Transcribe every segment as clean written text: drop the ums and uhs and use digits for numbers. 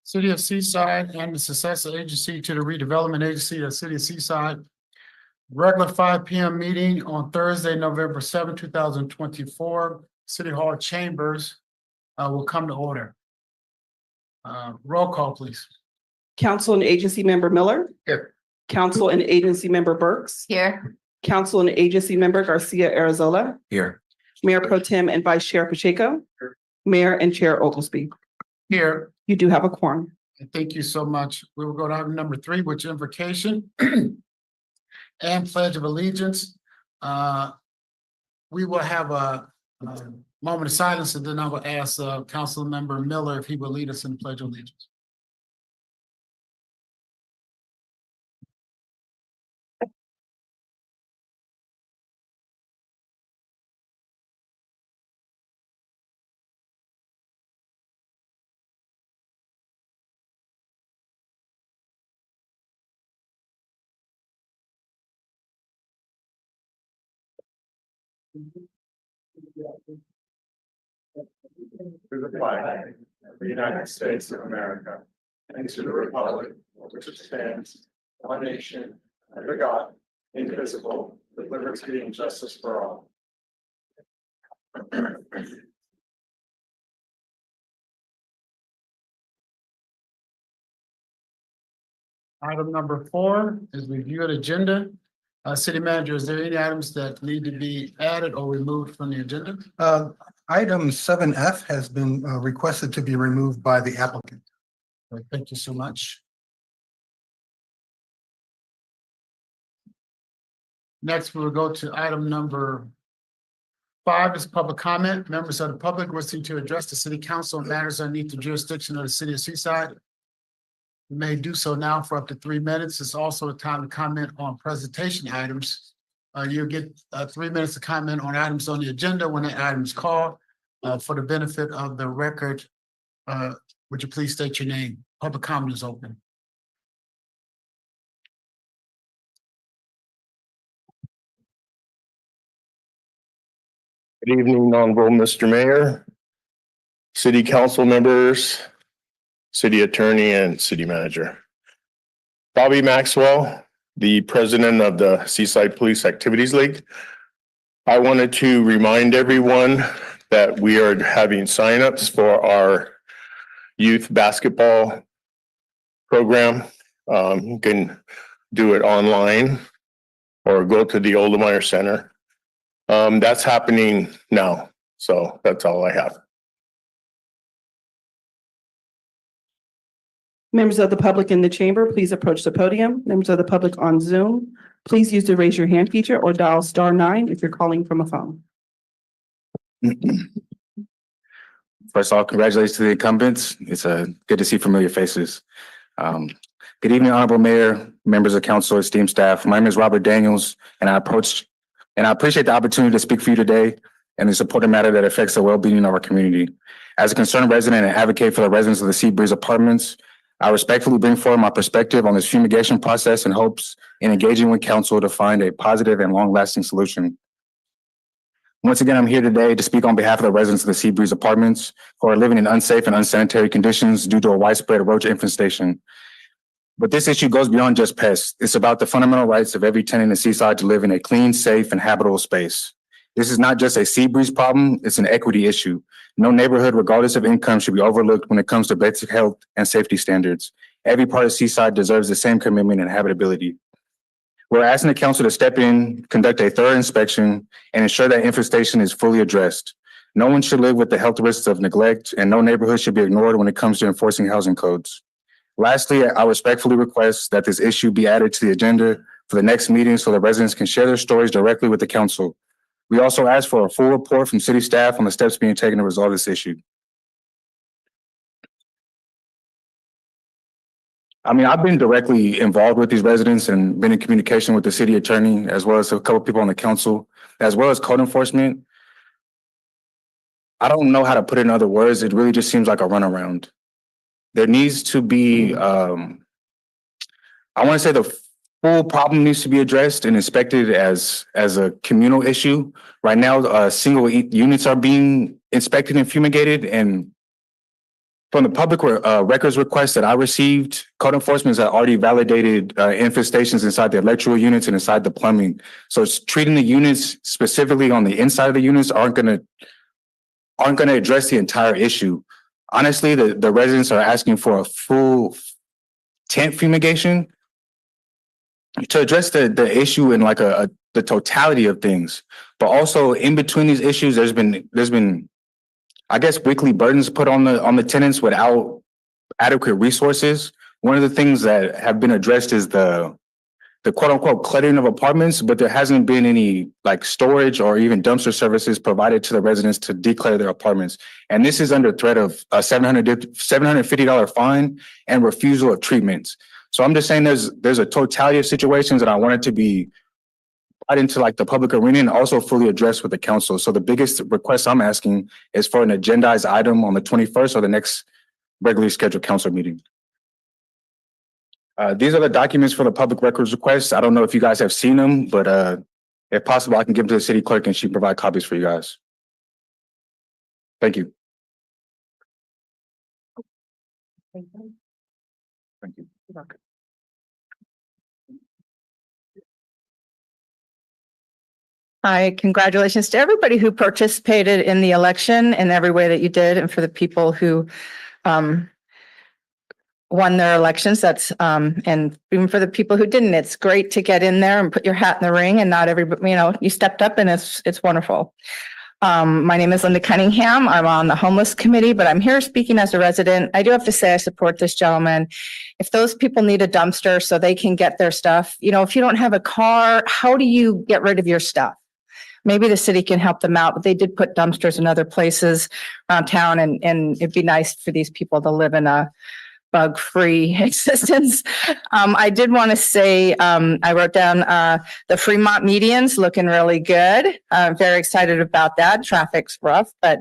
City of Seaside and the successor agency to the redevelopment agency of City of Seaside. Regular 5 p.m. meeting on Thursday, November 7, 2024, City Hall chambers will come to order. Roll call, please. Council and Agency Member Miller. Here. Council and Agency Member Burks. Here. Council and Agency Member Garcia Arizola. Here. Mayor Pro Tem and Vice Chair Pacheco. Here. Mayor and Chair Oglesby. Here. You do have a quorum. Thank you so much. We will go to item number 3, which is invocation and pledge of allegiance. We will have a moment of silence, and then I will ask Council Member Miller if he will lead us in the pledge of allegiance. To the flag of the United States of America, and to the republic which stands one nation under God, indivisible, with liberty and justice for all. Item number 4 is review of agenda. City Manager, is there any items that need to be added or removed from the agenda? Item 7F has been requested to be removed by the applicant. Thank you so much. Next, we will go to item number 5 is public comment. Members of the public wishing to address the city council on matters underneath the jurisdiction of the city of Seaside. You may do so now for up to 3 minutes. It's also a time to comment on presentation items. You'll get 3 minutes to comment on items on the agenda when that item is called. For the benefit of the record, would you please state your name? Public comment is open. Good evening, Honorable Mr. Mayor, City Council members, City Attorney, and City Manager. Bobby Maxwell, the President of the Seaside Police Activities League. I wanted to remind everyone that we are having signups for our youth basketball program. You can do it online or go to the Oldemeyer Center. That's happening now, so that's all I have. Members of the public in the chamber, please approach the podium. Members of the public on Zoom, please use the raise your hand feature or dial *9 if you're calling from a phone. First of all, congratulations to the incumbents. It's good to see familiar faces. Good evening, Honorable Mayor, members of council, esteemed staff. My name is Robert Daniels, and I appreciate the opportunity to speak for you today and to support a matter that affects the well-being of our community. As a concerned resident and advocate for the residents of the Seabreeze Apartments, I respectfully bring forward my perspective on this fumigation process and hopes in engaging with council to find a positive and long-lasting solution. Once again, I'm here today to speak on behalf of the residents of the Seabreeze Apartments who are living in unsafe and unsanitary conditions due to a widespread roach infestation. But this issue goes beyond just pests. It's about the fundamental rights of every tenant in Seaside to live in a clean, safe, and habitable space. This is not just a Seabreeze problem, it's an equity issue. No neighborhood, regardless of income, should be overlooked when it comes to basic health and safety standards. Every part of Seaside deserves the same commitment and habitability. We're asking the council to step in, conduct a thorough inspection, and ensure that infestation is fully addressed. No one should live with the health risks of neglect, and no neighborhood should be ignored when it comes to enforcing housing codes. Lastly, I respectfully request that this issue be added to the agenda for the next meeting so that residents can share their stories directly with the council. We also ask for a full report from city staff on the steps being taken to resolve this issue. I've been directly involved with these residents and been in communication with the city attorney, as well as a couple of people on the council, as well as code enforcement. I don't know how to put it in other words. It really just seems like a runaround. There needs to be, I want to say the full problem needs to be addressed and inspected as a communal issue. Right now, single units are being inspected and fumigated, and from the public records request that I received, code enforcement has already validated infestations inside the electrical units and inside the plumbing. So it's treating the units specifically on the inside of the units aren't gonna address the entire issue. Honestly, the residents are asking for a full tent fumigation to address the issue in like the totality of things. But also in between these issues, there's been I guess weekly burdens put on the tenants without adequate resources. One of the things that have been addressed is the quote unquote cluttering of apartments, but there hasn't been any like storage or even dumpster services provided to the residents to declare their apartments. And this is under threat of a $750 fine and refusal of treatments. So I'm just saying there's a totality of situations that I wanted to be brought into like the public arena and also fully addressed with the council. So the biggest request I'm asking is for an agendized item on the 21st or the next regularly scheduled council meeting. These are the documents for the public records requests. I don't know if you guys have seen them, but if possible, I can give them to the city clerk and she can provide copies for you guys. Thank you. Thank you. Hi, congratulations to everybody who participated in the election in every way that you did, and for the people who won their elections. That's and even for the people who didn't, it's great to get in there and put your hat in the ring, and not everybody, you stepped up, and it's wonderful. My name is Linda Cunningham. I'm on the homeless committee, but I'm here speaking as a resident. I do have to say I support this gentleman. If those people need a dumpster so they can get their stuff, if you don't have a car, how do you get rid of your stuff? Maybe the city can help them out, but they did put dumpsters in other places around town, and it'd be nice for these people to live in a bug-free existence. I did want to say, I wrote down the Fremont medians looking really good. I'm very excited about that. Traffic's rough, but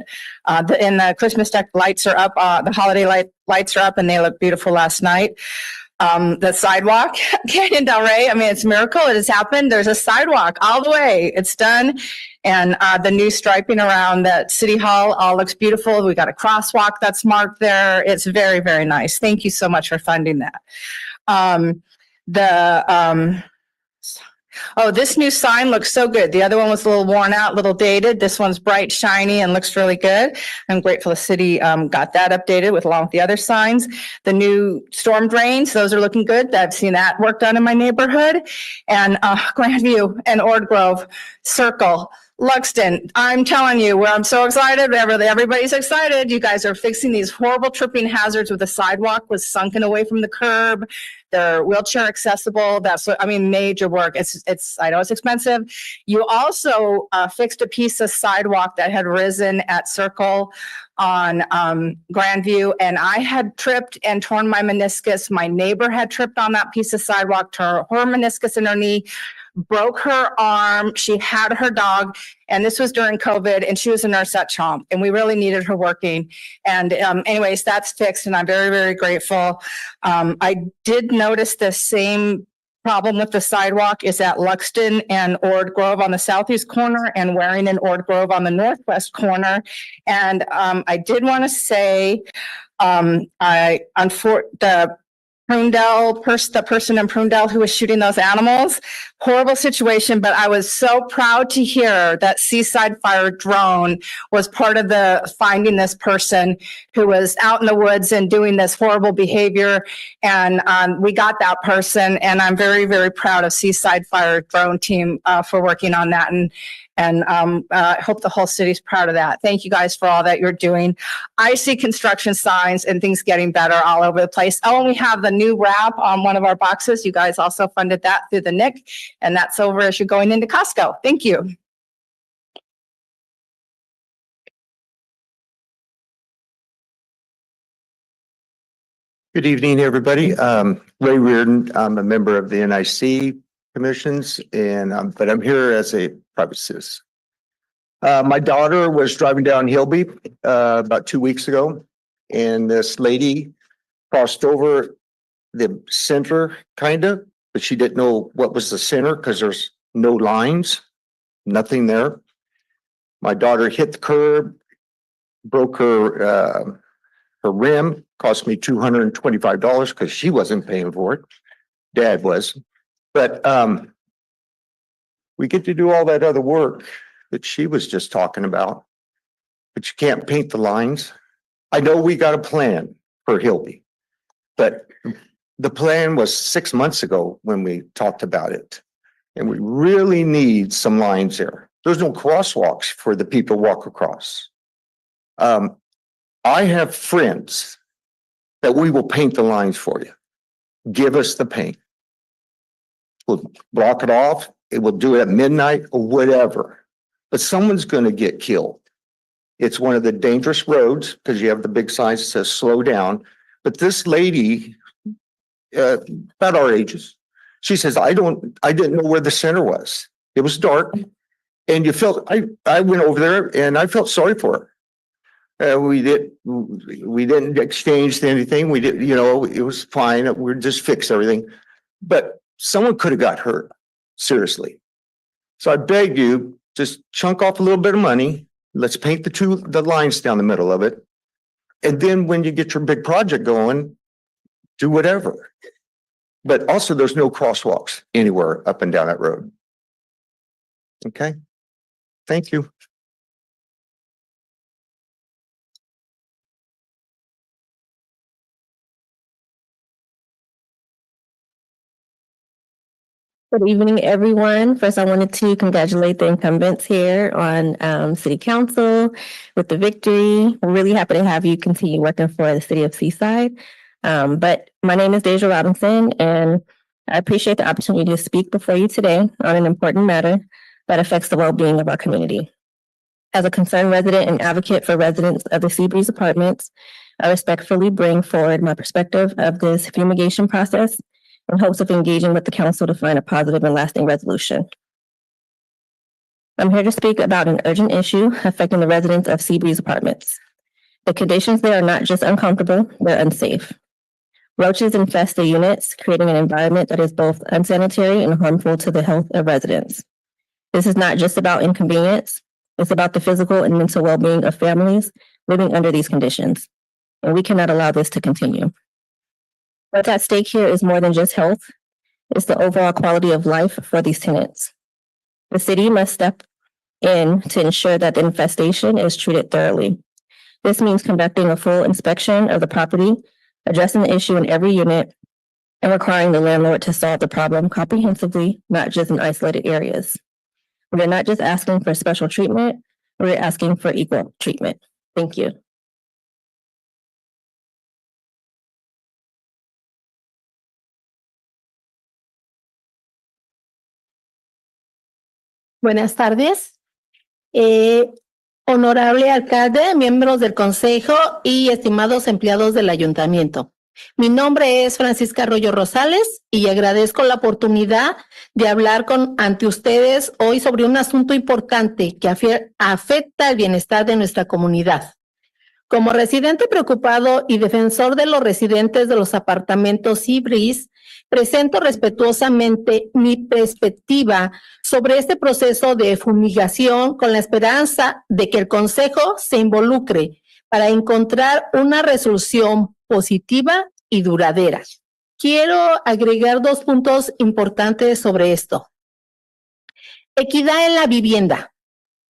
the Christmas deck lights are up. The holiday lights are up, and they look beautiful last night. The sidewalk, Canyon Del Rey, it's a miracle. It has happened. There's a sidewalk all the way. It's done. And the new striping around that City Hall all looks beautiful. We got a crosswalk that's marked there. It's very, very nice. Thank you so much for funding that. This new sign looks so good. The other one was a little worn out, a little dated. This one's bright, shiny, and looks really good. I'm grateful the city got that updated along with the other signs. The new storm drains, those are looking good. I've seen that work done in my neighborhood. And Grandview and Ord Grove, Circle, Luxton, I'm telling you, where I'm so excited, everybody's excited. You guys are fixing these horrible tripping hazards with the sidewalk was sunken away from the curb. They're wheelchair accessible. That's major work. I know it's expensive. You also fixed a piece of sidewalk that had risen at Circle on Grandview, and I had tripped and torn my meniscus. My neighbor had tripped on that piece of sidewalk, tore her meniscus in her knee, broke her arm. She had her dog, and this was during COVID, and she was a nurse at Chomp, and we really needed her working. And anyways, that's fixed, and I'm very, very grateful. I did notice the same problem with the sidewalk is at Luxton and Ord Grove on the southeast corner, and Waring and Ord Grove on the northwest corner. And I did want to say, the person in Prundell who was shooting those animals, horrible situation, but I was so proud to hear that Seaside Fire drone was part of the finding this person who was out in the woods and doing this horrible behavior. And we got that person, and I'm very, very proud of Seaside Fire drone team for working on that. And I hope the whole city's proud of that. Thank you guys for all that you're doing. I see construction signs and things getting better all over the place. Oh, and we have the new wrap on one of our boxes. You guys also funded that through the NIC, and that's over as you're going into Costco. Thank you. Good evening, everybody. Ray Reardon. I'm a member of the NIC commissions, but I'm here as a private citizen. My daughter was driving down Hilby about 2 weeks ago, and this lady crossed over the center, but she didn't know what was the center because there's no lines, nothing there. My daughter hit the curb, broke her Her rim cost me $225 because she wasn't paying for it. Dad was. But we get to do all that other work that she was just talking about. But you can't paint the lines. I know we got a plan for Hilby, but the plan was 6 months ago when we talked about it. And we really need some lines there. There's no crosswalks for the people to walk across. I have friends that we will paint the lines for you. Give us the paint. We'll block it off. It will do it at midnight or whatever. But someone's going to get killed. It's one of the dangerous roads because you have the big signs that says slow down. But this lady, about our ages, she says, I didn't know where the center was. It was dark. And I went over there and I felt sorry for her. We didn't exchange anything. We did, it was fine. We just fixed everything. But someone could have got hurt, seriously. So I beg you, just chunk off a little bit of money. Let's paint the lines down the middle of it. And then when you get your big project going, do whatever. But also there's no crosswalks anywhere up and down that road. Okay, thank you. Good evening, everyone. First, I wanted to congratulate the incumbents here on City Council with the victory. We're really happy to have you continue working for the City of Seaside. But my name is Deja Robinson, and I appreciate the opportunity to speak before you today on an important matter that affects the well-being of our community. As a concerned resident and advocate for residents of the Seabreeze Apartments, I respectfully bring forward my perspective of this fumigation process in hopes of engaging with the council to find a positive and lasting resolution. I'm here to speak about an urgent issue affecting the residents of Seabreeze Apartments. The conditions there are not just uncomfortable, they're unsafe. Roaches infest the units, creating an environment that is both unsanitary and harmful to the health of residents. This is not just about inconvenience, it's about the physical and mental well-being of families living under these conditions, and we cannot allow this to continue. What's at stake here is more than just health, it's the overall quality of life for these tenants. The city must step in to ensure that the infestation is treated thoroughly. This means conducting a full inspection of the property, addressing the issue in every unit, and requiring the landlord to solve the problem comprehensively, not just in isolated areas. We're not just asking for special treatment, we're asking for equal treatment. Thank you. Buenas tardes. Honorable alcalde, miembros del consejo y estimados empleados del ayuntamiento. Mi nombre es Francisca Arroyo Rosales y agradezco la oportunidad de hablar ante ustedes hoy sobre un asunto importante que afecta el bienestar de nuestra comunidad. Como residente preocupado y defensor de los residentes de los apartamentos Seabreeze, presento respetuosamente mi perspectiva sobre este proceso de fumigación con la esperanza de que el Consejo se involucre para encontrar una resolución positiva y duradera. Quiero agregar 2 puntos importantes sobre esto. Equidad en la vivienda.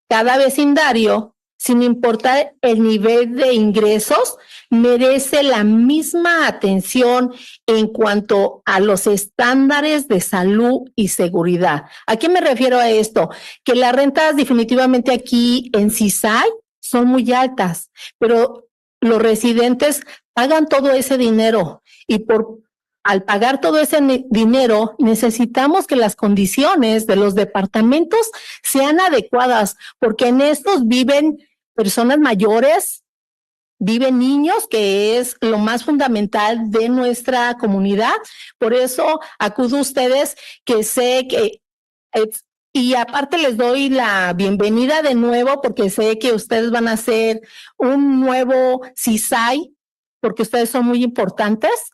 Cada vecindario, sin importar el nivel de ingresos, merece la misma atención en cuanto a los estándares de salud y seguridad. ¿A qué me refiero a esto? Que las rentas definitivamente aquí en Seaside son muy altas, pero los residentes pagan todo ese dinero y al pagar todo ese dinero, necesitamos que las condiciones de los departamentos sean adecuadas, porque en estos viven personas mayores, viven niños, que es lo más fundamental de nuestra comunidad. Por eso acudo a ustedes, que sé que y aparte les doy la bienvenida de nuevo, porque sé que ustedes van a hacer un nuevo Seaside, porque ustedes son muy importantes.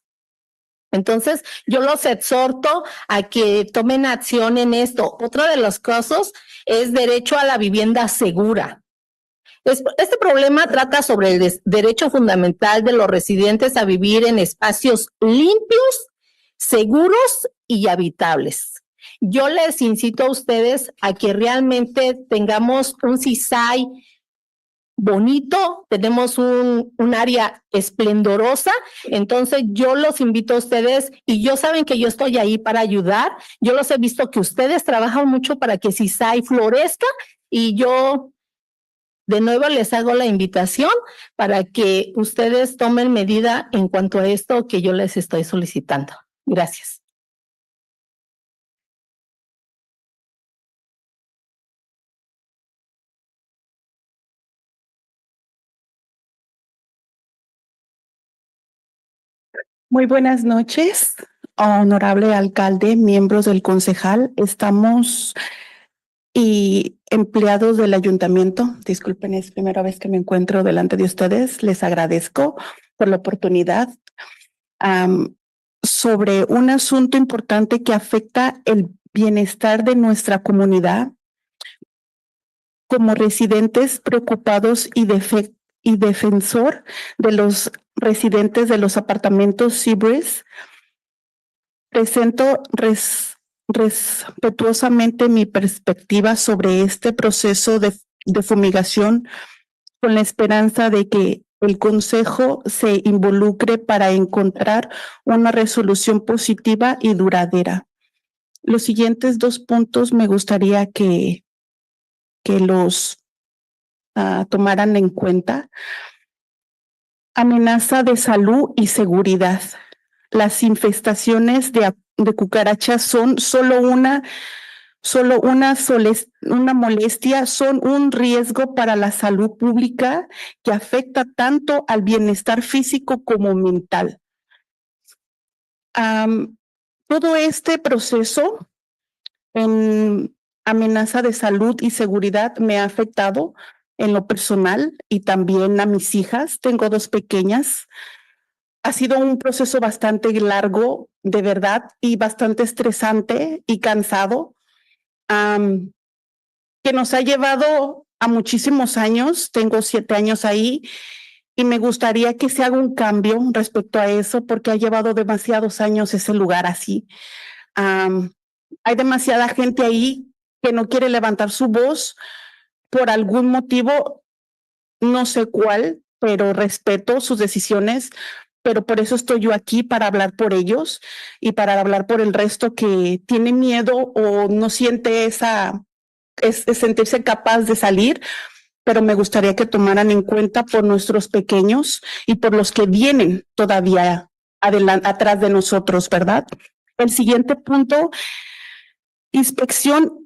Entonces, yo los exhorto a que tomen acción en esto. Otra de las cosas es derecho a la vivienda segura. Este problema trata sobre el derecho fundamental de los residentes a vivir en espacios limpios, seguros y habitables. Yo les incito a ustedes a que realmente tengamos un Seaside bonito, tenemos un área esplendorosa, entonces yo los invito a ustedes y yo saben que yo estoy ahí para ayudar, yo los he visto que ustedes trabajan mucho para que Seaside florezca y yo de nuevo les hago la invitación para que ustedes tomen medida en cuanto a esto que yo les estoy solicitando. Gracias. Muy buenas noches, honorable alcalde, miembros del concejal. Estamos y empleados del ayuntamiento. Disculpen, es primera vez que me encuentro delante de ustedes. Les agradezco por la oportunidad. Sobre un asunto importante que afecta el bienestar de nuestra comunidad. Como residentes preocupados y defensor de los residentes de los apartamentos Seabreeze, presento respetuosamente mi perspectiva sobre este proceso de fumigación con la esperanza de que el Consejo se involucre para encontrar una resolución positiva y duradera. Los siguientes 2 puntos me gustaría que los tomaran en cuenta. Amenaza de salud y seguridad. Las infestaciones de cucarachas son solo una molestia, son un riesgo para la salud pública que afecta tanto al bienestar físico como mental. Todo este proceso en amenaza de salud y seguridad me ha afectado en lo personal y también a mis hijas. Tengo 2 pequeñas. Ha sido un proceso bastante largo, de verdad, y bastante estresante y cansado, que nos ha llevado a muchísimos años. Tengo 7 años ahí y me gustaría que se haga un cambio respecto a eso porque ha llevado demasiados años ese lugar así. Hay demasiada gente ahí que no quiere levantar su voz por algún motivo, no sé cuál, pero respeto sus decisiones, pero por eso estoy yo aquí para hablar por ellos y para hablar por el resto que tiene miedo o no siente sentirse capaz de salir, pero me gustaría que tomaran en cuenta por nuestros pequeños y por los que vienen todavía atrás de nosotros, ¿verdad? El siguiente punto, inspección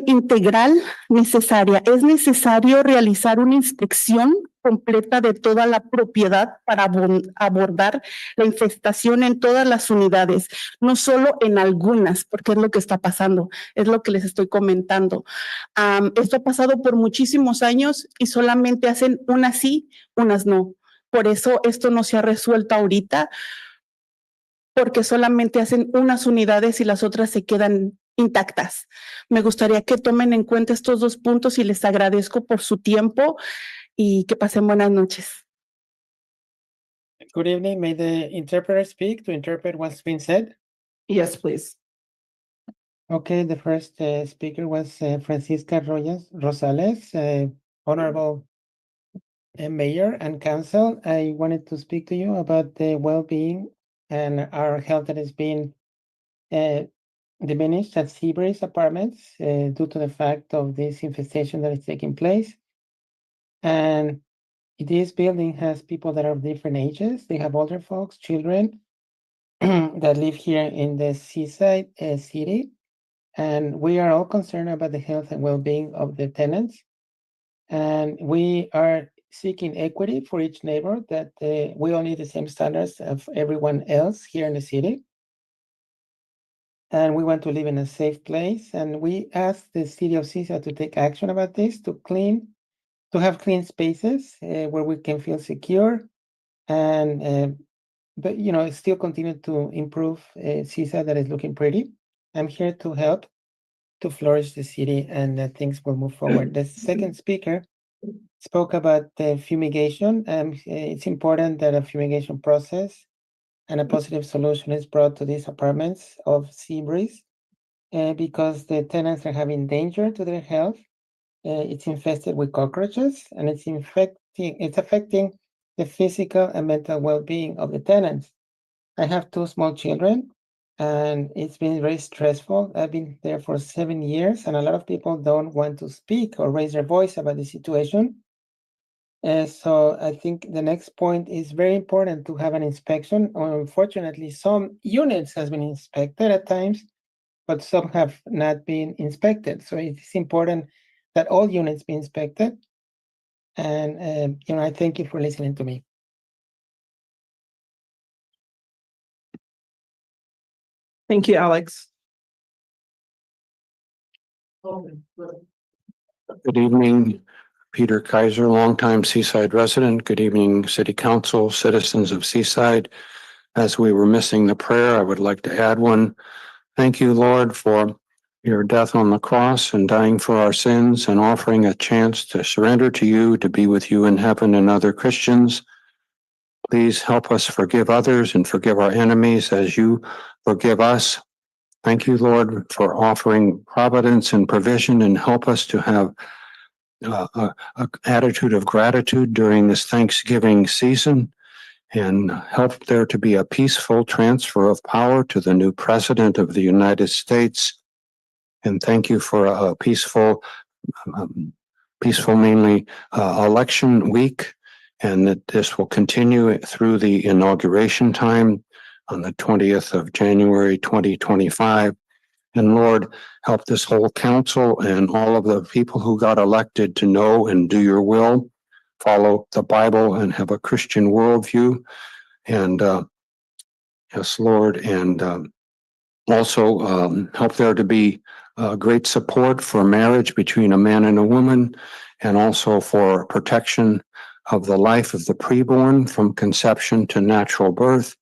integral necesaria. Es necesario realizar una inspección completa de toda la propiedad para abordar la infestación en todas las unidades, no solo en algunas, porque es lo que está pasando, es lo que les estoy comentando. Esto ha pasado por muchísimos años y solamente hacen unas sí, unas no. Por eso esto no se ha resuelto ahorita, porque solamente hacen unas unidades y las otras se quedan intactas. Me gustaría que tomen en cuenta estos 2 puntos y les agradezco por su tiempo y que pasen buenas noches. Good evening. May the interpreter speak to interpret what's been said? Yes, please. Okay, the first speaker was Francisca Rosales, Honorable Mayor and Council. I wanted to speak to you about the well-being and our health that is being diminished at Seabreeze Apartments due to the fact of this infestation that is taking place. And this building has people that are of different ages. They have older folks, children that live here in the Seaside city. And we are all concerned about the health and well-being of the tenants. And we are seeking equity for each neighbor, that we all need the same standards of everyone else here in the city. And we want to live in a safe place. And we ask the city of Seaside to take action about this, to have clean spaces where we can feel secure, and but still continue to improve Seaside that is looking pretty. I'm here to help to flourish the city and that things will move forward. The second speaker spoke about the fumigation. It's important that a fumigation process and a positive solution is brought to these apartments of Seabreeze because the tenants are having danger to their health. It's infested with cockroaches and it's affecting the physical and mental well-being of the tenants. I have 2 small children and it's been very stressful. I've been there for 7 years and a lot of people don't want to speak or raise their voice about the situation. So I think the next point is very important to have an inspection. Unfortunately, some units has been inspected at times, but some have not been inspected. So it's important that all units be inspected. And, I thank you for listening to me. Thank you, Alex. Good evening, Peter Kaiser, longtime Seaside resident. Good evening, City Council, citizens of Seaside. As we were missing the prayer, I would like to add one. Thank you, Lord, for your death on the cross and dying for our sins and offering a chance to surrender to you, to be with you in heaven and other Christians. Please help us forgive others and forgive our enemies as you forgive us. Thank you, Lord, for offering providence and provision and help us to have an attitude of gratitude during this Thanksgiving season and help there to be a peaceful transfer of power to the new president of the United States. And thank you for a peaceful mainly election week, and that this will continue through the inauguration time on the 20th of January, 2025. And Lord, help this whole council and all of the people who got elected to know and do your will, follow the Bible and have a Christian worldview. And yes, Lord, and also help there to be great support for marriage between a man and a woman, and also for protection of the life of the preborn from conception to natural birth.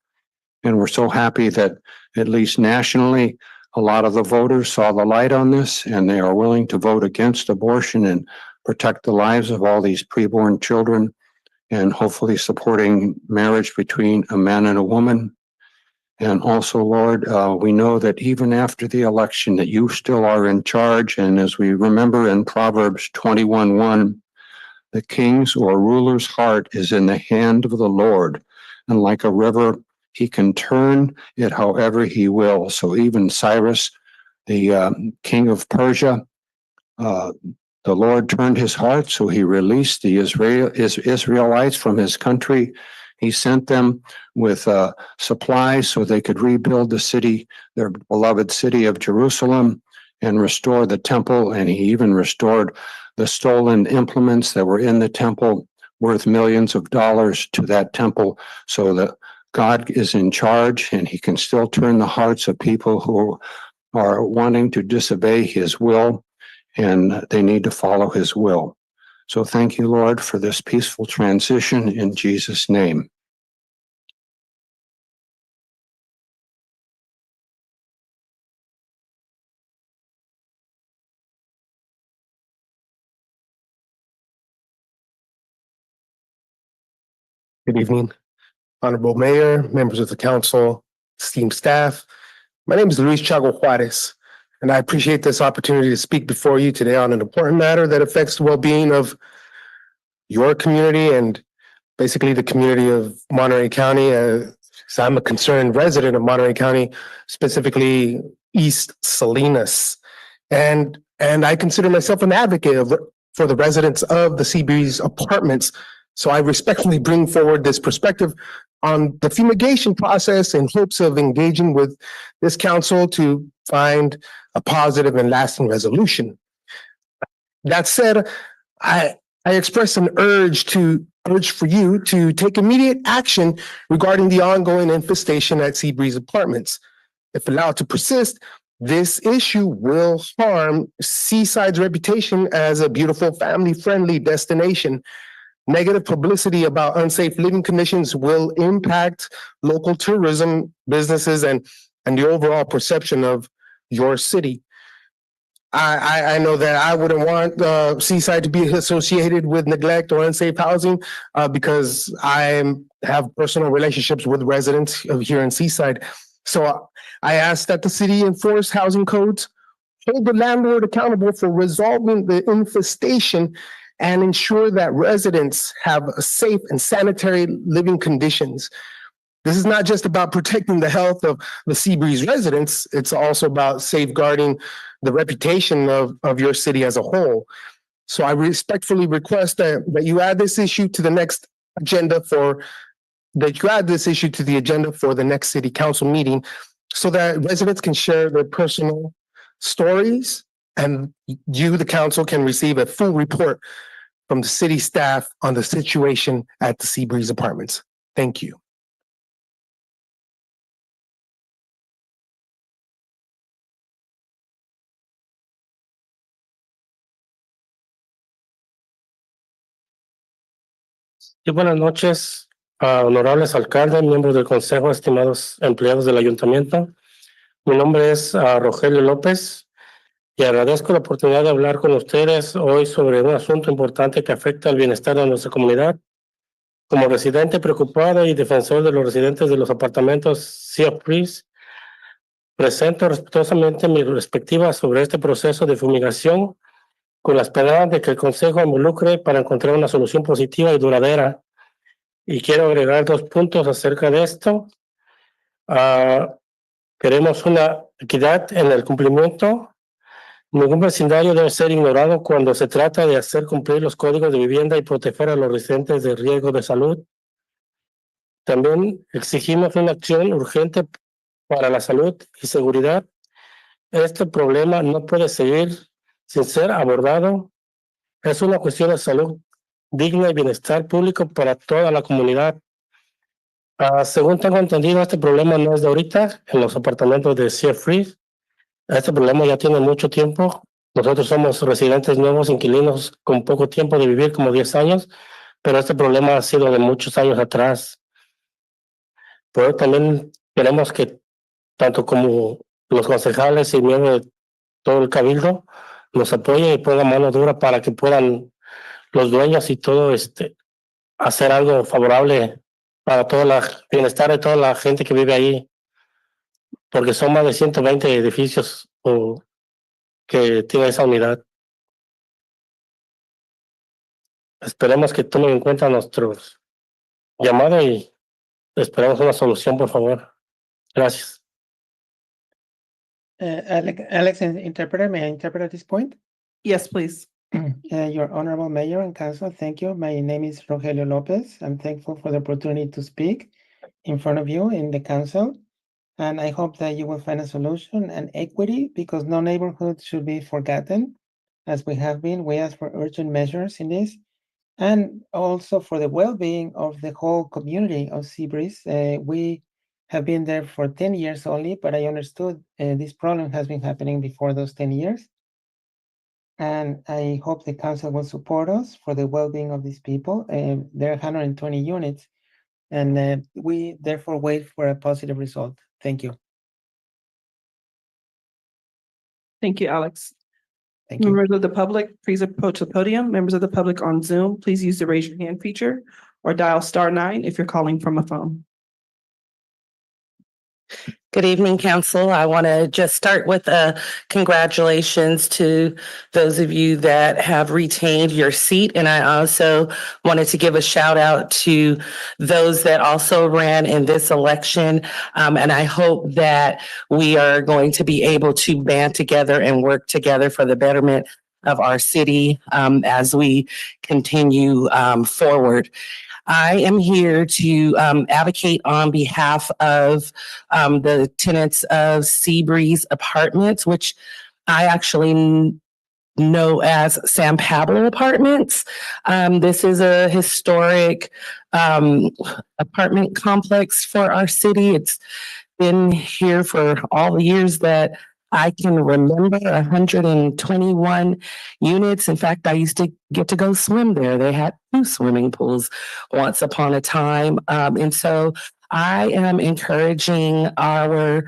And we're so happy that at least nationally, a lot of the voters saw the light on this and they are willing to vote against abortion and protect the lives of all these preborn children, and hopefully supporting marriage between a man and a woman. And also, Lord, we know that even after the election that you still are in charge. And as we remember in Proverbs 21:1, the king's or ruler's heart is in the hand of the Lord, and like a river, he can turn it however he will. So even Cyrus, the king of Persia, the Lord turned his heart, so he released the Israelites from his country. He sent them with supplies so they could rebuild the city, their beloved city of Jerusalem, and restore the temple. And he even restored the stolen implements that were in the temple, worth millions of dollars, to that temple, so that God is in charge and he can still turn the hearts of people who are wanting to disobey his will, and they need to follow his will. So thank you, Lord, for this peaceful transition in Jesus' name. Good evening, Honorable Mayor, members of the council, esteemed staff. My name is Luis Chago Juarez, and I appreciate this opportunity to speak before you today on an important matter that affects the well-being of your community and basically the community of Monterey County. So I'm a concerned resident of Monterey County, specifically East Salinas. And I consider myself an advocate for the residents of the Seabreeze apartments. So I respectfully bring forward this perspective on the fumigation process in hopes of engaging with this council to find a positive and lasting resolution. That said, I express an urge for you to take immediate action regarding the ongoing infestation at Seabreeze Apartments. If allowed to persist, this issue will harm Seaside's reputation as a beautiful, family-friendly destination. Negative publicity about unsafe living conditions will impact local tourism businesses and the overall perception of your city. I know that I wouldn't want Seaside to be associated with neglect or unsafe housing because have personal relationships with residents of here in Seaside. So I ask that the city enforce housing codes, hold the landlord accountable for resolving the infestation, and ensure that residents have a safe and sanitary living conditions. This is not just about protecting the health of the Seabreeze residents, it's also about safeguarding the reputation of your city as a whole. So I respectfully request that you add this issue to the next agenda for the next city council meeting so that residents can share their personal stories and you, the council, can receive a full report from the city staff on the situation at the Seabreeze Apartments. Thank you. Sí, buenas noches, honorables alcaldes, miembros del consejo, estimados empleados del ayuntamiento. Mi nombre es Rogelio López y agradezco la oportunidad de hablar con ustedes hoy sobre un asunto importante que afecta al bienestar de nuestra comunidad. Como residente preocupado y defensor de los residentes de los apartamentos Sea Breeze, presento respetuosamente mi perspectiva sobre este proceso de fumigación con la esperanza de que el consejo involucre para encontrar una solución positiva y duradera. Y quiero agregar 2 puntos acerca de esto. Queremos una equidad en el cumplimiento. Ningún vecindario debe ser ignorado cuando se trata de hacer cumplir los códigos de vivienda y proteger a los residentes de riesgo de salud. También exigimos una acción urgente para la salud y seguridad. Este problema no puede seguir sin ser abordado. Es una cuestión de salud digna y bienestar público para toda la comunidad. Según tengo entendido, este problema no es de ahorita en los apartamentos de Sea Free. Este problema ya tiene mucho tiempo. Nosotros somos residentes nuevos, inquilinos con poco tiempo de vivir, como 10 años, pero este problema ha sido de muchos años atrás. Pero también queremos que tanto como los concejales y miembros de todo el cabildo nos apoyen y pongan mano dura para que puedan los dueños y todo hacer algo favorable para todo el bienestar de toda la gente que vive ahí, porque son más de 120 edificios que tiene esa unidad. Esperemos que tomen en cuenta nuestros llamados y esperemos una solución, por favor. Gracias. Alex, interpreter, may I interpret at this point? Yes, please. Your Honorable Mayor and Council, thank you. My name is Rogelio Lopez. I'm thankful for the opportunity to speak in front of you in the council. And I hope that you will find a solution and equity because no neighborhood should be forgotten. As we have been, we ask for urgent measures in this. And also for the well-being of the whole community of Seabreeze. We have been there for 10 years only, but I understood this problem has been happening before those 10 years. And I hope the council will support us for the well-being of these people. There are 120 units, and we therefore wait for a positive result. Thank you. Thank you, Alex. Thank you. Members of the public, please approach the podium. Members of the public on Zoom, please use the raise your hand feature or dial *9 if you're calling from a phone. Good evening, Council. I want to just start with congratulations to those of you that have retained your seat. And I also wanted to give a shout out to those that also ran in this election. And I hope that we are going to be able to band together and work together for the betterment of our city as we continue forward. I am here to advocate on behalf of the tenants of Seabreeze Apartments, which I actually know as San Pablo Apartments. This is a historic apartment complex for our city. It's been here for all the years that I can remember, 121 units. In fact, I used to get to go swim there. They had 2 swimming pools once upon a time. And so I am encouraging our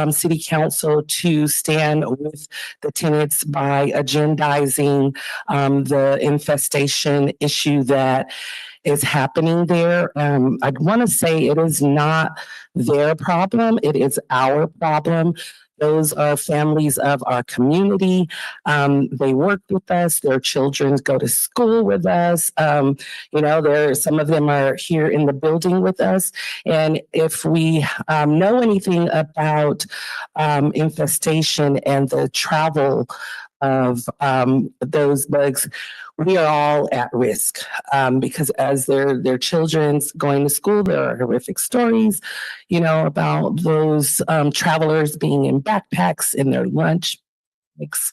city council to stand with the tenants by agendizing the infestation issue that is happening there. I want to say it is not their problem, it is our problem. Those are families of our community. They work with us. Their children go to school with us. Some of them are here in the building with us. And if we know anything about infestation and the travel of those bugs, we are all at risk because as their children's going to school, there are horrific stories, about those travelers being in backpacks in their lunch bags.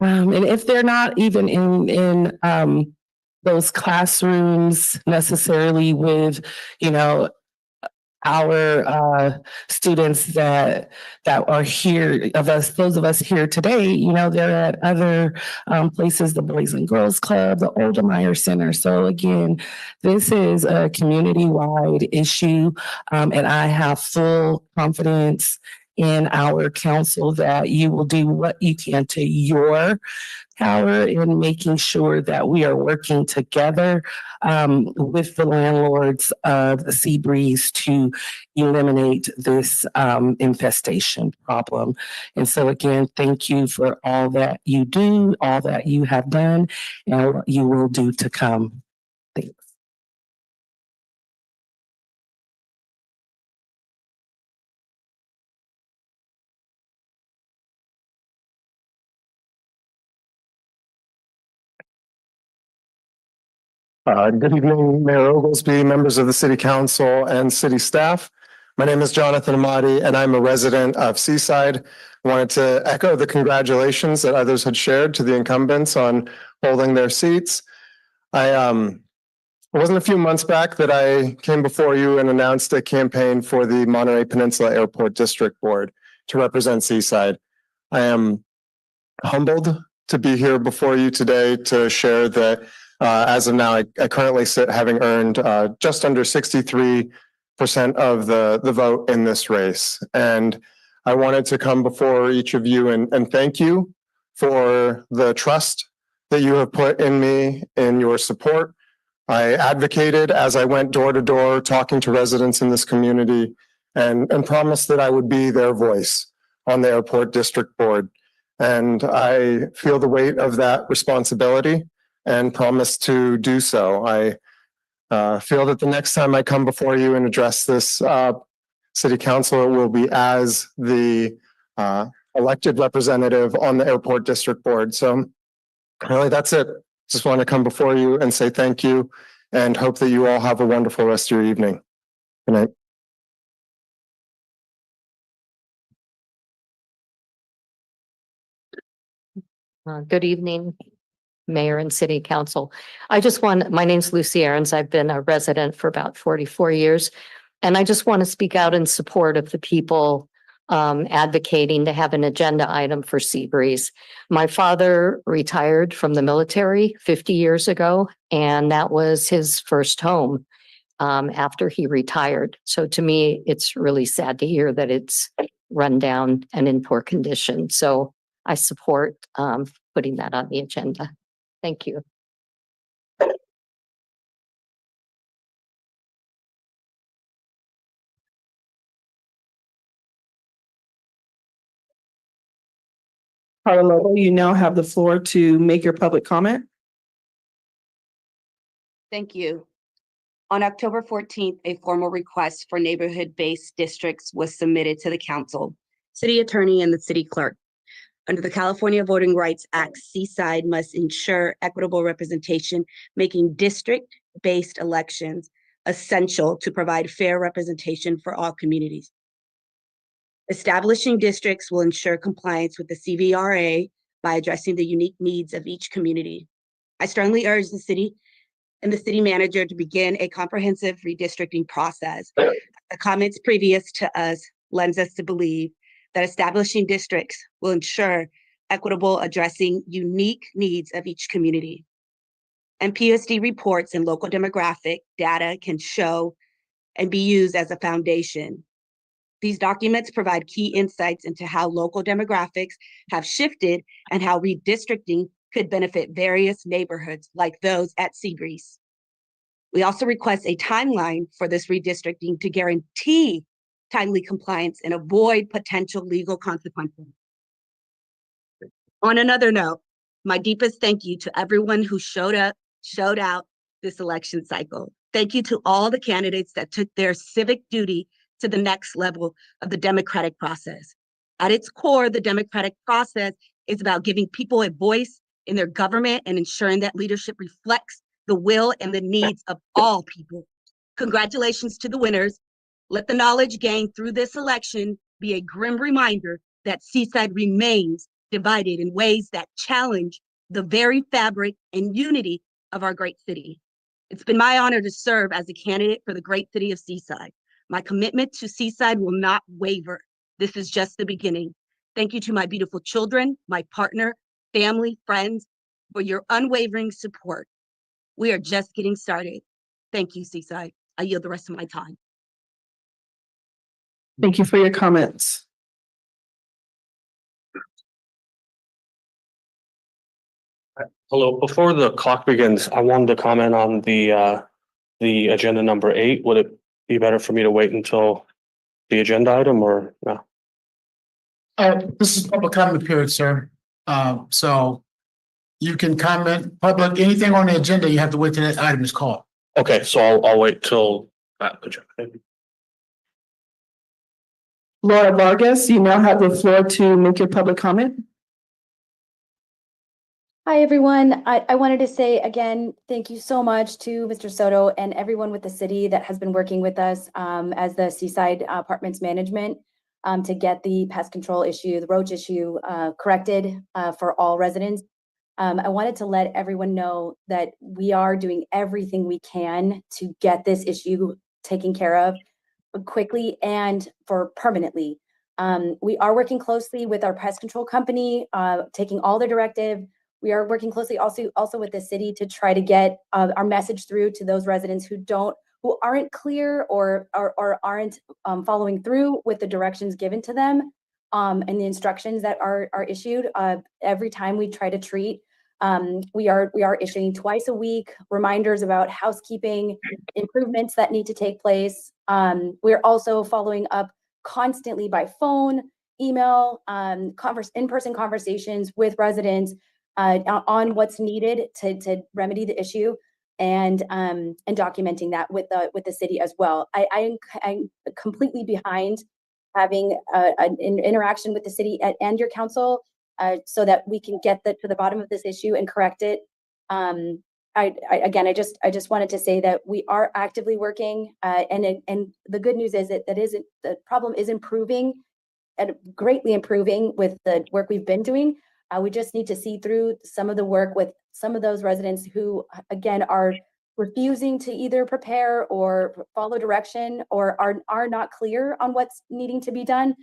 And if they're not even in those classrooms necessarily with, our students that are here those of us here today, they're at other places, the Boys and Girls Club, the Oldemeyer Center. So again, this is a community-wide issue, and I have full confidence in our council that you will do what you can to your power in making sure that we are working together with the landlords of the Sea Breeze to eliminate this infestation problem. And so again, thank you for all that you do, all that you have done, and what you will do to come. Thanks. Good evening, Mayor Oglesby, members of the City Council and city staff. My name is Jonathan Amati and I'm a resident of Seaside. I wanted to echo the congratulations that others had shared to the incumbents on holding their seats. It wasn't a few months back that I came before you and announced a campaign for the Monterey Peninsula Airport District Board to represent Seaside. I am humbled to be here before you today to share that as of now, I currently sit having earned just under 63% of the vote in this race. And I wanted to come before each of you and thank you for the trust that you have put in me, in your support. I advocated as I went door to door talking to residents in this community and promised that I would be their voice on the Airport District Board. And I feel the weight of that responsibility and promise to do so. I feel that the next time I come before you and address this city council, it will be as the elected representative on the Airport District Board. So really, that's it. Just want to come before you and say thank you and hope that you all have a wonderful rest of your evening. Good night. Good evening, Mayor and City Council. My name's Lucy Aarons. I've been a resident for about 44 years. And I just want to speak out in support of the people advocating to have an agenda item for Sea Breeze. My father retired from the military 50 years ago, and that was his first home after he retired. So to me, it's really sad to hear that it's run down and in poor condition. So I support putting that on the agenda. Thank you. Carla, you now have the floor to make your public comment. Thank you. On October 14th, a formal request for neighborhood-based districts was submitted to the council, city attorney, and the city clerk. Under the California Voting Rights Act, Seaside must ensure equitable representation, making district-based elections essential to provide fair representation for all communities. Establishing districts will ensure compliance with the CVRA by addressing the unique needs of each community. I strongly urge the city and the city manager to begin a comprehensive redistricting process. The comments previous to us lends us to believe that establishing districts will ensure equitable addressing unique needs of each community. And PUSD reports and local demographic data can show and be used as a foundation. These documents provide key insights into how local demographics have shifted and how redistricting could benefit various neighborhoods like those at Seabreeze. We also request a timeline for this redistricting to guarantee timely compliance and avoid potential legal consequences. On another note, my deepest thank you to everyone who showed out this election cycle. Thank you to all the candidates that took their civic duty to the next level of the democratic process. At its core, the democratic process is about giving people a voice in their government and ensuring that leadership reflects the will and the needs of all people. Congratulations to the winners. Let the knowledge gained through this election be a grim reminder that Seaside remains divided in ways that challenge the very fabric and unity of our great city. It's been my honor to serve as a candidate for the great city of Seaside. My commitment to Seaside will not waver. This is just the beginning. Thank you to my beautiful children, my partner, family, friends, for your unwavering support. We are just getting started. Thank you, Seaside. I yield the rest of my time. Thank you for your comments. Hello, before the clock begins, I wanted to comment on the agenda number 8. Would it be better for me to wait until the agenda item or no? This is public comment period, sir. So you can comment, public, anything on the agenda, you have to wait till that item is called. Okay, so I'll wait till that agenda. Laura Vargas, you now have the floor to make your public comment. Hi, everyone. I wanted to say again, thank you so much to Mr. Soto and everyone with the city that has been working with us as the Seaside Apartments Management to get the pest control issue, the roach issue corrected for all residents. I wanted to let everyone know that we are doing everything we can to get this issue taken care of quickly and for permanently. We are working closely with our pest control company, taking all the directive. We are working closely also with the city to try to get our message through to those residents who aren't clear or aren't following through with the directions given to them and the instructions that are issued. Every time we try to treat, we are issuing twice a week reminders about housekeeping improvements that need to take place. We're also following up constantly by phone, email, in-person conversations with residents on what's needed to remedy the issue and documenting that with the city as well. I'm completely behind having an interaction with the city and your council so that we can get to the bottom of this issue and correct it. I just wanted to say that we are actively working, and the good news is that the problem is improving and greatly improving with the work we've been doing. We just need to see through some of the work with some of those residents who, again, are refusing to either prepare or follow direction or are not clear on what's needing to be done.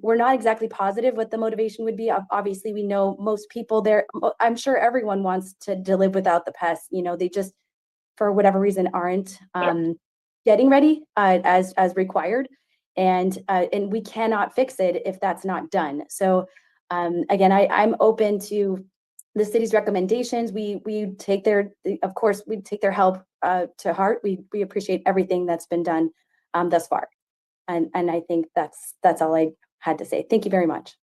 We're not exactly positive what the motivation would be. Obviously, we know most people there, I'm sure everyone wants to live without the pests. They just, for whatever reason, aren't getting ready as required. And we cannot fix it if that's not done. So again, I'm open to the city's recommendations. We take their help to heart. We appreciate everything that's been done thus far. And I think that's all I had to say. Thank you very much.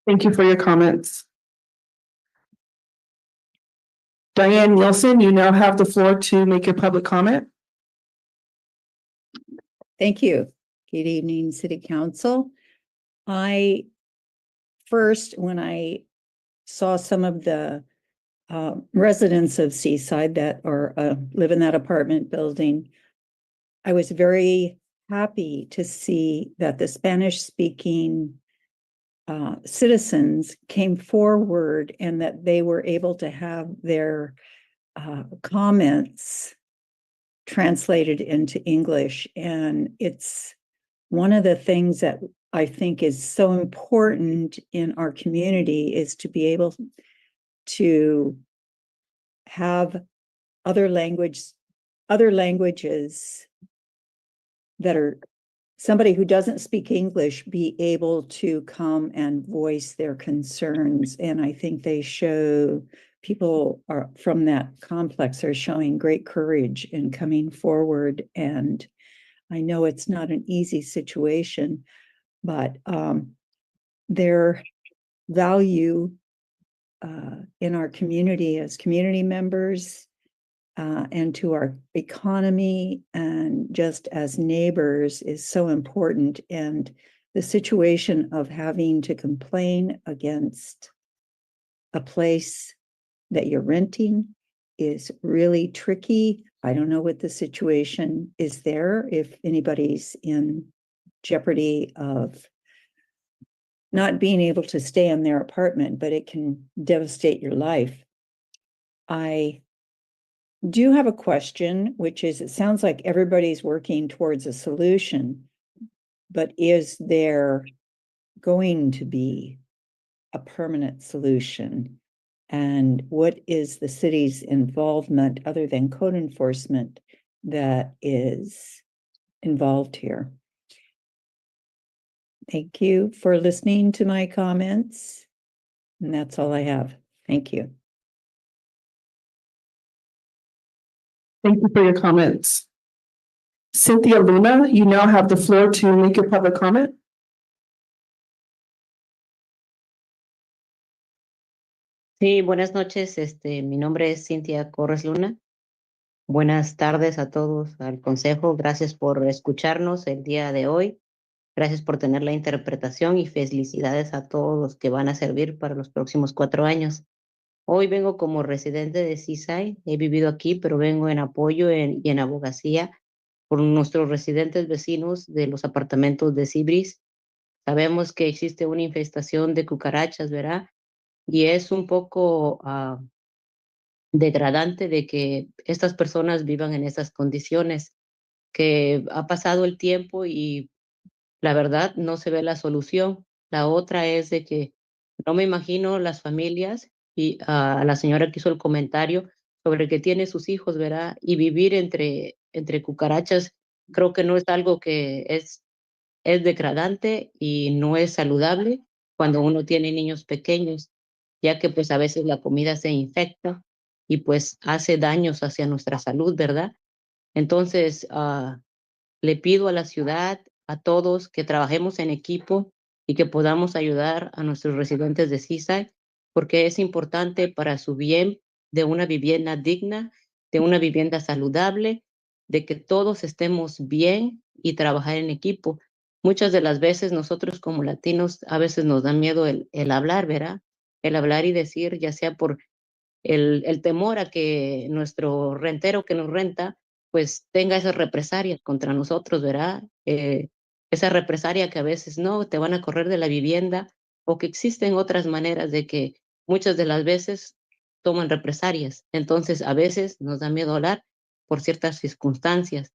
Thank you for your comments. Diane Nielsen, you now have the floor to make your public comment. Thank you. Good evening, City Council. When I saw some of the residents of Seaside that live in that apartment building, I was very happy to see that the Spanish-speaking citizens came forward and that they were able to have their comments translated into English. And it's one of the things that I think is so important in our community is to be able to have other language other languages that are somebody who doesn't speak English be able to come and voice their concerns. And I think they show people are from that complex are showing great courage in coming forward. And I know it's not an easy situation, but their value in our community as community members and to our economy and just as neighbors is so important. And the situation of having to complain against a place that you're renting is really tricky. I don't know what the situation is there, if anybody's in jeopardy of not being able to stay in their apartment, but it can devastate your life. I do have a question, which is, it sounds like everybody's working towards a solution, but is there going to be a permanent solution? And what is the city's involvement other than code enforcement that is involved here? Thank you for listening to my comments. And that's all I have. Thank you. Thank you for your comments. Cynthia Luna, you now have the floor to make your public comment. Sí, buenas noches. Mi nombre es Cintia Corres Luna. Buenas tardes a todos, al consejo. Gracias por escucharnos el día de hoy. Gracias por tener la interpretación y felicidades a todos los que van a servir para los próximos 4 años. Hoy vengo como residente de Seaside. He vivido aquí, pero vengo en apoyo y en abogacía por nuestros residentes vecinos de los apartamentos de Cibris. Sabemos que existe una infestación de cucarachas, ¿verdad? Y es un poco degradante de que estas personas vivan en esas condiciones, que ha pasado el tiempo y la verdad no se ve la solución. La otra es de que no me imagino las familias y a la señora que hizo el comentario sobre que tiene sus hijos, ¿verdad? Y vivir entre cucarachas, creo que no es algo que es degradante y no es saludable cuando uno tiene niños pequeños, ya que pues a veces la comida se infecta y pues hace daños hacia nuestra salud, ¿verdad? Entonces, le pido a la ciudad, a todos, que trabajemos en equipo y que podamos ayudar a nuestros residentes de Seaside, porque es importante para su bien de una vivienda digna, de una vivienda saludable, de que todos estemos bien y trabajar en equipo. Muchas de las veces nosotros como latinos a veces nos da miedo el hablar, ¿verdad? El hablar y decir, ya sea por el temor a que nuestro rentero que nos renta, pues tenga esas represalias contra nosotros, ¿verdad? Esa represalia que a veces no, te van a correr de la vivienda o que existen otras maneras de que muchas de las veces toman represalias. Entonces, a veces nos da miedo hablar por ciertas circunstancias.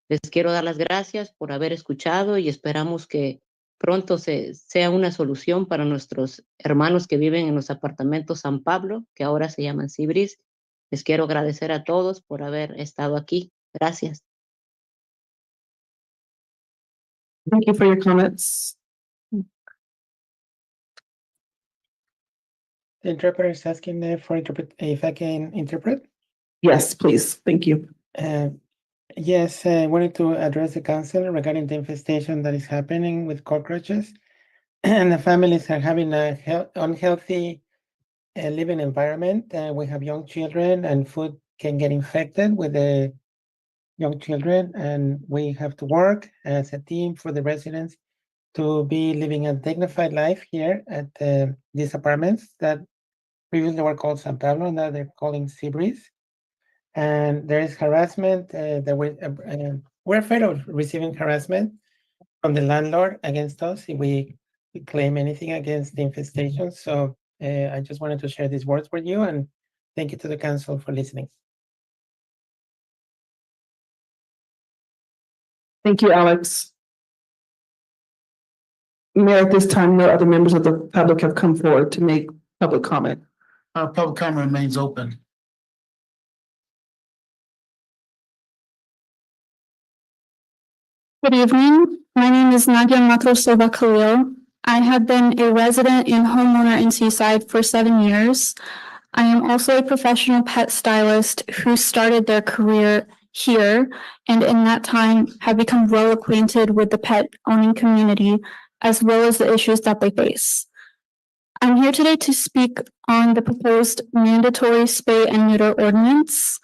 Les quiero dar las gracias por haber escuchado y esperamos que pronto sea una solución para nuestros hermanos que viven en los apartamentos San Pablo, que ahora se llaman Cibris. Les quiero agradecer a todos por haber estado aquí. Gracias. Thank you for your comments. The interpreter is asking for if I can interpret. Yes, please. Thank you. Yes, I wanted to address the council regarding the infestation that is happening with cockroaches. And the families are having a unhealthy living environment. We have young children and food can get infected with the young children. And we have to work as a team for the residents to be living a dignified life here at these apartments that previously were called San Pablo, and now they're calling Seabreeze. And there is harassment that we're afraid of receiving harassment from the landlord against us if we claim anything against the infestation. So I just wanted to share these words with you, and thank you to the council for listening. Thank you, Alex. Mayor, at this time, no other members of the public have come forward to make public comment. Public comment remains open. Good evening. My name is Nadia Matro Silva Khalil. I have been a resident and homeowner in Seaside for 7 years. I am also a professional pet stylist who started their career here and in that time have become well acquainted with the pet owning community as well as the issues that they face. I'm here today to speak on the proposed mandatory spay and neuter ordinance.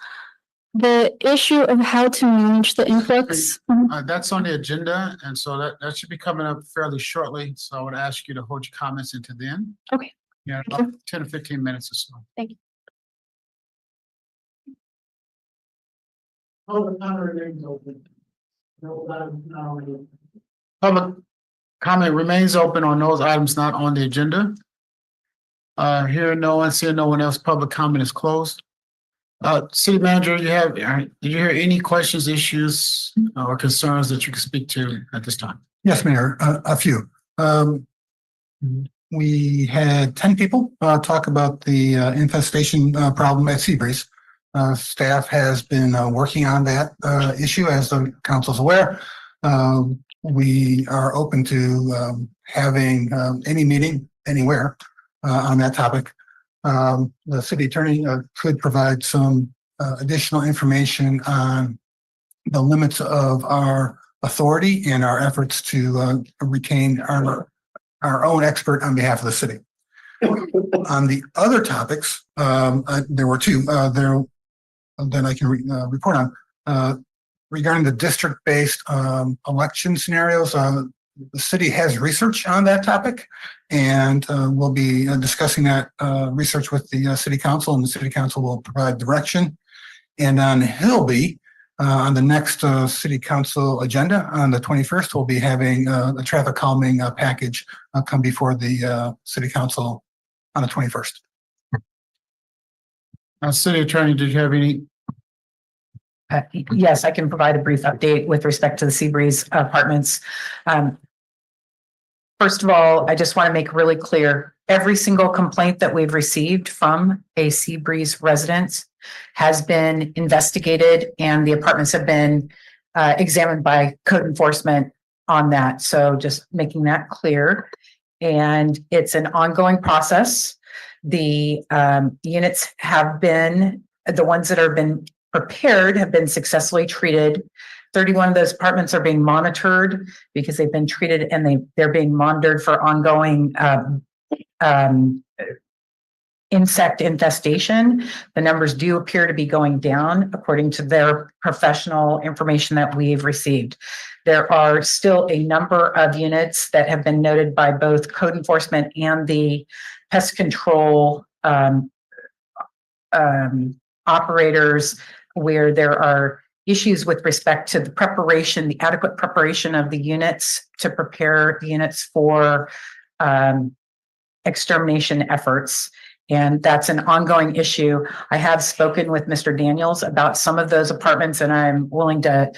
The issue of how to manage the influx. That's on the agenda, and so that should be coming up fairly shortly. So I would ask you to hold your comments into then. Okay. Yeah, Thank about 10 or 15 minutes or so. Thank you. Public comment remains open on those items not on the agenda. Hearing no one, seeing no one else, public comment is closed. City manager, did you hear any questions, issues, or concerns that you can speak to at this time? Yes, Mayor, a few. We had 10 people talk about the infestation problem at Seabreeze. Staff has been working on that issue, as the council's aware. We are open to having any meeting anywhere on that topic. The city attorney could provide some additional information on the limits of our authority and our efforts to retain our own expert on behalf of the city. On the other topics, there were two there that I can report on. Regarding the district-based election scenarios, the city has research on that topic, and we'll be discussing that research with the city council, and the city council will provide direction. And on Hillby, on the next city council agenda on the 21st, we'll be having a traffic calming package come before the city council on the 21st. City attorney, did you have any? Yes, I can provide a brief update with respect to the Seabreeze apartments. First of all, I just want to make really clear, every single complaint that we've received from a Seabreeze resident has been investigated and the apartments have been examined by code enforcement on that. So just making that clear. And it's an ongoing process. The units have been, the ones that have been prepared have been successfully treated. 31 of those apartments are being monitored because they've been treated and they're being monitored for ongoing insect infestation. The numbers do appear to be going down according to their professional information that we've received. There are still a number of units that have been noted by both code enforcement and the pest control operators where there are issues with respect to the preparation, the adequate preparation of the units to prepare the units for extermination efforts. And that's an ongoing issue. I have spoken with Mr. Daniels about some of those apartments, and I'm willing to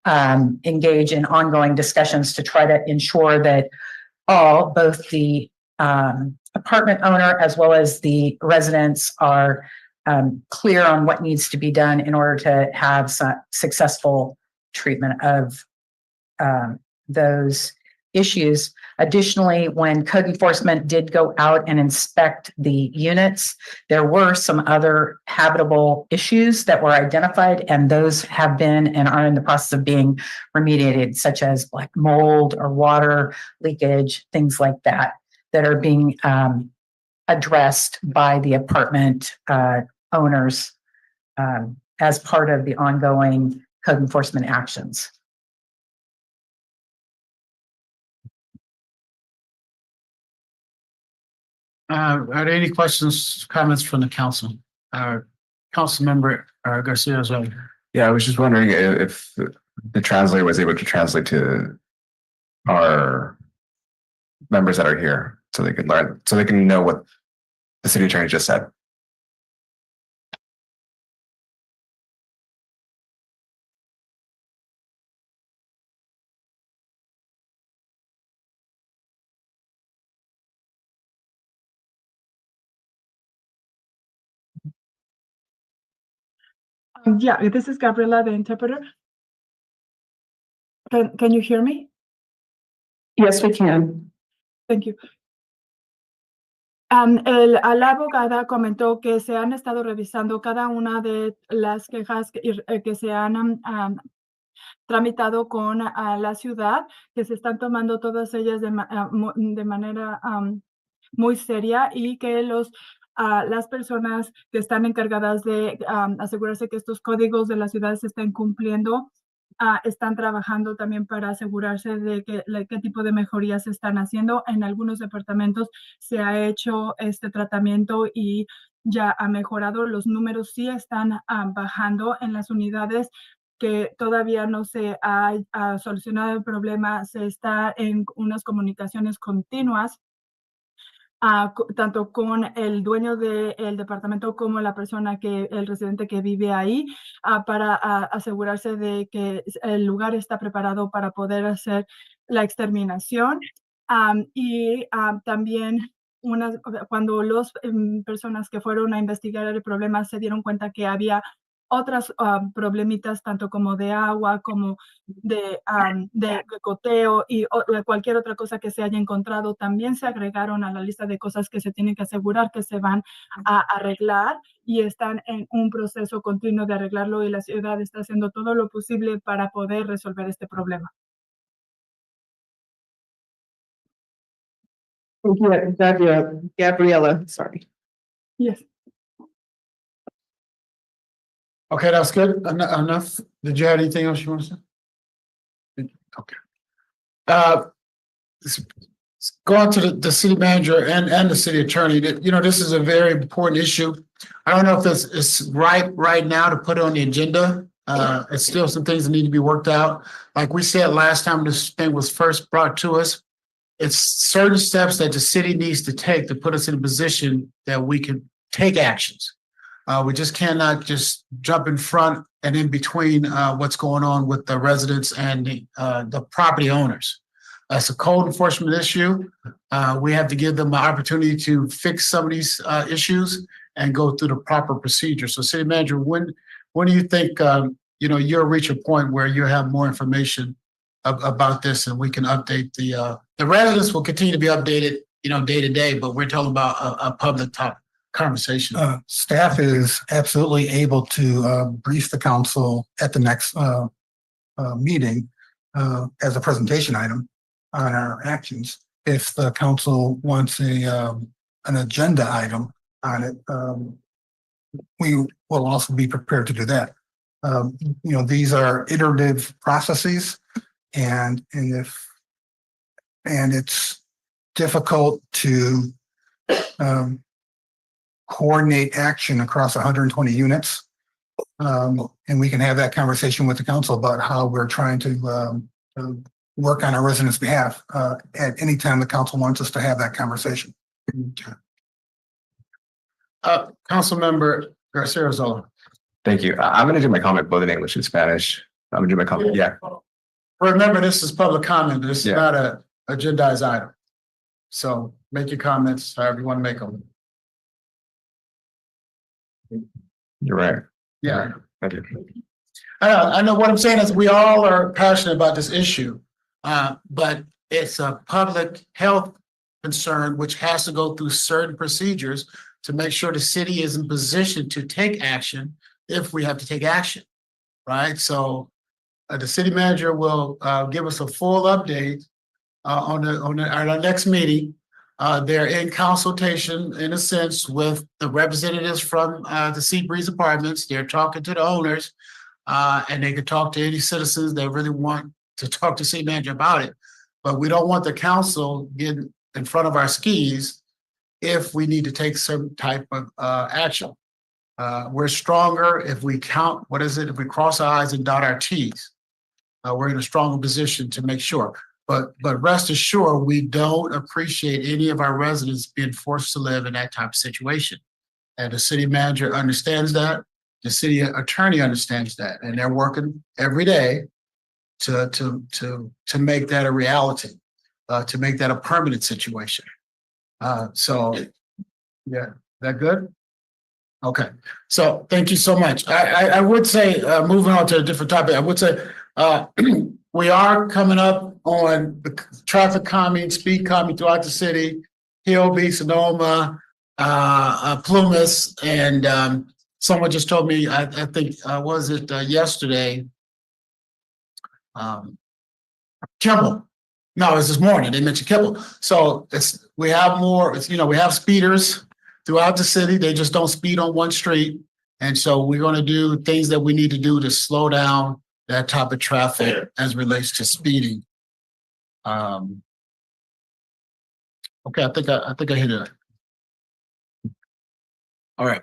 engage in ongoing discussions to try to ensure that both the apartment owner as well as the residents are clear on what needs to be done in order to have successful treatment of those issues. Additionally, when code enforcement did go out and inspect the units, there were some other habitable issues that were identified, and those have been and are in the process of being remediated, such as like mold or water leakage, things like that, that are being addressed by the apartment owners as part of the ongoing code enforcement actions. Are there any questions, comments from the council? Council member Garcia is right. Yeah, I was just wondering if the translator was able to translate to our members that are here so they could learn, so they can know what the city attorney just said. Yeah, this is Gabriela, the interpreter. Can you hear me? Yes, we can. Thank you. La abogada comentó que se han estado revisando cada una de las quejas que se han tramitado con la ciudad, que se están tomando todas ellas de manera muy seria y que las personas que están encargadas de asegurarse que estos códigos de la ciudad se estén cumpliendo, están trabajando también para asegurarse de qué tipo de mejorías se están haciendo. En algunos departamentos se ha hecho este tratamiento y ya ha mejorado. Los números sí están bajando en las unidades que todavía no se ha solucionado el problema. Se está en unas comunicaciones continuas tanto con el dueño del departamento como el residente que vive ahí, para asegurarse de que el lugar está preparado para poder hacer la exterminación. También cuando las personas que fueron a investigar el problema se dieron cuenta que había otras problemitas, tanto como de agua, como de goteo y cualquier otra cosa que se haya encontrado, también se agregaron a la lista de cosas que se tienen que asegurar que se van a arreglar y están en un proceso continuo de arreglarlo y la ciudad está haciendo todo lo posible para poder resolver este problema. Thank you, Gabriela, sorry. Yes. Okay, that's good. Enough. Did you have anything else you want to say? Okay. Go on to the city manager and the city attorney. You know, this is a very important issue. I don't know if it's right now to put it on the agenda. It's still some things that need to be worked out. Like we said last time this thing was first brought to us, it's certain steps that the city needs to take to put us in a position that we can take actions. We just cannot just jump in front and in between what's going on with the residents and the property owners. It's a code enforcement issue. We have to give them an opportunity to fix some of these issues and go through the proper procedure. So, City Manager, when do you think you'll reach a point where you have more information about this and we can update the residents will continue to be updated, day to day, but we're talking about a public topic. Conversation. Staff is absolutely able to brief the council at the next meeting as a presentation item on our actions. If the council wants an agenda item on it, we will also be prepared to do that. These are iterative processes, and it's difficult to coordinate action across 120 units. And we can have that conversation with the council about how we're trying to work on our residents' behalf at any time the council wants us to have that conversation. Councilmember Garcia-Rosallo. Thank you. I'm going to do my comment both in English and Spanish. I'm going to do my comment. Yeah. Remember, this is public comment. This is Yeah. not a agendized item. So make your comments however you want to make them. You're right. Yeah. Thank you. I know what I'm saying is we all are passionate about this issue, but it's a public health concern which has to go through certain procedures to make sure the city is in position to take action if we have to take action, right? So the city manager will give us a full update on our next meeting. They're in consultation, in a sense, with the representatives from the Sea Breeze Apartments. They're talking to the owners, and they can talk to any citizens that really want to talk to city manager about it. But we don't want the council getting in front of our skis if we need to take some type of action. We're stronger if we count, if we cross our I's and dot our T's. We're in a stronger position to make sure. But rest assured, we don't appreciate any of our residents being forced to live in that type of situation. And the city manager understands that. The city attorney understands that, and they're working every day to make that a reality, to make that a permanent situation. So, yeah, that good? Okay. So thank you so much. I would say, moving on to a different topic, I would say, we are coming up on the traffic calming, speed calming throughout the city, Hillby, Sonoma, Plumas, and someone just told me, I think, was it yesterday? Kimball. No, it was this morning. They mentioned Kimball. So we have more, we have speeders throughout the city. They just don't speed on one street. And so we're going to do things that we need to do to slow down that type of traffic as relates to speeding. Okay, I think I hit it. All right.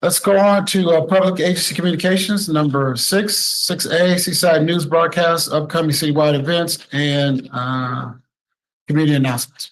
Let's go on to public agency communications, number 6A, Seaside News Broadcast, upcoming citywide events, and community announcements.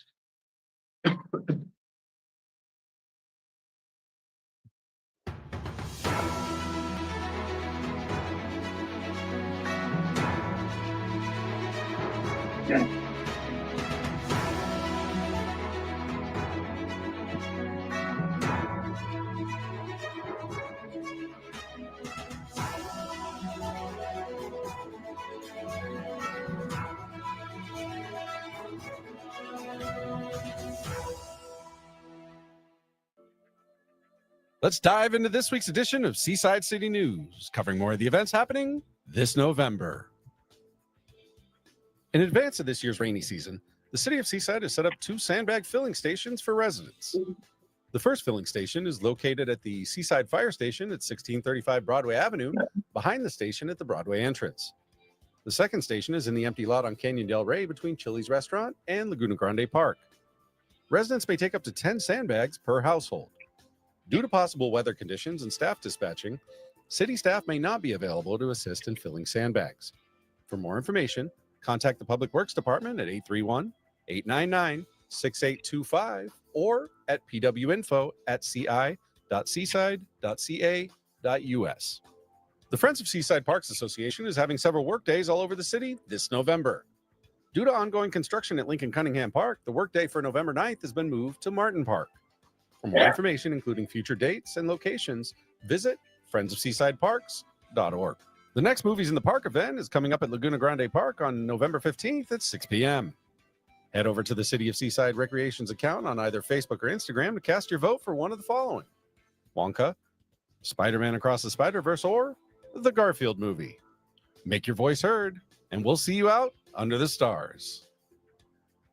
Let's dive into this week's edition of Seaside City News, covering more of the events happening this November. In advance of this year's rainy season, the city of Seaside has set up 2 sandbag filling stations for residents. The first filling station is located at the Seaside Fire Station at 1635 Broadway Avenue, behind the station at the Broadway entrance. The second station is in the empty lot on Canyon Del Rey between Chili's Restaurant and Laguna Grande Park. Residents may take up to 10 sandbags per household. Due to possible weather conditions and staff dispatching, city staff may not be available to assist in filling sandbags. For more information, contact the Public Works Department at 831-899-6825 or at pwinfo@ci.seaside.ca.us. The Friends of Seaside Parks Association is having several work days all over the city this November. Due to ongoing construction at Lincoln Cunningham Park, the workday for November 9th has been moved to Martin Park. For more information, including future dates and locations, visit friendsofseasideparks.org. The next Movies in the Park event is coming up at Laguna Grande Park on November 15th at 6 p.m. Head over to the City of Seaside Recreation's account on either Facebook or Instagram to cast your vote for one of the following: Wonka, Spider-Man Across the Spider-Verse, or the Garfield movie. Make your voice heard, and we'll see you out under the stars.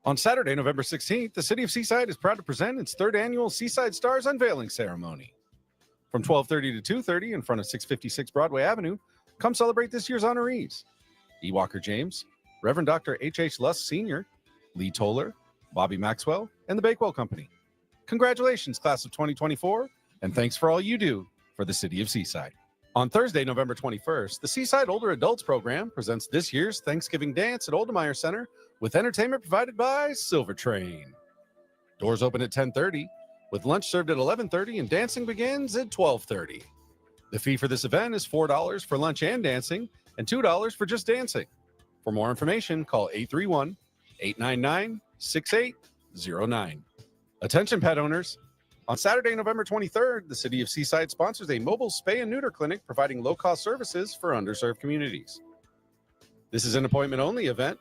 On Saturday, November 16th, the City of Seaside is proud to present its 3rd annual Seaside Stars unveiling ceremony. From 12:30 to 2:30 in front of 656 Broadway Avenue, come celebrate this year's honorees: E. Walker James, Reverend Dr. H.H. Lusk Sr., Lee Toller, Bobby Maxwell, and the Bakewell Company. Congratulations, class of 2024, and thanks for all you do for the City of Seaside. On Thursday, November 21st, the Seaside Older Adults Program presents this year's Thanksgiving Dance at Oldemeyer Center with entertainment provided by Silver Train. Doors open at 10:30, with lunch served at 11:30 and dancing begins at 12:30. The fee for this event is $4 for lunch and dancing and $2 for just dancing. For more information, call 831-899-6809. Attention pet owners. On Saturday, November 23rd, the City of Seaside sponsors a mobile spay and neuter clinic providing low-cost services for underserved communities. This is an appointment-only event,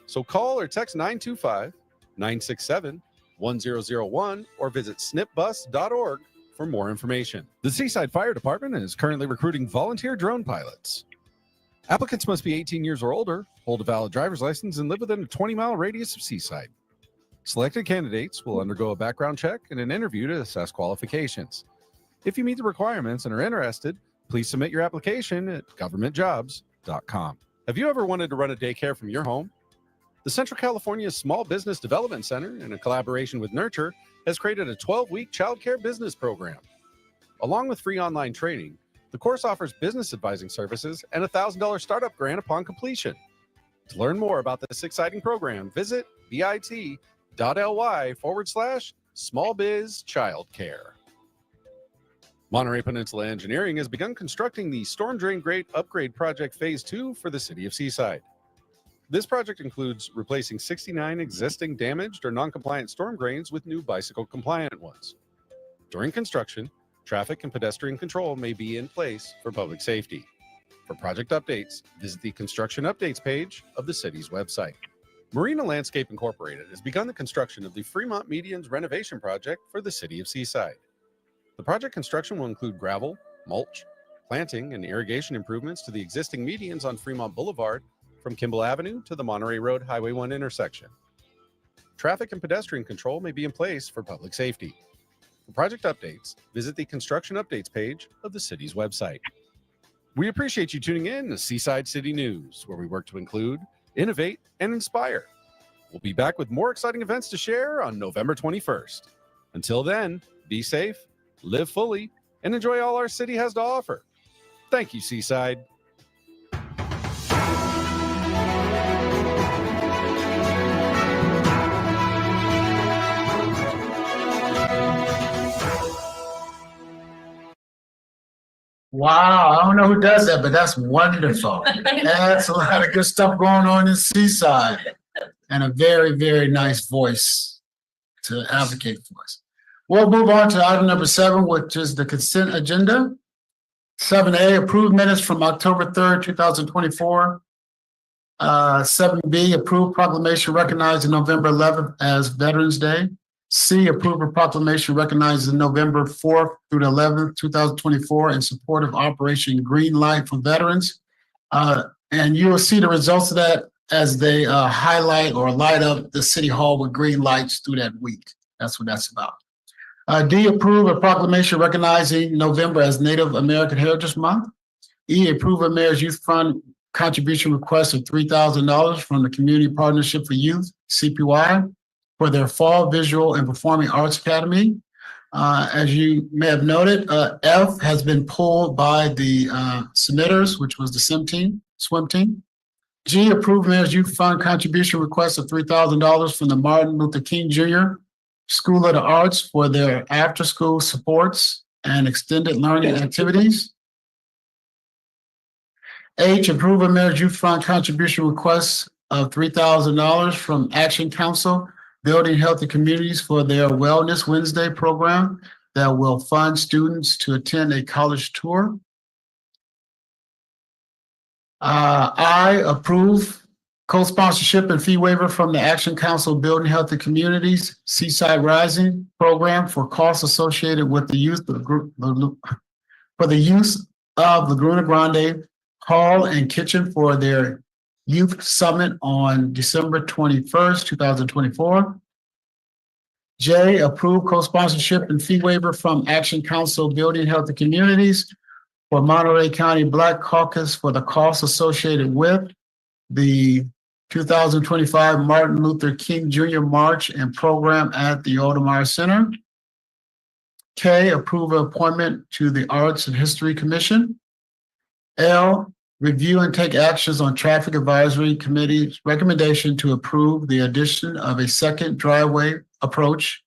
so call or text 925-967-1001 or visit snipbus.org for more information. The Seaside Fire Department is currently recruiting volunteer drone pilots. Applicants must be 18 years or older, hold a valid driver's license, and live within a 20-mile radius of Seaside. Selected candidates will undergo a background check and an interview to assess qualifications. If you meet the requirements and are interested, please submit your application at governmentjobs.com. Have you ever wanted to run a daycare from your home? The Central California Small Business Development Center, in a collaboration with Nurture, has created a 12-week childcare business program. Along with free online training, the course offers business advising services and a $1,000 startup grant upon completion. To learn more about this exciting program, visit bit.ly/smallbizchildcare. Monterey Peninsula Engineering has begun constructing the Storm Drain Grate Upgrade Project Phase 2 for the City of Seaside. This project includes replacing 69 existing damaged or non-compliant storm drains with new bicycle-compliant ones. During construction, traffic and pedestrian control may be in place for public safety. For project updates, visit the construction updates page of the city's website. Marina Landscape Incorporated has begun the construction of the Fremont Medians renovation project for the city of Seaside. The project construction will include gravel, mulch, planting, and irrigation improvements to the existing medians on Fremont Boulevard from Kimball Avenue to the Monterey Road Highway 1 intersection. Traffic and pedestrian control may be in place for public safety. For project updates, visit the construction updates page of the city's website. We appreciate you tuning in to Seaside City News, where we work to include, innovate, and inspire. We'll be back with more exciting events to share on November 21st. Until then, be safe, live fully, and enjoy all our city has to offer. Thank you, Seaside. Wow, I don't know who does that, but that's wonderful. That's a lot of good stuff going on in Seaside. And a very, very nice voice to advocate for us. We'll move on to item number 7, which is the consent agenda. 7A, approved minutes from October 3rd, 2024. 7B, approved proclamation recognizing November 11th as Veterans Day. C, approve a proclamation recognizing November 4th through the 11th, 2024 in support of Operation Green Light for Veterans. And you will see the results of that as they highlight or light up the city hall with green lights through that week. That's what that's about. D, approve a proclamation recognizing November as Native American Heritage Month. E, approve a Mayor's Youth Fund contribution request of $3,000 from the Community Partnership for Youth, CPY, for their Fall Visual and Performing Arts Academy. As you may have noted, F has been pulled by the submitters, which was the swim team. G, approved Mayor's Youth Fund contribution request of $3,000 from the Martin Luther King Jr. School of the Arts for their after-school supports and extended learning activities. H, approve a Mayor's Youth Fund contribution request of $3,000 from Action Council Building Healthy Communities for their Wellness Wednesday program that will fund students to attend a college tour. I approve co-sponsorship and fee waiver from the Action Council Building Healthy Communities Seaside Rising program for costs associated with the use of Laguna Grande Hall and Kitchen for their Youth Summit on December 21st, 2024. J, approve co-sponsorship and fee waiver from Action Council Building Healthy Communities for Monterey County Black Caucus for the costs associated with the 2025 Martin Luther King Jr. March and program at the Odemeyer Center. K, approve appointment to the Arts and History Commission. L, review and take actions on Traffic Advisory Committee's recommendation to approve the addition of a second driveway approach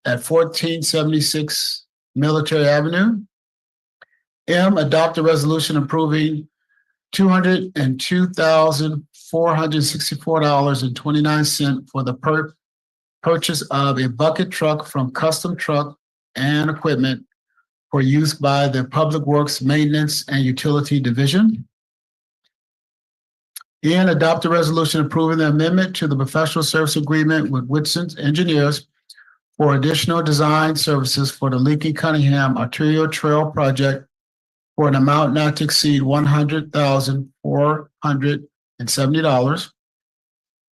at 1476 Military Avenue. M, adopt a resolution approving $202,464.29 for the purchase of a bucket truck from Custom Truck and Equipment for use by the Public Works Maintenance and Utility Division. And adopt a resolution approving the amendment to the professional service agreement with Whitson Engineers for additional design services for the Lincoln Cunningham Arterial Trail Project for an amount not to exceed $100,470,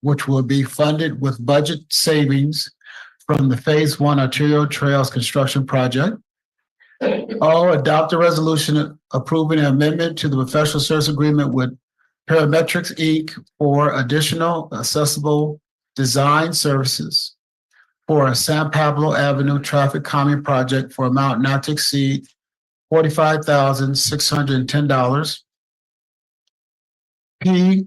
which will be funded with budget savings from the Phase 1 Arterial Trails Construction Project. O, adopt a resolution approving an amendment to the professional service agreement with Parametrics Inc. for additional accessible design services for a San Pablo Avenue traffic calming project for amount not to exceed $45,610. P,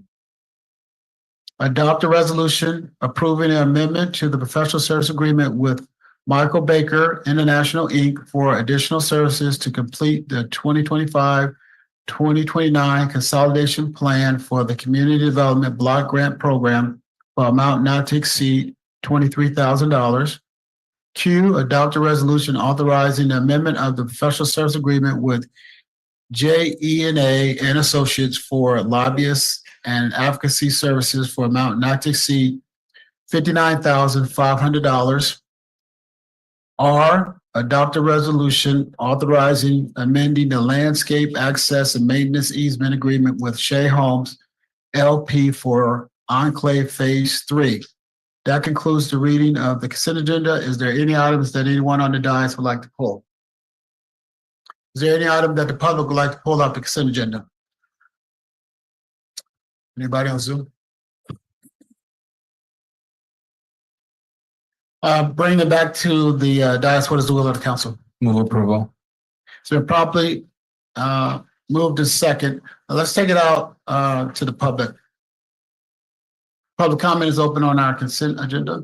adopt a resolution approving an amendment to the professional service agreement with Michael Baker International Inc. for additional services to complete the 2025-2029 consolidation plan for the Community Development Block Grant Program for amount not to exceed $23,000. Q, adopt a resolution authorizing the amendment of the professional service agreement with JENA and Associates for lobbyists and advocacy services for amount not to exceed $59,500. R, adopt a resolution authorizing amending the landscape access and maintenance easement agreement with Shea Homes LP for Enclave Phase 3. That concludes the reading of the consent agenda. Is there any items that anyone on the dais would like to pull? Is there any item that the public would like to pull off the consent agenda? Anybody on Zoom? Bring it back to the dais. What is the will of the council? Move approval. So properly moved to second. Let's take it out to the public. Public comment is open on our consent agenda.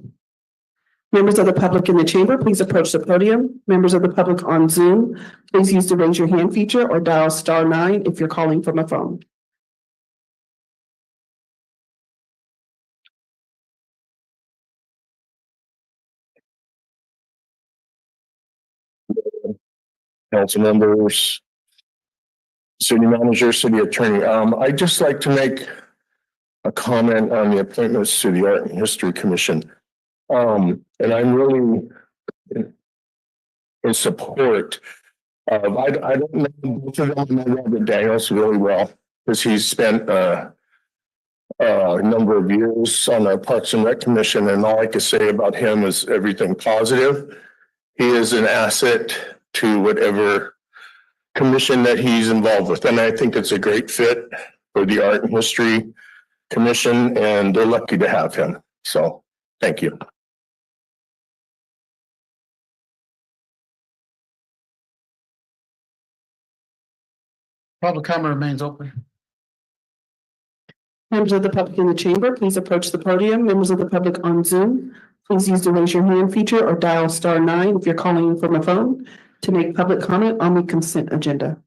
Members of the public in the chamber, please approach the podium. Members of the public on Zoom, please use the raise your hand feature or dial *9 if you're calling from a phone. Council members, city manager, city attorney. I'd just like to make a comment on the appointments to the Art and History Commission. And I'm really in support of, I don't know both of them, I know Robert Daniels really well, because he's spent a number of years on the Parks and Rec Commission, and all I can say about him is everything positive. He is an asset to whatever commission that he's involved with. And I think it's a great fit for the Art and History Commission, and they're lucky to have him. So thank you. Public comment remains open. Members of the public in the chamber, please approach the podium. Members of the public on Zoom, please use the raise your hand feature or dial *9 if you're calling from a phone to make public comment on the consent agenda.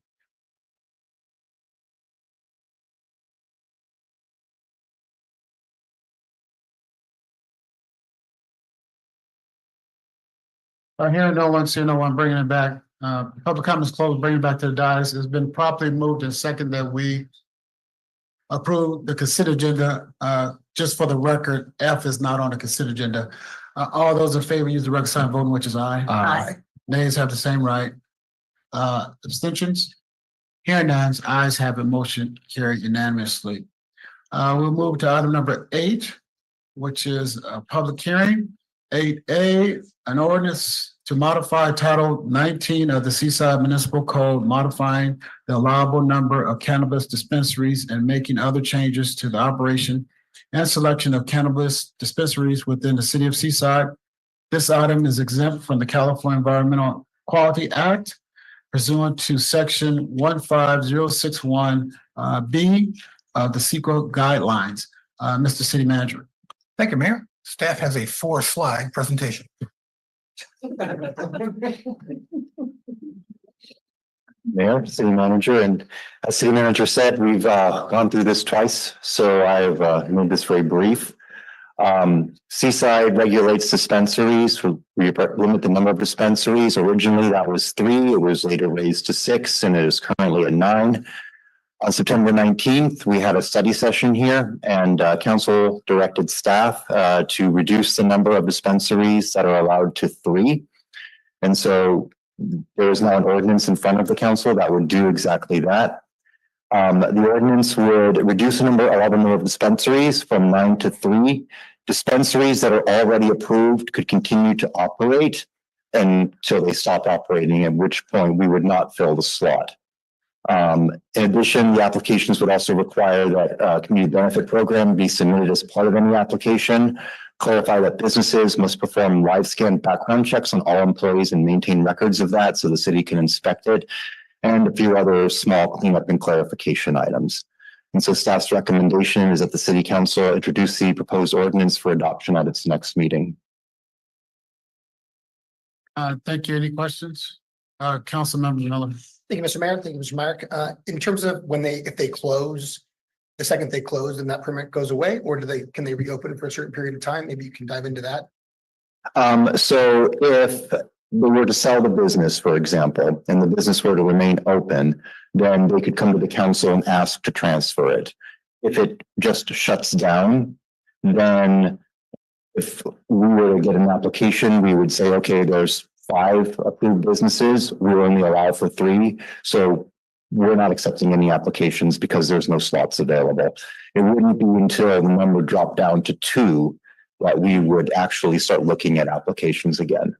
Hearing no one, seeing no one, bringing it back. Public comments closed, bringing it back to the dais. It's been properly moved and second that we approve the consent agenda. Just for the record, F is not on the consent agenda. All those in favor use the record sign voting, which is aye. Aye. Nays have the same right. Abstentions? Hearing none, ayes have it, motion carried unanimously. We'll move to item number 8, which is a public hearing. 8A, an ordinance to modify Title 19 of the Seaside Municipal Code, modifying the allowable number of cannabis dispensaries and making other changes to the operation and selection of cannabis dispensaries within the city of Seaside. This item is exempt from the California Environmental Quality Act pursuant to section 15061 B of the CEQA guidelines. Mr. City Manager. Thank you, Mayor. Staff has a 4-slide presentation. Mayor, city manager, and as city manager said, we've gone through this twice, so I've made this very brief. Seaside regulates dispensaries. We limit the number of dispensaries. Originally, that was 3. It was later raised to 6, and it is currently at 9. On September 19th, we had a study session here, and council directed staff to reduce the number of dispensaries that are allowed to 3. And so there is now an ordinance in front of the council that would do exactly that. The ordinance would reduce the number of dispensaries from 9 to 3. Dispensaries that are already approved could continue to operate until they stop operating, at which point we would not fill the slot. In addition, the applications would also require that community benefit program be submitted as part of any application, clarify that businesses must perform live scan background checks on all employees and maintain records of that so the city can inspect it, and a few other small cleanup and clarification items. And so staff's recommendation is that the city council introduce the proposed ordinance for adoption at its next meeting. Thank you. Any questions? Councilmember Miller. Thank you, Mr. Mayor. Thank you, Mr. Mark. In terms of if they close, the second they close, then that permit goes away, or can they reopen it for a certain period of time? Maybe you can dive into that. So if they were to sell the business, for example, and the business were to remain open, then they could come to the council and ask to transfer it. If it just shuts down, then if we were to get an application, we would say, okay, there's 5 approved businesses, we only allow for 3. So we're not accepting any applications because there's no slots available. It wouldn't be until the number dropped down to 2 that we would actually start looking at applications again.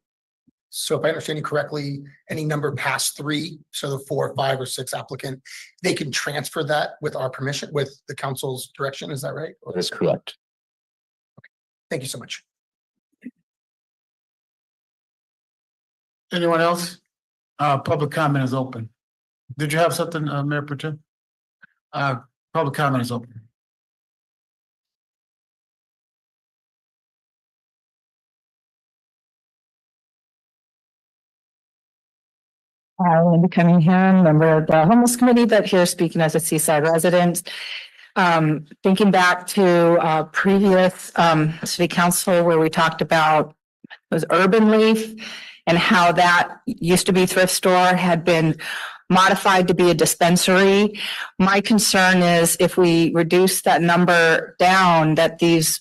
So if I understand you correctly, any number past 3, so the 4, 5, or 6 applicant, they can transfer that with our permission, with the council's direction, is that right? That is correct. Thank you so much. Anyone else? Public comment is open. Did you have something, Mayor Protem? Public comment is open. Linda Cunningham, member of the homeless committee, but here speaking as a Seaside resident. Thinking back to previous city council where we talked about was Urban Leaf and how that used to be thrift store had been modified to be a dispensary. My concern is if we reduce that number down, that these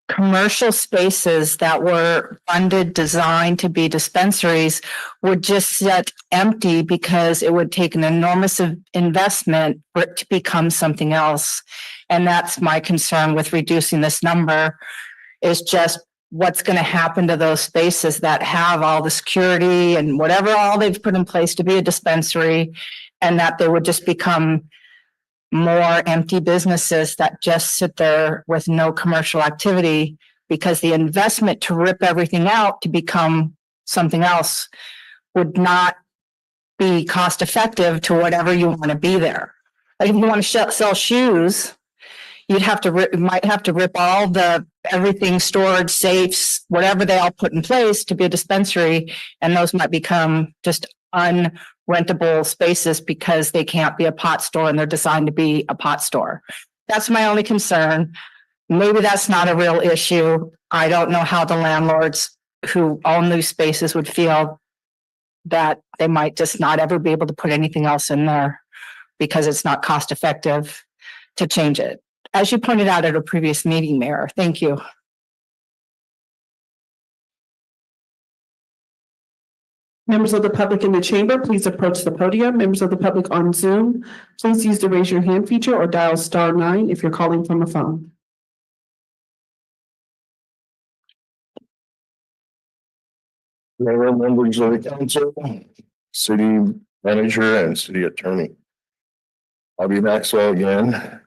commercial spaces that were funded, designed to be dispensaries would just sit empty because it would take an enormous investment for it to become something else. And that's my concern with reducing this number, is just what's going to happen to those spaces that have all the security and whatever all they've put in place to be a dispensary, and that they would just become more empty businesses that just sit there with no commercial activity, because the investment to rip everything out to become something else would not be cost effective to whatever you want to be there. Like if you want to sell shoes, you'd have to might have to rip all the everything, storage, safes, whatever they all put in place to be a dispensary, and those might become just unrentable spaces because they can't be a pot store and they're designed to be a pot store. That's my only concern. Maybe that's not a real issue. I don't know how the landlords who own these spaces would feel that they might just not ever be able to put anything else in there because it's not cost effective to change it. As you pointed out at a previous meeting, Mayor, thank you. Members of the public in the chamber, please approach the podium. Members of the public on Zoom, please use the raise your hand feature or dial *9 if you're calling from a phone. Mayor, members of the council, city manager, and city attorney. I'll be Maxwell again,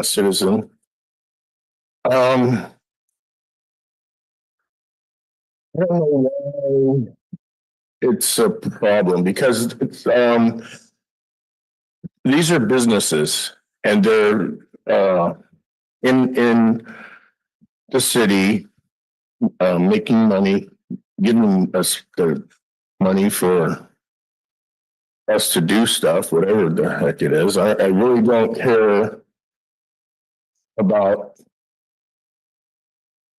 citizen. I don't know why it's a problem, because it's, these are businesses and they're in the city making money, giving us the money for us to do stuff, whatever the heck it is. I really don't care about,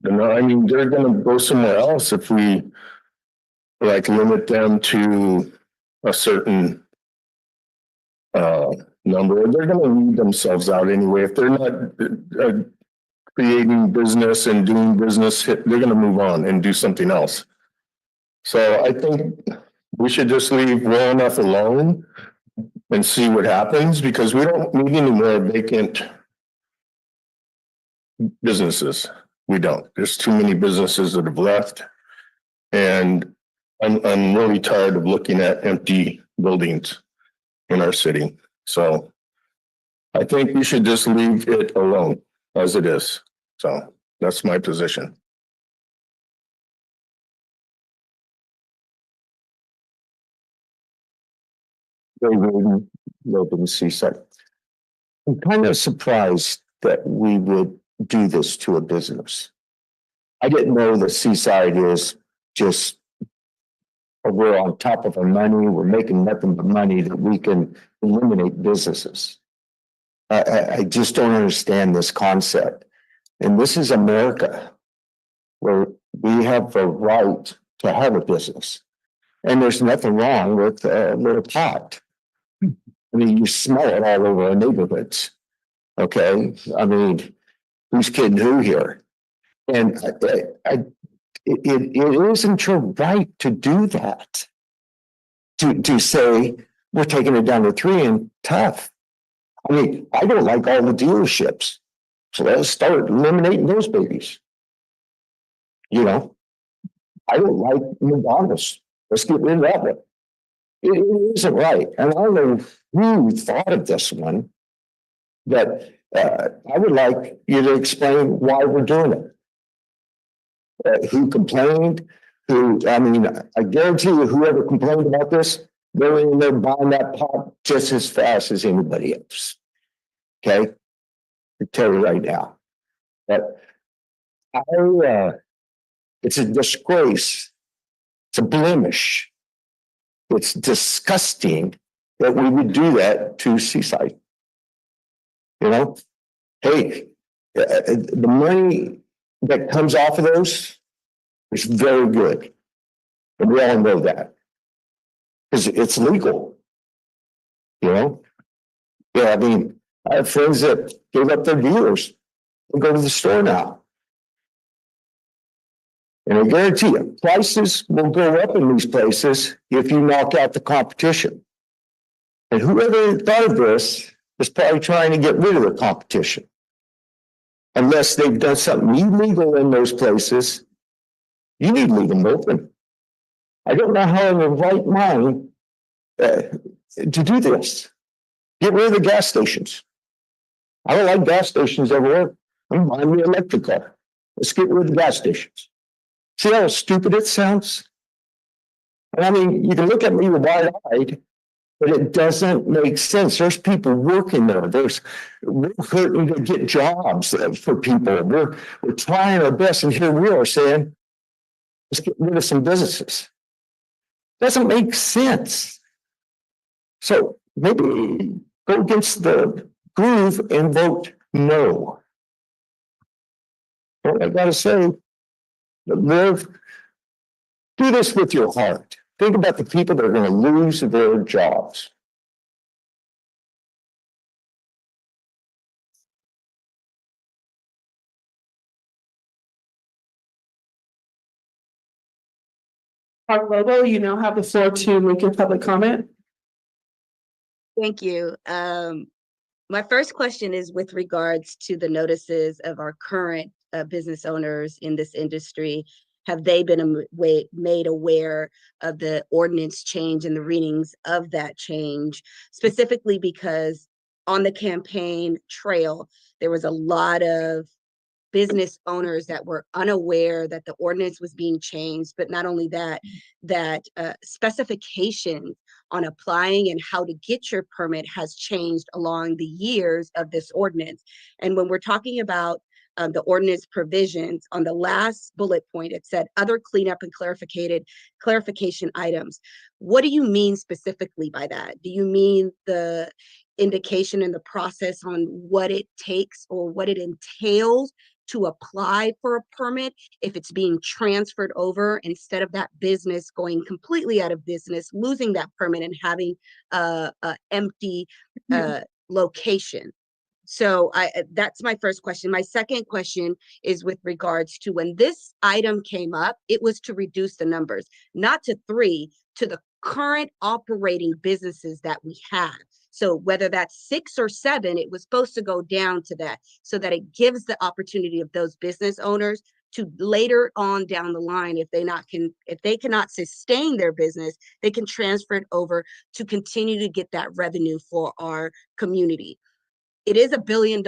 I mean, they're gonna go somewhere else if we like limit them to a certain number. They're gonna weed themselves out anyway. If they're not creating business and doing business, they're gonna move on and do something else. So I think we should just leave well enough alone and see what happens, because we don't need any more vacant businesses. We don't. There's too many businesses that have left. And I'm really tired of looking at empty buildings in our city. So I think we should just leave it alone as it is. So that's my position. Seaside. I'm kind of surprised that we would do this to a business. I didn't know that Seaside is just, we're on top of our money, we're making nothing but money, that we can eliminate businesses. I just don't understand this concept. And this is America, where We have the right to have a business. And there's nothing wrong with a little pot. I mean, you smell it all over our neighborhoods. Okay, I mean, who's kidding who here? And it isn't your right to do that. To say we're taking it down to 3 and tough. I mean, I don't like all the dealerships. So let's start eliminating those babies. You know, I don't like McDonald's. Let's get rid of that one. It isn't right. And I don't know who thought of this one, but I would like you to explain why we're doing it. Who complained? I mean, I guarantee you, whoever complained about this, they're in there buying that pot just as fast as anybody else. Okay? I tell you right now. But it's a disgrace. It's a blemish. It's disgusting that we would do that to Seaside. You know, hey, the money that comes off of those is very good. And we all know that. Because it's legal. You know? Yeah, I mean, I have friends that gave up their dealers and go to the store now. And I guarantee you, prices will go up in these places if you knock out the competition. And whoever thought of this is probably trying to get rid of the competition. Unless they've done something illegal in those places, you need to leave them open. I don't know how in the right mind to do this. Get rid of the gas stations. I don't like gas stations everywhere. I'm buying the electric car. Let's get rid of the gas stations. See how stupid it sounds? And I mean, you can look at me wide-eyed, but it doesn't make sense. There's people working there. We're hurting to get jobs for people. We're trying our best, and here we are saying, let's get rid of some businesses. Doesn't make sense. So maybe go against the groove and vote no. What I gotta say, live, do this with your heart. Think about the people that are going to lose their jobs. Lobo, you now have the floor to make your public comment. Thank you. My first question is with regards to the notices of our current business owners in this industry. Have they been made aware of the ordinance change and the readings of that change? Specifically because on the campaign trail, there was a lot of business owners that were unaware that the ordinance was being changed, but not only that, specifications on applying and how to get your permit has changed along the years of this ordinance. And when we're talking about the ordinance provisions, on the last bullet point, it said other cleanup and clarification items. What do you mean specifically by that? Do you mean the indication in the process on what it takes or what it entails to apply for a permit if it's being transferred over, instead of that business going completely out of business, losing that permit and having a empty location? So that's my first question. My second question is with regards to when this item came up, it was to reduce the numbers, not to 3, to the current operating businesses that we have. So whether that's 6 or 7, it was supposed to go down to that, so that it gives the opportunity of those business owners to later on down the line, if they cannot sustain their business, they can transfer it over to continue to get that revenue for our community. It is $1 billion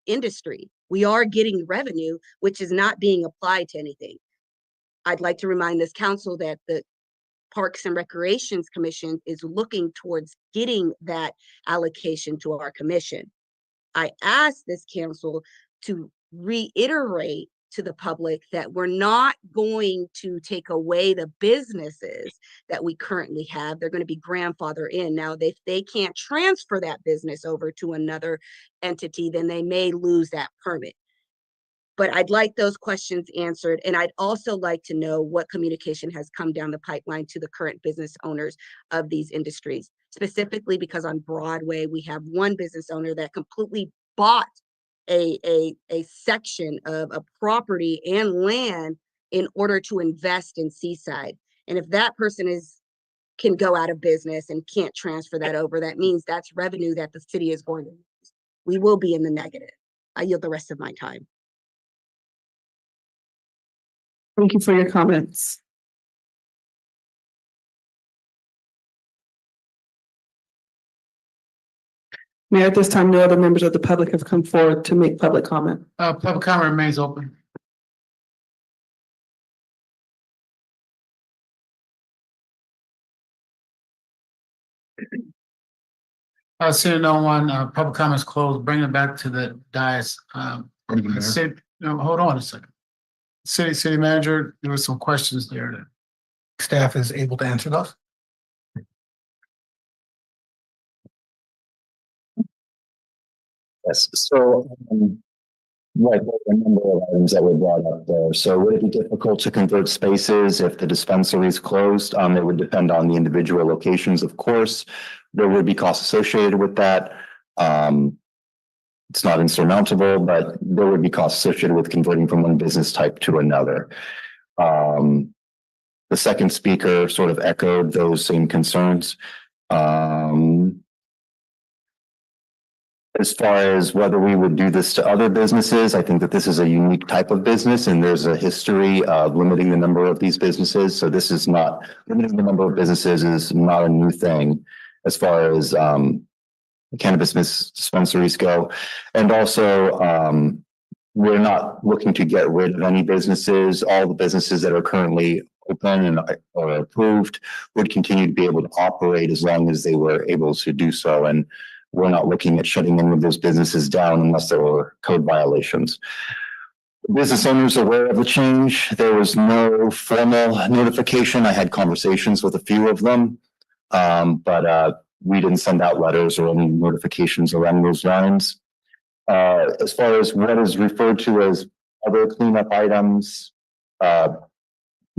industry. We are getting revenue, which is not being applied to anything. I'd like to remind this council that the Parks and Recreations Commission is looking towards getting that allocation to our commission. I asked this council to reiterate to the public that we're not going to take away the businesses that we currently have. They're going to be grandfathered in. Now, if they can't transfer that business over to another entity, then they may lose that permit. But I'd like those questions answered. And I'd also like to know what communication has come down the pipeline to the current business owners of these industries, specifically because on Broadway, we have one business owner that completely bought a section of a property and land in order to invest in Seaside. And if that person can go out of business and can't transfer that over, that means that's revenue that the city is going to lose. We will be in the negative. I yield the rest of my time. Thank you for your comments. Mayor, at this time, no other members of the public have come forward to make public comment. Public comment remains open. Seeing no one, public comments closed, bring it back to the dais. Hold on a second. City manager, there were some questions there that Staff is able to answer those. Yes, so, right, there were a number of items that were brought up there. So would it be difficult to convert spaces if the dispensary is closed? It would depend on the individual locations, of course. There would be costs associated with that. It's not insurmountable, but there would be costs associated with converting from one business type to another. The second speaker sort of echoed those same concerns. As far as whether we would do this to other businesses, I think that this is a unique type of business and there's a history of limiting the number of these businesses. So this is not, limiting the number of businesses is not a new thing as far as cannabis dispensaries go. And also, we're not looking to get rid of any businesses. All the businesses that are currently open and or approved would continue to be able to operate as long as they were able to do so. And we're not looking at shutting any of those businesses down unless there were code violations. Business owners aware of the change. There was no formal notification. I had conversations with a few of them, but we didn't send out letters or any notifications along those lines. As far as what is referred to as other cleanup items,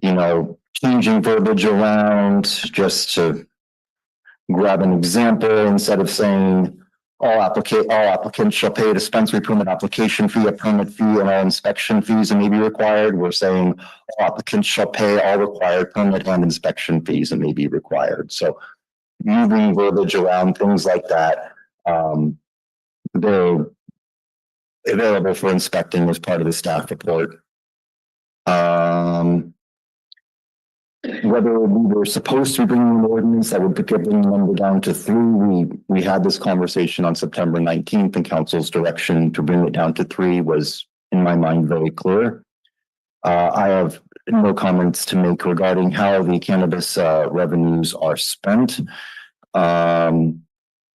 changing verbiage around just to grab an example, instead of saying all applicants shall pay a dispensary permit application fee, a permit fee, and all inspection fees that may be required. We're saying all applicants shall pay all required permit and inspection fees that may be required. So moving verbiage around things like that, they're available for inspecting as part of the staff report. Whether we were supposed to be bringing an ordinance that would bring the number down to 3, we had this conversation on September 19th, and council's direction to bring it down to 3 was, in my mind, very clear. I have no comments to make regarding how the cannabis revenues are spent. And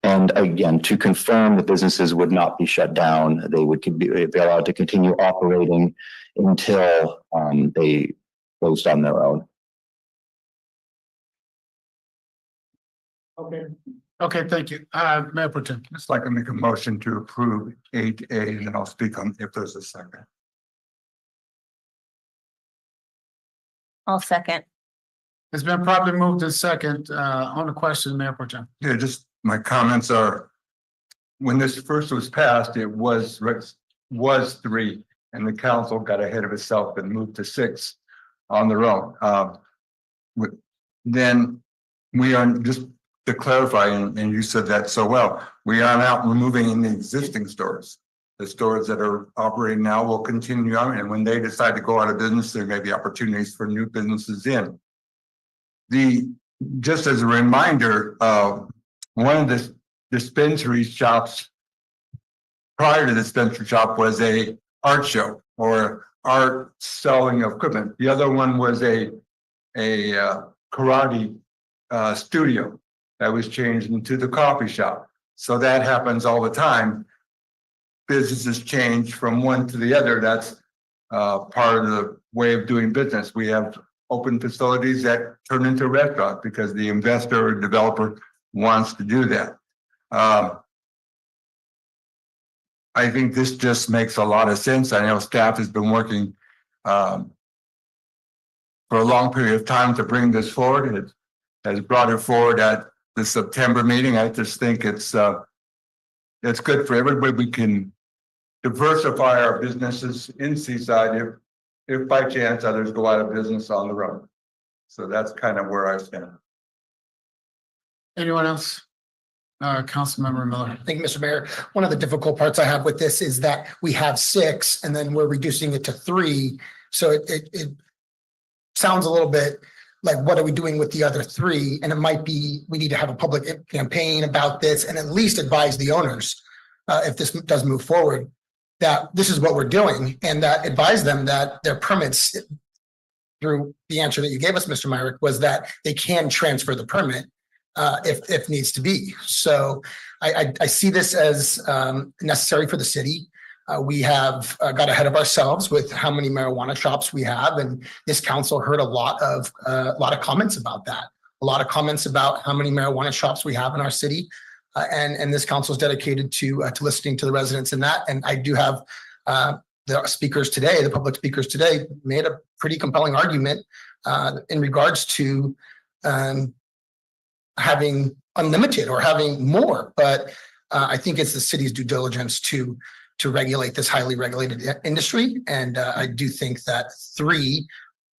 again, to confirm the businesses would not be shut down. They would be allowed to continue operating until they closed on their own. Okay, thank you. Mayor Pro Tem. Just like to make a motion to approve 8A, and then I'll speak on if there's a second. I'll second. It's been properly moved in second on the question, Mayor Pro Tem. Yeah, just my comments are, when this first was passed, it was 3, and the council got ahead of itself and moved to 6 on their own. Then we are, just to clarify, and you said that so well, we are now removing in the existing stores. The stores that are operating now will continue on, and when they decide to go out of business, there may be opportunities for new businesses in. Just as a reminder, one of the dispensary shops prior to the dispensary shop was a art show or art selling of equipment. The other one was a karate studio that was changed into the coffee shop. So that happens all the time. Businesses change from one to the other. That's part of the way of doing business. We have open facilities that turn into restaurants because the investor or developer wants to do that. I think this just makes a lot of sense. I know staff has been working for a long period of time to bring this forward. It has brought it forward at the September meeting. I just think it's good for everybody. We can diversify our businesses in Seaside if by chance others go out of business on the road. So that's kind of where I stand. Anyone else? Councilmember Miller. Thank you, Mr. Mayor. One of the difficult parts I have with this is that we have 6 and then we're reducing it to 3. So it sounds a little bit like, what are we doing with the other 3? And it might be, we need to have a public campaign about this and at least advise the owners, if this does move forward, that this is what we're doing, and that advise them that their permits, through the answer that you gave us, Mr. Myrick, was that they can transfer the permit if needs to be. So I see this as necessary for the city. We have got ahead of ourselves with how many marijuana shops we have, and this council heard a lot of comments about that. A lot of comments about how many marijuana shops we have in our city, and this council is dedicated to listening to the residents in that. And I do have the speakers today, the public speakers today, made a pretty compelling argument in regards to having unlimited or having more, but I think it's the city's due diligence to regulate this highly regulated industry. And I do think that 3,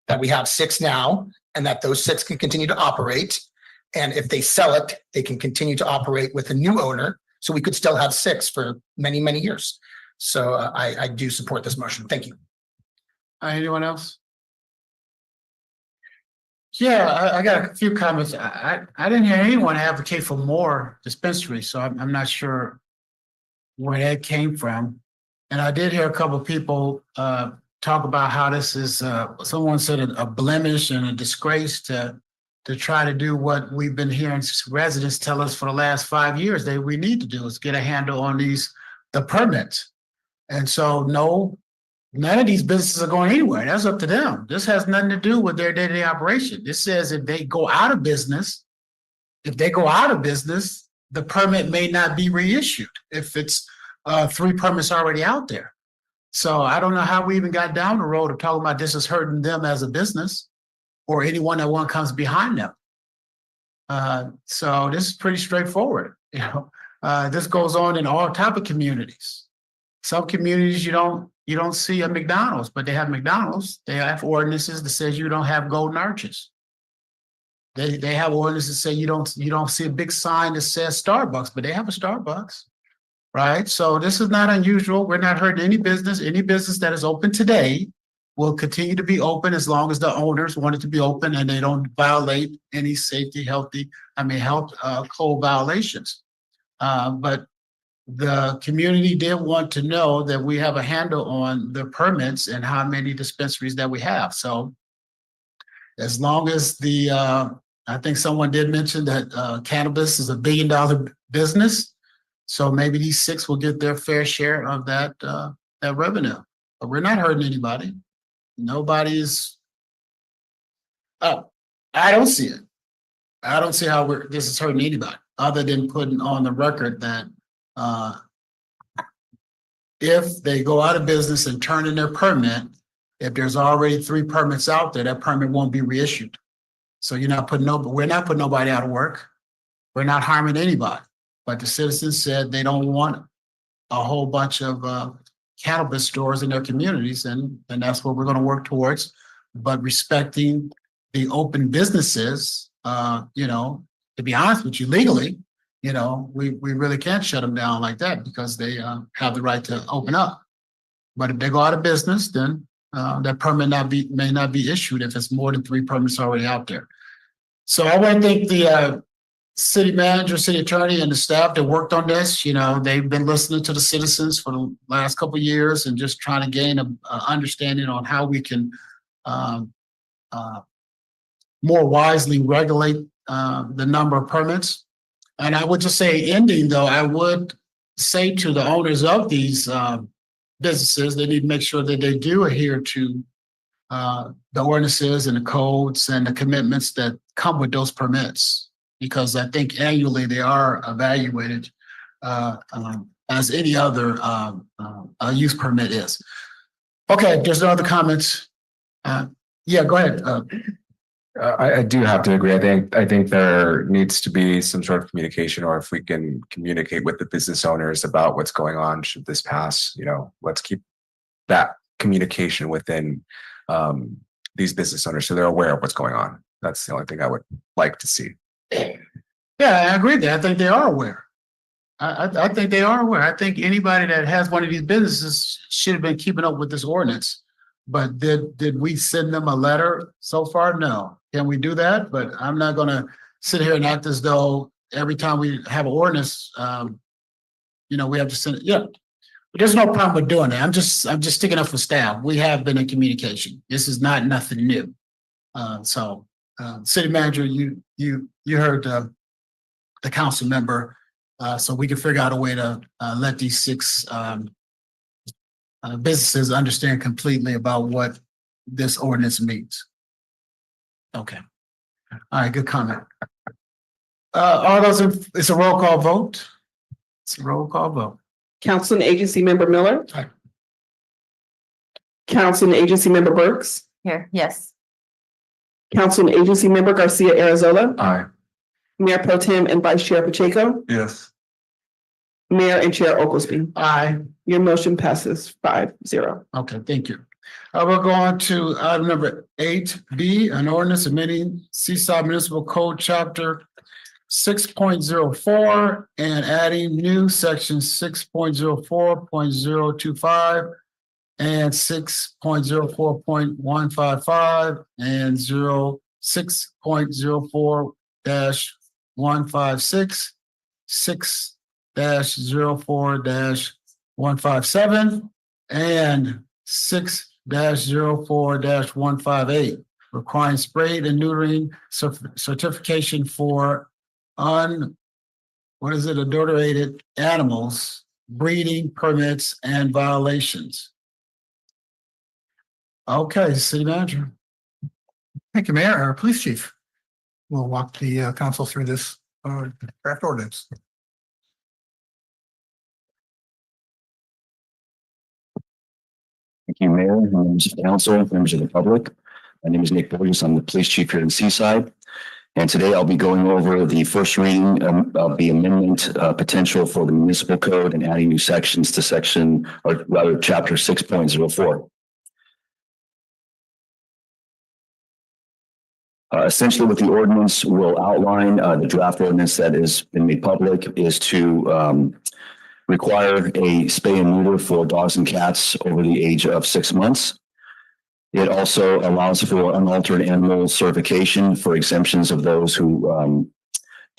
that we have 6 now, and that those 6 can continue to operate. And if they sell it, they can continue to operate with a new owner. So we could still have 6 for many, many years. So I do support this motion. Thank you. Anyone else? Yeah, I got a few comments. I didn't hear anyone advocate for more dispensaries, so I'm not sure where that came from. And I did hear a couple of people talk about how this is, someone said a blemish and a disgrace to try to do what we've been hearing residents tell us for the last 5 years that we need to do, is get a handle on the permits. And so no, none of these businesses are going anywhere. That's up to them. This has nothing to do with their day-to-day operation. This says if they go out of business, the permit may not be reissued if it's 3 permits already out there. So I don't know how we even got down the road of talking about this is hurting them as a business or anyone that comes behind them. So this is pretty straightforward. You know, this goes on in all type of communities. Some communities you don't see a McDonald's, but they have McDonald's. They have ordinances that says you don't have golden arches. They have ordinances that say you don't see a big sign that says Starbucks, but they have a Starbucks, right? So this is not unusual. We're not hurting any business. Any business that is open today will continue to be open as long as the owners want it to be open and they don't violate any health code violations. But the community did want to know that we have a handle on the permits and how many dispensaries that we have. So as long as I think someone did mention that cannabis is $1 billion business. So maybe these 6 will get their fair share of that revenue. But we're not hurting anybody. Nobody's I don't see it. I don't see how this is hurting anybody other than putting on the record that if they go out of business and turn in their permit, if there's already 3 permits out there, that permit won't be reissued. So we're not putting nobody out of work. We're not harming anybody. But the citizens said they don't want a whole bunch of cannabis stores in their communities, and that's what we're going to work towards. But respecting the open businesses, to be honest with you, legally, we really can't shut them down like that because they have the right to open up. But if they go out of business, then that permit may not be issued if it's more than 3 permits already out there. So I want to thank the city manager, city attorney, and the staff that worked on this. They've been listening to the citizens for the last couple of years and just trying to gain a understanding on how we can more wisely regulate the number of permits. And I would just say, ending though, I would say to the owners of these businesses, they need to make sure that they do adhere to the ordinances and the codes and the commitments that come with those permits, because I think annually they are evaluated at as any other use permit is. Okay, if there's no other comments. Yeah, go ahead. I do have to agree. I think there needs to be some sort of communication, or if we can communicate with the business owners about what's going on, should this pass, let's keep that communication within these business owners so they're aware of what's going on. That's the only thing I would like to see. Yeah, I agree there. I think they are aware. I think they are aware. I think anybody that has one of these businesses should have been keeping up with this ordinance. But did we send them a letter so far? No. Can we do that? But I'm not gonna sit here and act as though every time we have an ordinance, we have to send it. Yeah. But there's no problem with doing that. I'm just sticking up for staff. We have been in communication. This is not nothing new. City manager, you heard the council member, so we can figure out a way to let these 6 businesses understand completely about what this ordinance means. Okay. All right, good comment. All those, it's a roll call vote. It's a roll call vote. Council and Agency Member Miller. Aye. Council and Agency Member Burks. Here, yes. Council and Agency Member Garcia Arizola. Aye. Mayor Pro Tem and Vice Chair Pacheco. Yes. Mayor and Chair Oglesby. Aye. Your motion passes 5-0. Okay, thank you. We'll go on to item number 8B, an ordinance amending Seaside Municipal Code Chapter 6.04 and adding new sections 6.04.025 and 6.04.155 and 6.04-156, 6-04-157, and 6-04-158, requiring sprayed and neutering certification for adulterated animals, breeding permits, and violations. Okay, city manager. Thank you, Mayor. Our police chief will walk the council through this draft ordinance. Thank you, Mayor, members of the council, members of the public. My name is Nick Burgess. I'm the police chief here in Seaside. And today I'll be going over the first reading of the amendment potential for the municipal code and adding new sections to chapter 6.04. Essentially what the ordinance will outline, the draft ordinance that has been made public, is to require a spay and neuter for dogs and cats over the age of 6 months. It also allows for unaltered animal certification for exemptions of those who will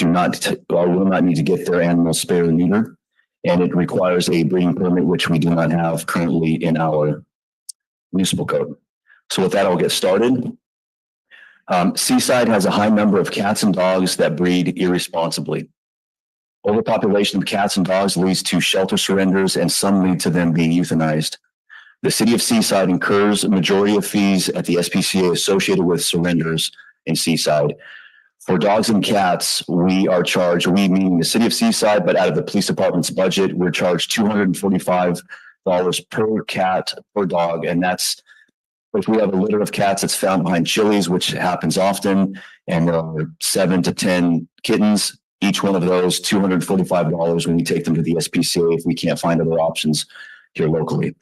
not need to get their animals spayed or neutered. And it requires a breeding permit, which we do not have currently in our municipal code. So with that, I'll get started. Seaside has a high number of cats and dogs that breed irresponsibly. Overpopulation of cats and dogs leads to shelter surrenders, and some lead to them being euthanized. The city of Seaside incurs a majority of fees at the SPCA associated with surrenders in Seaside. For dogs and cats, we meaning the city of Seaside, but out of the police department's budget, we're charged $245 per cat per dog. And that's if we have a litter of cats that's found behind Chili's, which happens often, and there are 7 to 10 kittens. Each one of those, $245 when we take them to the SPCA if we can't find other options here locally.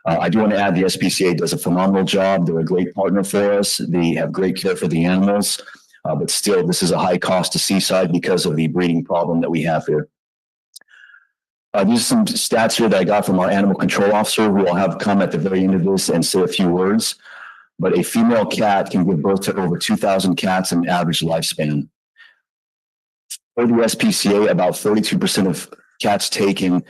I do want to add the SPCA does a phenomenal job. They're a great partner for us. They have great care for the animals, but still this is a high cost to Seaside because of the breeding problem that we have here. These are some stats here that I got from our animal control officer, who I'll have come at the very end of this and say a few words. But a female cat can give birth to over 2,000 cats in average lifespan. For the SPCA, about 32% of cats taken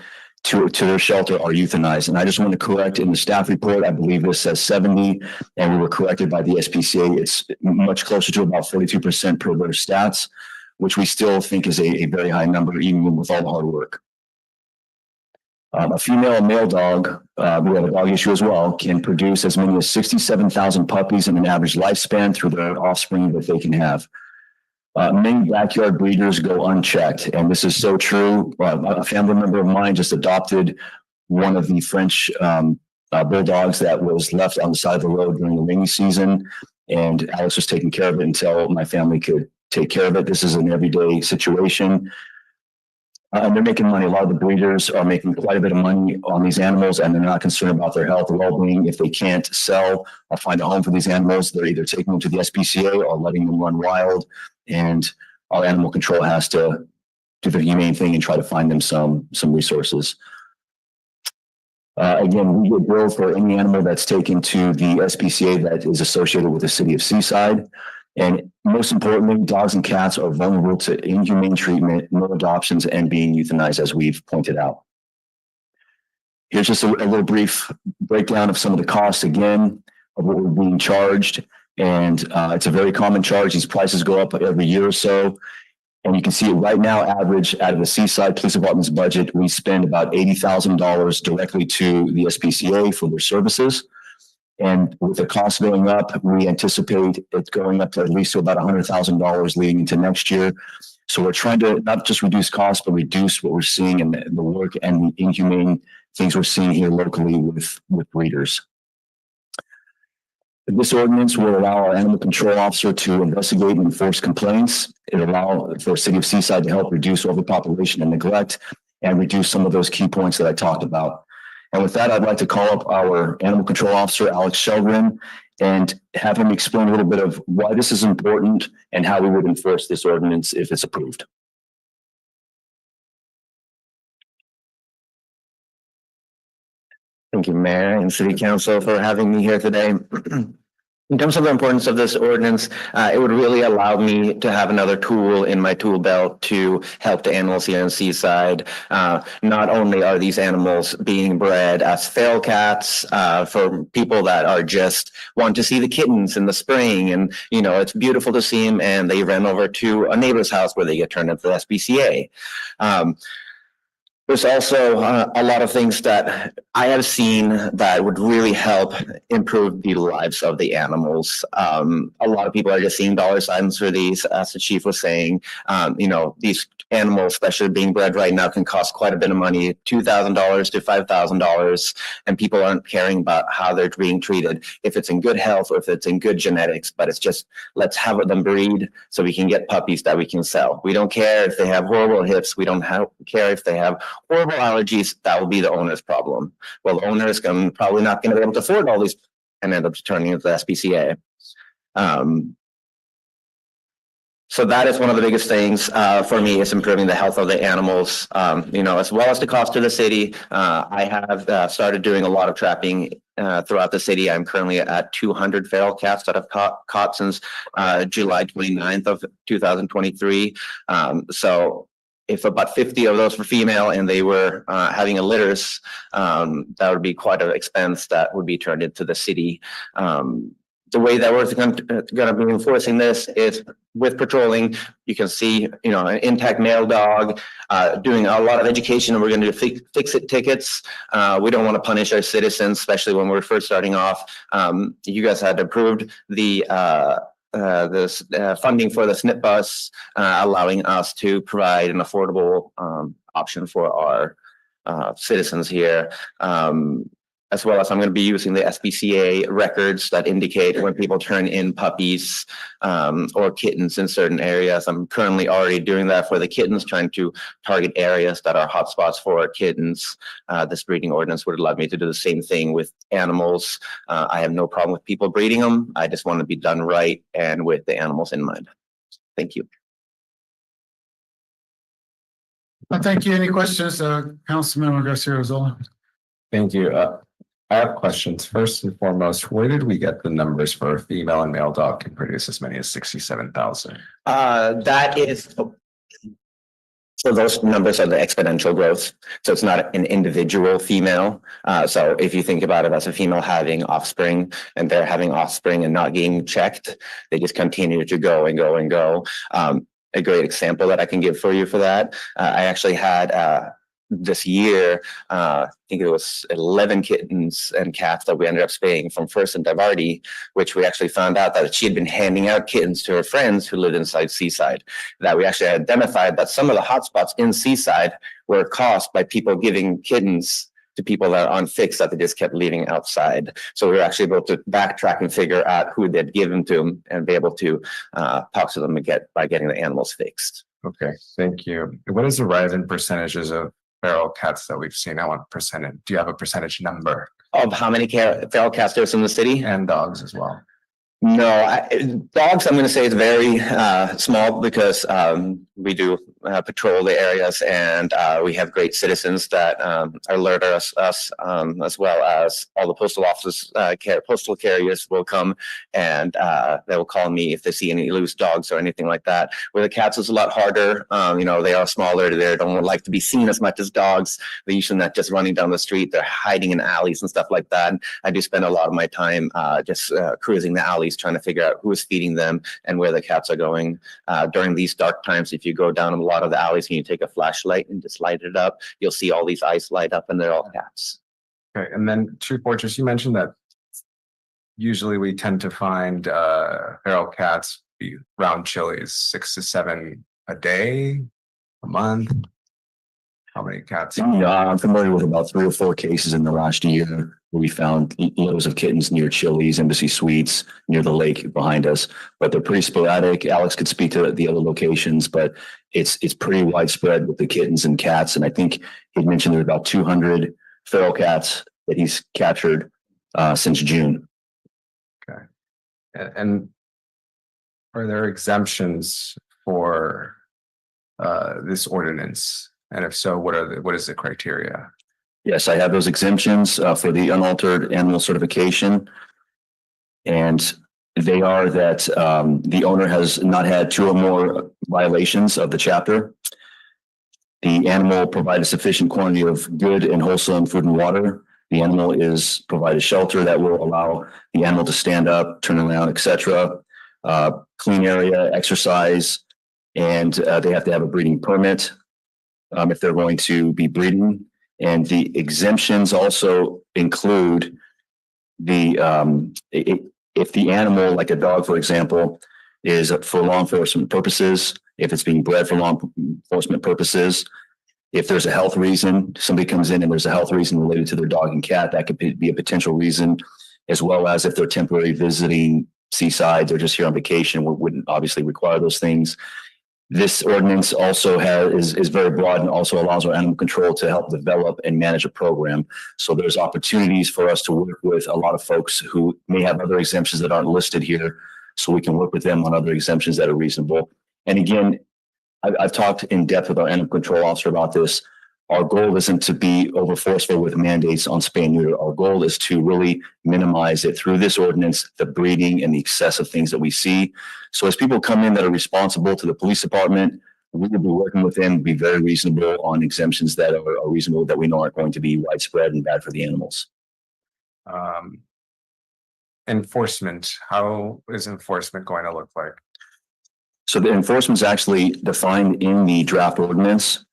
to their shelter are euthanized. And I just want to correct, in the staff report, I believe this says 70, and we were corrected by the SPCA. It's much closer to about 42% per their stats, which we still think is a very high number, even with all the hard work. A female and male dog, we have a dog issue as well, can produce as many as 67,000 puppies in an average lifespan through the offspring that they can have. Many backyard breeders go unchecked, and this is so true. A family member of mine just adopted one of the French bulldogs that was left on the side of the road during the rainy season, and Alex was taking care of it until my family could take care of it. This is an everyday situation. And they're making money. A lot of the breeders are making quite a bit of money on these animals, and they're not concerned about their health or well-being. If they can't sell or find a home for these animals, they're either taking them to the SPCA or letting them run wild. And our animal control has to do the humane thing and try to find them some resources. Again, we get billed for any animal that's taken to the SPCA that is associated with the city of Seaside. And most importantly, dogs and cats are vulnerable to inhumane treatment, no adoptions, and being euthanized, as we've pointed out. Here's just a little brief breakdown of some of the costs, again, of what we're being charged. And it's a very common charge. These prices go up every year or so. And you can see it right now, average out of the Seaside Police Department's budget, we spend about $80,000 directly to the SPCA for their services. And with the cost going up, we anticipate it going up to at least to about $100,000 leading into next year. So we're trying to not just reduce costs, but reduce what we're seeing in the work and the inhumane things we're seeing here locally with breeders. This ordinance will allow our animal control officer to investigate and enforce complaints. It will allow for City of Seaside to help reduce overpopulation and neglect and reduce some of those key points that I talked about. And with that, I'd like to call up our animal control officer, Alex Shelgren, and have him explain a little bit of why this is important and how we would enforce this ordinance if it's approved. Thank you, Mayor and City Council, for having me here today. In terms of the importance of this ordinance, it would really allow me to have another tool in my tool belt to help the animals here in Seaside. Not only are these animals being bred as feral cats for people that are just want to see the kittens in the spring, and you know it's beautiful to see them, and they run over to a neighbor's house where they get turned into the SPCA. There's also a lot of things that I have seen that would really help improve the lives of the animals. A lot of people are just seeing dollar signs for these, as the chief was saying. You know, these animals, especially being bred right now, can cost quite a bit of money, $2,000 to $5,000, and people aren't caring about how they're being treated, if it's in good health or if it's in good genetics, but it's just, let's have them breed so we can get puppies that we can sell. We don't care if they have horrible hips. We don't care if they have horrible allergies. That will be the owner's problem. Well, the owner is probably not going to be able to afford all these and end up turning into the SPCA. So that is one of the biggest things for me, is improving the health of the animals, you know, as well as the cost to the city. I have started doing a lot of trapping throughout the city. I'm currently at 200 feral cats that I've caught since July 29th of 2023. So if about 50 of those were female and they were having a litters, that would be quite an expense that would be turned into the city. The way that we're going to be enforcing this is with patrolling. You can see, you know, an intact male dog, doing a lot of education, and we're going to do fix-it tickets. We don't want to punish our citizens, especially when we're first starting off. You guys had approved the funding for the SNP bus, allowing us to provide an affordable option for our citizens here. As well as I'm going to be using the SPCA records that indicate when people turn in puppies or kittens in certain areas. I'm currently already doing that for the kittens, trying to target areas that are hotspots for kittens. This breeding ordinance would allow me to do the same thing with animals. I have no problem with people breeding them. I just want to be done right and with the animals in mind. Thank you. Thank you. Any questions, Councilmember Garcia-Rozola? Thank you. I have questions. First and foremost, where did we get the numbers for a female and male dog can produce as many as 67,000? That is, so those numbers are the exponential growth. So it's not an individual female. So if you think about it as a female having offspring, and they're having offspring and not getting checked, they just continue to go and go and go. A great example that I can give for you for that, I actually had this year, I think it was 11 kittens and cats that we ended up spaying from First and Diverty, which we actually found out that she had been handing out kittens to her friends who lived inside Seaside. That we actually identified that some of the hotspots in Seaside were caused by people giving kittens to people that are unfixed that they just kept leaving outside. So we were actually able to backtrack and figure out who they'd given to them and be able to talk to them and by getting the animals fixed. Okay, thank you. What is the rise in percentages of feral cats that we've seen? I want percentage. Do you have a percentage number? Of how many feral cats there's in the city? And dogs as well. No, dogs, I'm going to say it's very small because we do patrol the areas and we have great citizens that alert us as well as all the postal offices, postal carriers will come and they will call me if they see any loose dogs or anything like that. Where the cats is a lot harder, they are smaller, they don't like to be seen as much as dogs. They're usually not just running down the street, they're hiding in alleys and stuff like that. And I do spend a lot of my time just cruising the alleys, trying to figure out who is feeding them and where the cats are going. During these dark times, if you go down a lot of the alleys and you take a flashlight and just light it up, you'll see all these eyes light up and they're all cats. Okay, and then True Fortress, you mentioned that usually we tend to find feral cats around Chili's 6 to 7 a day, a month. How many cats? Yeah, I'm familiar with about 3 or 4 cases in the last year where we found litters of kittens near Chili's, Embassy Suites, near the lake behind us. But they're pretty sporadic. Alex could speak to the other locations, but it's pretty widespread with the kittens and cats. And I think he mentioned there's about 200 feral cats that he's captured since June. Okay, and are there exemptions for this ordinance? And if so, what is the criteria? Yes, I have those exemptions for the unaltered animal certification. And they are that the owner has not had 2 or more violations of the chapter. The animal provided sufficient quantity of good and wholesome food and water. The animal is provided shelter that will allow the animal to stand up, turn around, etc. Clean area, exercise, and they have to have a breeding permit if they're going to be breeding. And the exemptions also include if the animal, like a dog, for example, is for law enforcement purposes, if it's being bred for law enforcement purposes, if there's a health reason, somebody comes in and there's a health reason related to their dog and cat, that could be a potential reason, as well as if they're temporarily visiting Seaside, they're just here on vacation, we wouldn't obviously require those things. This ordinance also is very broad and also allows our animal control to help develop and manage a program. So there's opportunities for us to work with a lot of folks who may have other exemptions that aren't listed here. So we can work with them on other exemptions that are reasonable. And again, I've talked in depth with our animal control officer about this. Our goal isn't to be over forceful with mandates on spay and neuter. Our goal is to really minimize it through this ordinance, the breeding and the excessive things that we see. So as people come in that are responsible to the police department, we will be working with them, be very reasonable on exemptions that are reasonable, that we know aren't going to be widespread and bad for the animals. Enforcement, how is enforcement going to look like? So the enforcement is actually defined in the draft ordinance.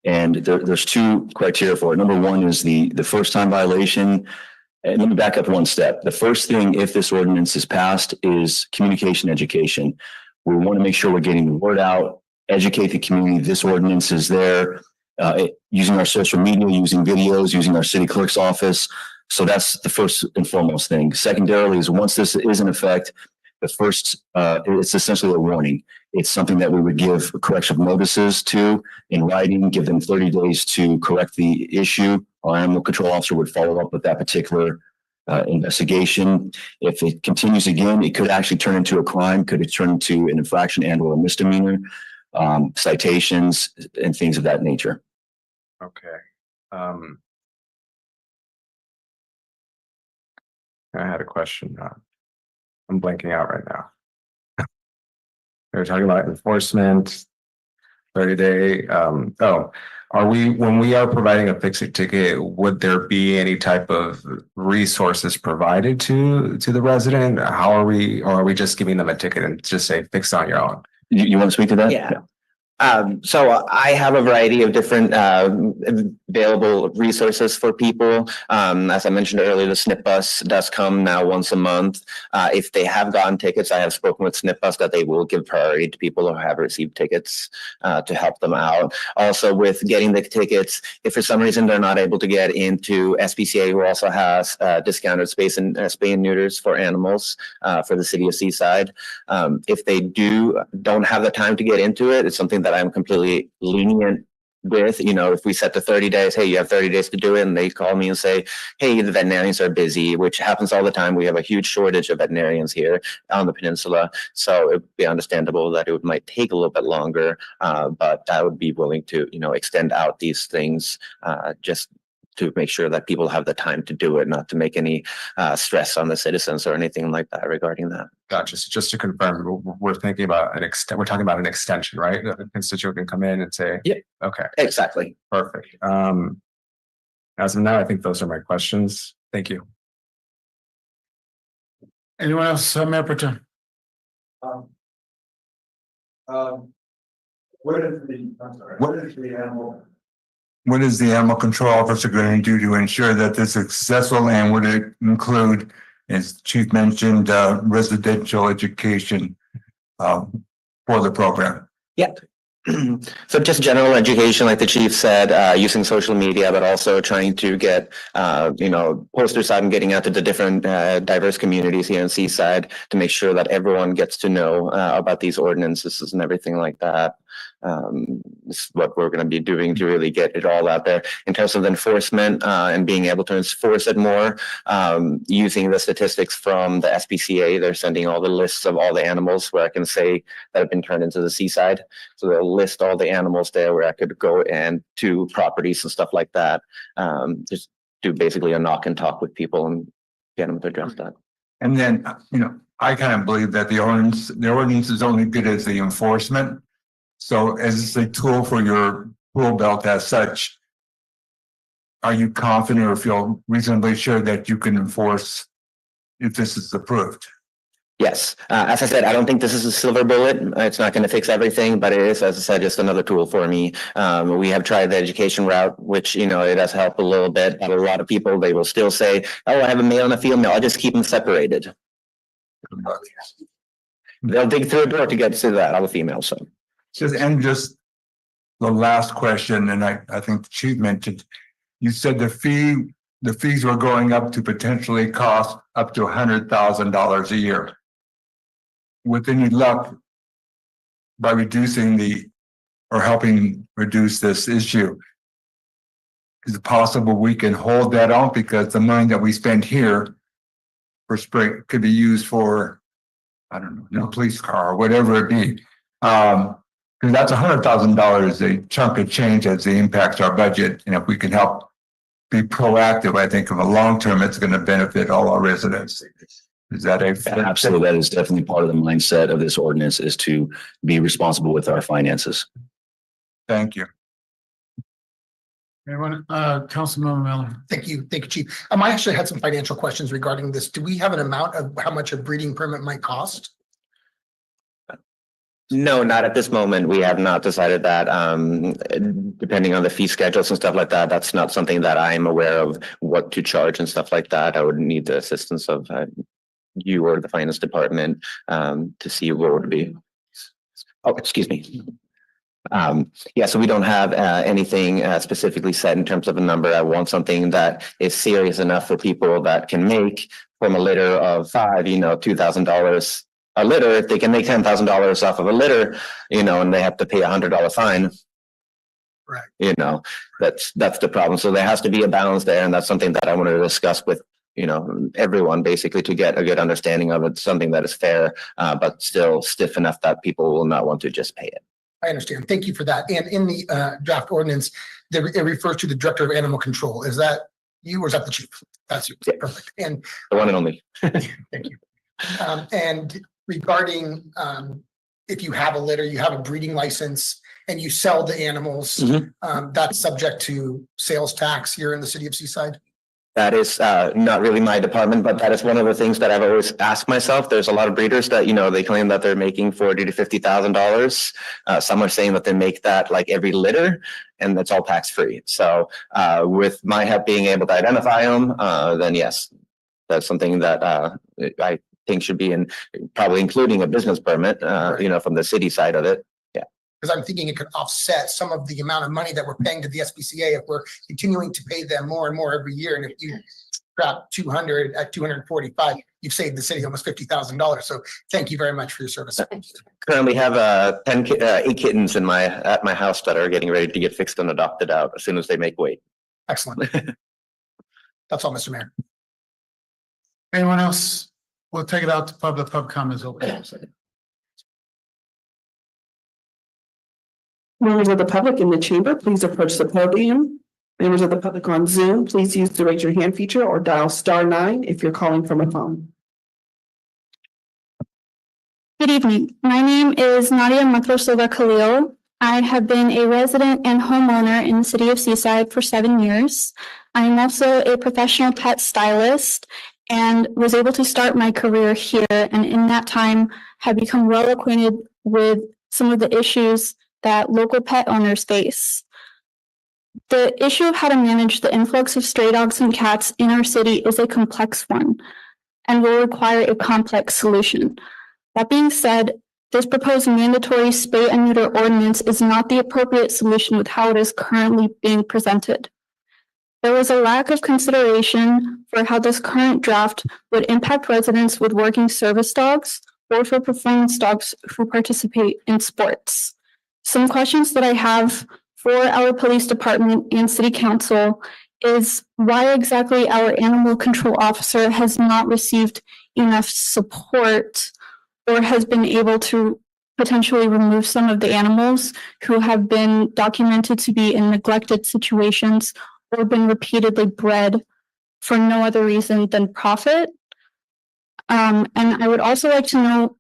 And there's 2 criteria for it. Number 1 is the first time violation. And let me back up 1 step. The first thing, if this ordinance is passed, is communication education. We want to make sure we're getting the word out, educate the community. This ordinance is there, using our social media, using videos, using our city clerk's office. So that's the first and foremost thing. Secondarily is once this is in effect, the first, it's essentially a warning. It's something that we would give corrective notices to in writing, give them 30 days to correct the issue. Our animal control officer would follow up with that particular investigation. If it continues again, it could actually turn into a crime, could it turn into an infraction and or a misdemeanor, citations and things of that nature. Okay. I had a question. I'm blanking out right now. We're talking about enforcement, 30-day. When we are providing a fix-it ticket, would there be any type of resources provided to the resident? How are we, or are we just giving them a ticket and just say fix on your own? You want to speak to that? Yeah. So I have a variety of different available resources for people. As I mentioned earlier, the SNP bus does come now once a month. If they have gotten tickets, I have spoken with SNP bus that they will give priority to people who have received tickets to help them out. Also, with getting the tickets, if for some reason they're not able to get into SPCA, who also has discounted space and spay and neuters for animals for the city of Seaside. If they don't have the time to get into it, it's something that I'm completely lenient with. You know, if we set the 30 days, hey, you have 30 days to do it, and they call me and say, hey, the veterinarians are busy, which happens all the time. We have a huge shortage of veterinarians here on the peninsula. So it'd be understandable that it might take a little bit longer, but I would be willing to, extend out these things just to make sure that people have the time to do it, not to make any stress on the citizens or anything like that regarding that. Gotcha. So just to confirm, we're thinking about we're talking about an extension, right? The constituent can come in and say, yeah, okay, exactly. Perfect. As of now, I think those are my questions. Thank you. Anyone else, Mayor Pro Tem? What is the animal control officer going to do to ensure that this is successful, and would it include, as Chief mentioned, residential education for the program? Yeah. So just general education, like the chief said, using social media, but also trying to get, posters out and getting out to the different diverse communities here in Seaside to make sure that everyone gets to know about these ordinances and everything like that. This is what we're going to be doing to really get it all out there in terms of enforcement and being able to enforce it more. Using the statistics from the SPCA, they're sending all the lists of all the animals where I can say that have been turned into the Seaside. So they'll list all the animals there where I could go and to properties and stuff like that. Just do basically a knock and talk with people and get them to address that. And then, I kind of believe that the ordinance is only good as the enforcement. So as a tool for your tool belt as such, are you confident or feel reasonably sure that you can enforce if this is approved? Yes. As I said, I don't think this is a silver bullet. It's not going to fix everything, but it is, as I said, just another tool for me. We have tried the education route, which, it does help a little bit, but a lot of people, they will still say, oh, I have a male and a female. I just keep them separated. They'll dig through a door to get to that. I'm a female, so. Just the last question, and I think the chief mentioned, you said the fees were going up to potentially cost up to $100,000 a year. With any luck, by reducing or helping reduce this issue, is it possible we can hold that on, because the money that we spend here for spring could be used for, I don't know, a police car or whatever it be. Because that's $100,000, a chunk of change as it impacts our budget. And if we can help be proactive, I think in the long term, it's going to benefit all our residents. Is that absolutely? That is definitely part of the mindset of this ordinance, is to be responsible with our finances. Thank you. Anyone, Councilmember Miller? Thank you, Chief. I actually had some financial questions regarding this. Do we have an amount of how much a breeding permit might cost? No, not at this moment. We have not decided that. Depending on the fee schedules and stuff like that, that's not something that I'm aware of what to charge and stuff like that. I would need the assistance of you or the finance department to see what would be. Oh, excuse me. Yeah, so we don't have anything specifically set in terms of a number. I want something that is serious enough for people that can make from a litter of 5, $2,000 a litter. If they can make $10,000 off of a litter, and they have to pay $100 fine. Right. That's the problem. So there has to be a balance there. And that's something that I wanted to discuss with, everyone, basically, to get a good understanding of it, something that is fair, but still stiff enough that people will not want to just pay it. I understand. Thank you for that. And in the draft ordinance, it refers to the Director of Animal Control. Is that you or is that the chief? That's you. Yeah. Perfect. And the one and only. Thank you. And regarding if you have a litter, you have a breeding license, and you sell the animals, that's subject to sales tax here in the city of Seaside? That is not really my department, but that is one of the things that I've always asked myself. There's a lot of breeders that, they claim that they're making $40,000 to $50,000. Some are saying that they make that like every litter, and that's all tax free. So with my help being able to identify them, then yes, that's something that I think should be probably including a business permit, from the city side of it. Because I'm thinking it could offset some of the amount of money that we're paying to the SPCA if we're continuing to pay them more and more every year. And if you drop 200 at 245, you've saved the city almost $50,000. So thank you very much for your service. Currently have 8 kittens at my house that are getting ready to get fixed and adopted out as soon as they make weight. Excellent. That's all, Mr. Mayor. Anyone else? We'll take it out to public comments open. Members of the public in the chamber, please approach the podium. Members of the public on Zoom, please use the raise your hand feature or dial *9 if you're calling from a phone. Good evening. My name is Nadia Matrosova Khalil. I have been a resident and homeowner in the city of Seaside for 7 years. I am also a professional pet stylist and was able to start my career here, and in that time have become well acquainted with some of the issues that local pet owners face. The issue of how to manage the influx of stray dogs and cats in our city is a complex one and will require a complex solution. That being said, this proposed mandatory spay and neuter ordinance is not the appropriate solution with how it is currently being presented. There was a lack of consideration for how this current draft would impact residents with working service dogs or for performance dogs who participate in sports. Some questions that I have for our police department and city council is why exactly our animal control officer has not received enough support or has been able to potentially remove some of the animals who have been documented to be in neglected situations or been repeatedly bred for no other reason than profit. And I would also like to know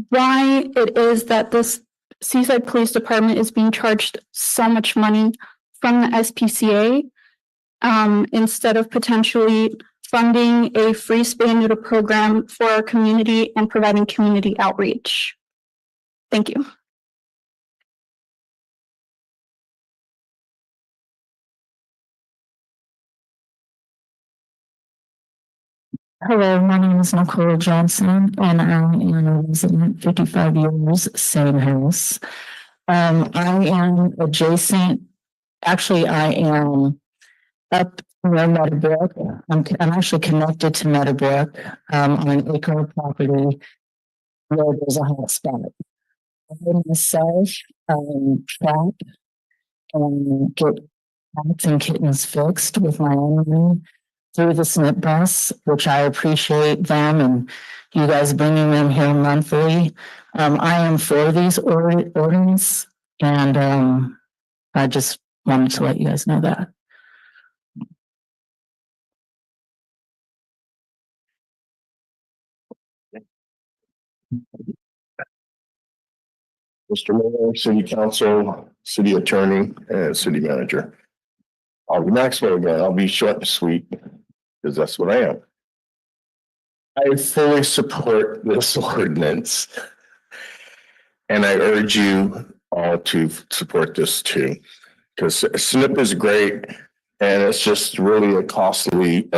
why it is that this Seaside Police Department is being charged so much money from the SPCA instead of potentially funding a free spay and neuter program for our community and providing community outreach. Thank you. Hello, my name is Nicole Johnson, and I'm a resident 55 years, same house. I am adjacent, actually, I am up near Meadowbrook. I'm actually connected to Meadowbrook on an acre of property where there's a hot spot. I myself trap and get cats and kittens fixed with my own money through the SNP bus, which I appreciate them and you guys bringing them here monthly. I am for these ordinance, and I just wanted to let you guys know that. Mr. Mayor, City Council, City Attorney, and City Manager. I'll be Maxwell again. I'll be short and sweet because that's what I am. I fully support this ordinance. And I urge you all to support this too. Because SNP is great and it's just really a costly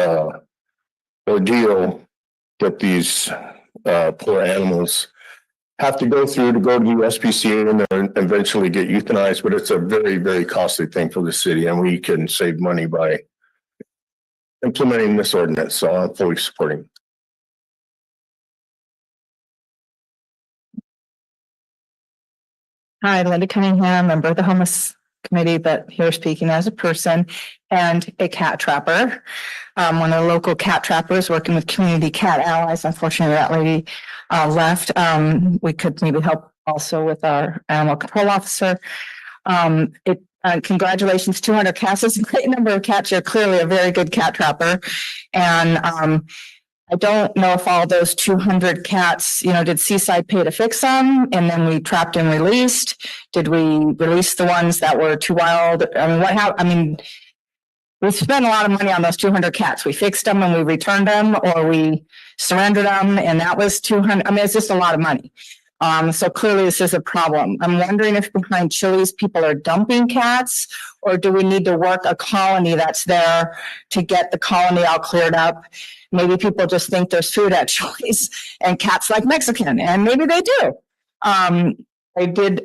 ordeal that these poor animals have to go through to go to the SPCA and then eventually get euthanized, but it's a very, very costly thing for the city, and we can save money by implementing this ordinance, so I'm fully supporting. Hi, Linda Cunningham, member of the homeless committee, but here speaking as a person and a cat trapper. One of the local cat trappers working with Community Cat Allies. Unfortunately, that lady left. We could maybe help also with our animal control officer. Congratulations, 200 cats. That's a great number of cats. You're clearly a very good cat trapper. And I don't know if all those 200 cats, did Seaside pay to fix them and then we trapped and released? Did we release the ones that were too wild? we spent a lot of money on those 200 cats. We fixed them and we returned them, or we surrendered them, and that was 200. I mean, it's just a lot of money. So clearly this is a problem. I'm wondering if behind Chili's people are dumping cats, or do we need to work a colony that's there to get the colony all cleared up? Maybe people just think there's food at Chili's and cats like Mexican, and maybe they do. I did,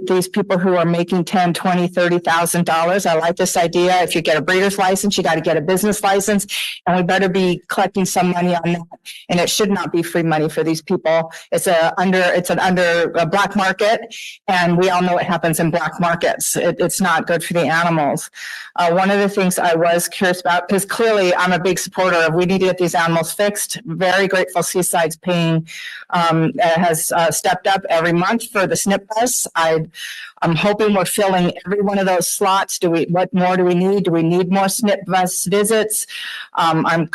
these people who are making $10,000, $20,000, $30,000. I like this idea. If you get a breeder's license, you got to get a business license, and we better be collecting some money on that. And it should not be free money for these people. It's an under a black market, and we all know what happens in black markets. It's not good for the animals. One of the things I was curious about, because clearly I'm a big supporter of, we need to get these animals fixed. Very grateful Seaside's paying, has stepped up every month for the SNP bus. I'm hoping we're filling every one of those slots. What more do we need? Do we need more SNP bus visits? I'm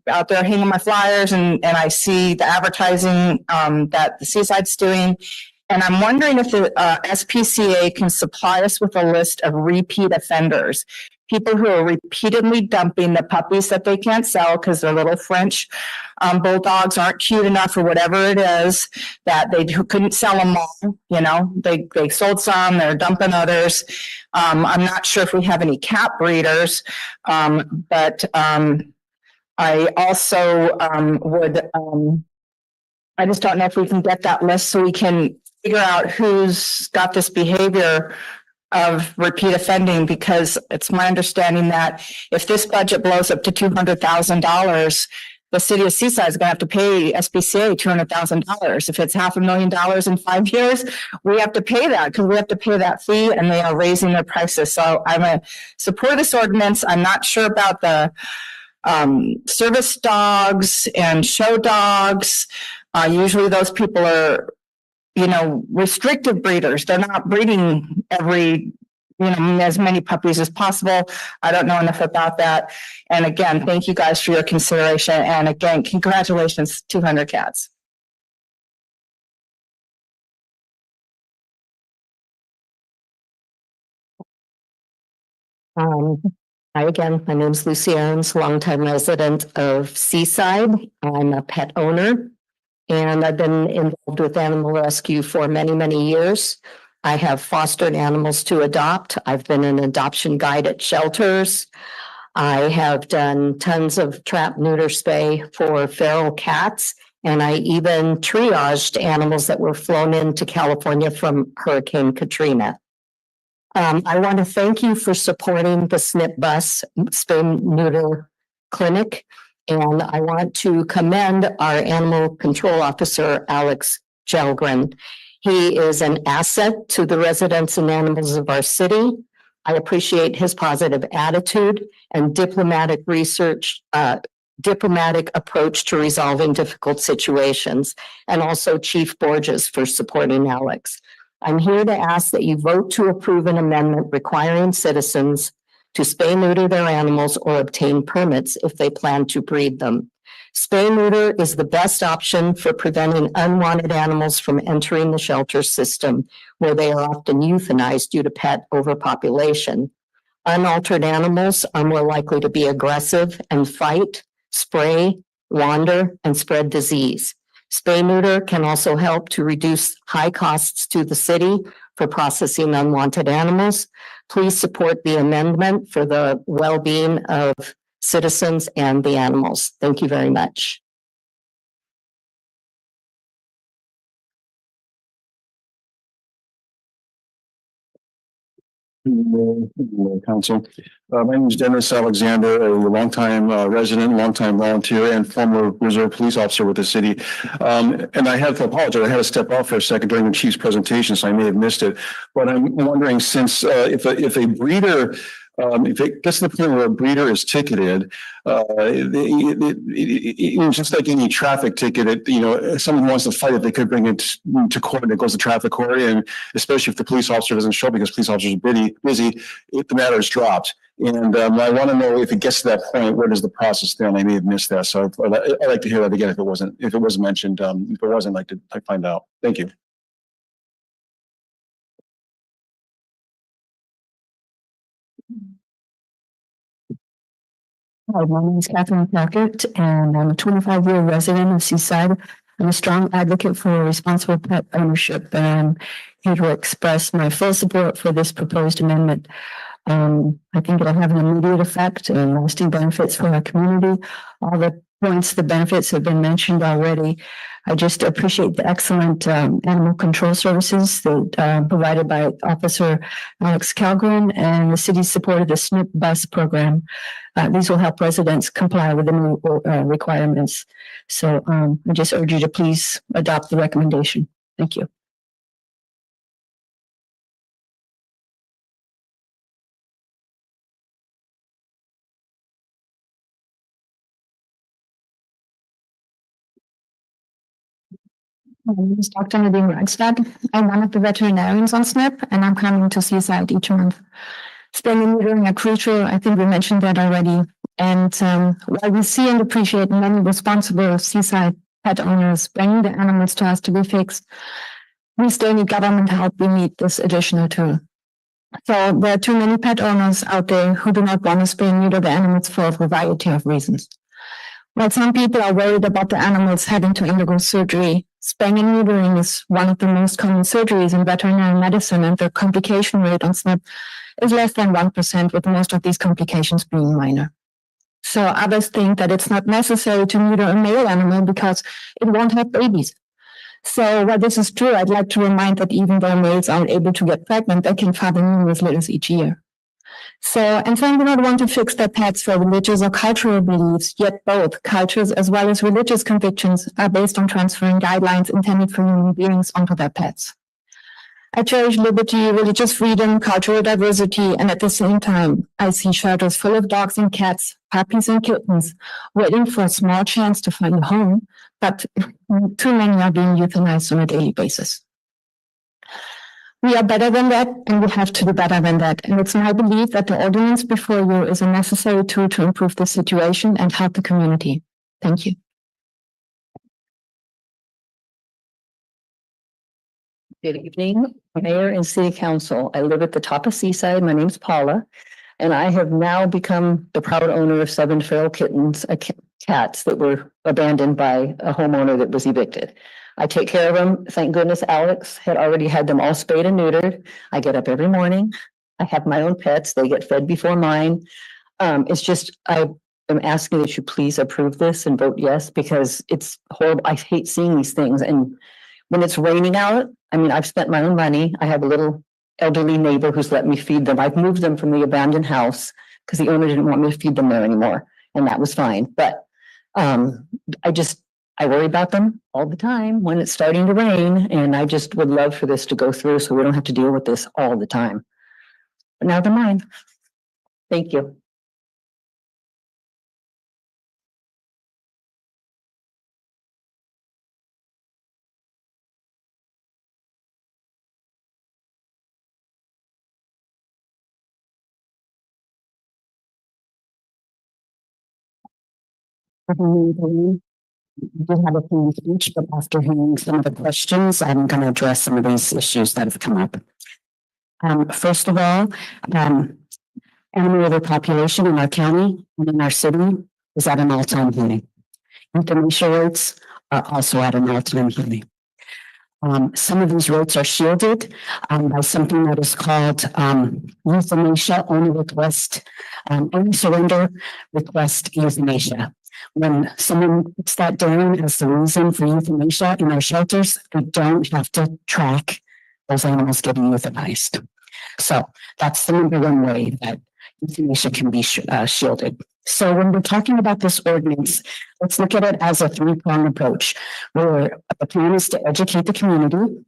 out there hanging my flyers, and I see the advertising that the Seaside's doing. And I'm wondering if the SPCA can supply us with a list of repeat offenders, people who are repeatedly dumping the puppies that they can't sell because their little French bulldogs aren't cute enough, or whatever it is, that they couldn't sell them all. You know, they sold some, they're dumping others. I'm not sure if we have any cat breeders, but I also I just don't know if we can get that list so we can figure out who's got this behavior of repeat offending, because it's my understanding that if this budget blows up to $200,000, the city of Seaside is going to have to pay SPCA $200,000. If it's $500,000 in 5 years, we have to pay that, because we have to pay that fee, and they are raising their prices. So I'm a support of this ordinance. I'm not sure about the service dogs and show dogs. Usually those people are, restrictive breeders. They're not breeding as many puppies as possible. I don't know enough about that. And again, thank you guys for your consideration. And again, congratulations, 200 cats. Hi again, my name is Lucy Aarons, longtime resident of Seaside. I'm a pet owner, and I've been involved with animal rescue for many, many years. I have fostered animals to adopt. I've been an adoption guide at shelters. I have done tons of trap, neuter, spay for feral cats, and I even triaged animals that were flown into California from Hurricane Katrina. I want to thank you for supporting the SNP bus spay neuter clinic. And I want to commend our animal control officer, Alex Jelgren. He is an asset to the residents and animals of our city. I appreciate his positive attitude and diplomatic approach to resolving difficult situations, and also Chief Borges for supporting Alex. I'm here to ask that you vote to approve an amendment requiring citizens to spay neuter their animals or obtain permits if they plan to breed them. Spay neuter is the best option for preventing unwanted animals from entering the shelter system, where they are often euthanized due to pet overpopulation. Unaltered animals are more likely to be aggressive and fight, spray, wander, and spread disease. Spay neuter can also help to reduce high costs to the city for processing unwanted animals. Please support the amendment for the well-being of citizens and the animals. Thank you very much. Council. My name is Dennis Alexander, a longtime resident, longtime volunteer, and former reserve police officer with the city. And I have to apologize. I had to step off for a second during the chief's presentation, so I may have missed it. But I'm wondering, since if a breeder, if it gets to the point where a breeder is ticketed, just like any traffic ticket, if someone wants to fight it, they could bring it to court, and it goes to traffic court. And especially if the police officer doesn't show because police officers are busy, the matter is dropped. And I want to know, if it gets to that point, where does the process stand? I may have missed that, so I'd like to hear that again if it wasn't mentioned. If it wasn't, I'd like to find out. Thank you. Hi, my name is Catherine Packard, and I'm a 25-year resident of Seaside. I'm a strong advocate for responsible pet ownership, and I'm here to express my full support for this proposed amendment. I think it'll have an immediate effect and lasting benefits for our community. All the points, the benefits have been mentioned already. I just appreciate the excellent animal control services that provided by Officer Alex Calgren and the city's support of the SNP bus program. These will help residents comply with the new requirements. So I just urge you to please adopt the recommendation. Thank you. My name is Dr. Nadine Ragstad. I'm one of the veterinarians on SNP, and I'm coming to Seaside each month. Spaying and neutering are crucial. I think we mentioned that already. And while we see and appreciate many responsible Seaside pet owners bringing the animals to us to be fixed, we still need government help. We need this additional tool. So there are too many pet owners out there who do not want to spay and neuter the animals for a variety of reasons. While some people are worried about the animals having to undergo surgery, spaying and neutering is one of the most common surgeries in veterinary medicine, and the complication rate on SNP is less than 1%, with most of these complications being minor. So others think that it's not necessary to neuter a male animal because it won't have babies. So while this is true, I'd like to remind that even though males aren't able to get pregnant, they can father numerous litters each year. So, and some do not want to fix their pets for religious or cultural beliefs, yet both cultures as well as religious convictions are based on transferring guidelines intended for human beings onto their pets. I cherish liberty, religious freedom, cultural diversity, and at the same time, I see shelters full of dogs and cats, puppies and kittens, waiting for a small chance to find a home, but too many are being euthanized on a daily basis. We are better than that, and we have to do better than that. And it's my belief that the ordinance before you is a necessary tool to improve the situation and help the community. Thank you. Good evening, Mayor and City Council. I live at the top of Seaside. My name's Paula, and I have now become the proud owner of 7 feral kittens, cats that were abandoned by a homeowner that was evicted. I take care of them. Thank goodness Alex had already had them all spayed and neutered. I get up every morning. I have my own pets. They get fed before mine. It's just, I am asking that you please approve this and vote yes, because it's horrible. I hate seeing these things. And when it's raining out, I mean, I've spent my own money. I have a little elderly neighbor who's let me feed them. I've moved them from the abandoned house because the owner didn't want me to feed them there anymore. And that was fine. But I worry about them all the time when it's starting to rain. And I just would love for this to go through so we don't have to deal with this all the time. But now they're mine. Thank you. We did have a few speech, but after hearing some of the questions, I'm going to address some of these issues that have come up. First of all, animal overpopulation in our county and in our city is at an all-time high. Euthanasia rates are also at an all-time high. Some of these rates are shielded by something that is called euthanasia only request, only surrender request euthanasia. When someone puts that down as the reason for euthanasia in our shelters, they don't have to track those animals getting euthanized. So that's the number one way that euthanasia can be shielded. So when we're talking about this ordinance, let's look at it as a 3-pronged approach, where the plan is to educate the community,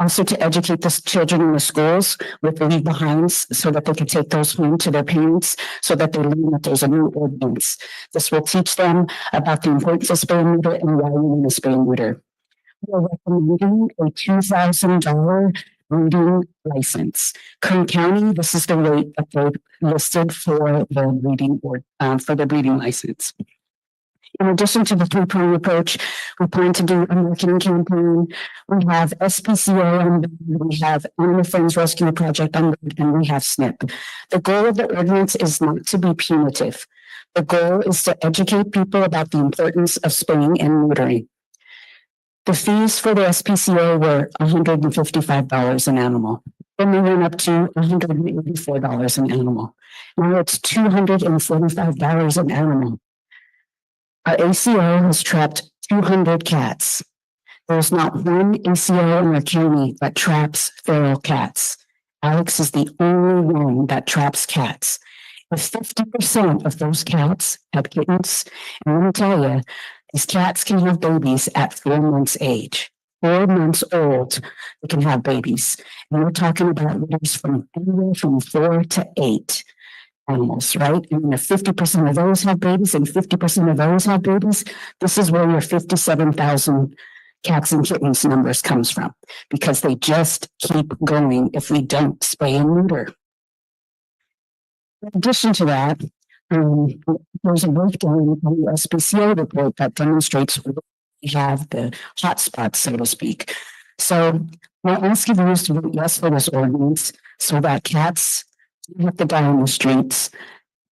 also to educate the children in the schools with leave behinds so that they can take those home to their parents so that they learn that there's a new ordinance. This will teach them about the importance of spay and neuter and why we need to spay and neuter. We're recommending a $2,000 breeding license. Kern County, this is the rate that they listed for the breeding license. In addition to the 3-pronged approach, we plan to do a marketing campaign. We have SPCA, we have Animal Friends Rescue Project, and we have SNP. The goal of the ordinance is not to be punitive, The goal is to educate people about the importance of spaying and neutering. The fees for the SPCA were $155 an animal. Then they went up to $184 an animal. Now it's $245 an animal. Our ACO has trapped 200 cats. There's not one ACO in our county that traps feral cats. Alex is the only one that traps cats. If 50% of those cats have kittens, and let me tell you, these cats can have babies at 4 months age. 4 months old, they can have babies. And we're talking about litters from anywhere from 4 to 8 animals, right? And if 50% of those have babies and 50% of those have babies, this is where your 57,000 cats and kittens numbers comes from, because they just keep going if we don't spay and neuter. In addition to that, there's a breakdown on the SPCA report that demonstrates where we have the hot spots, so to speak. So we're asking you to vote yes for this ordinance so that cats don't have to die on the streets.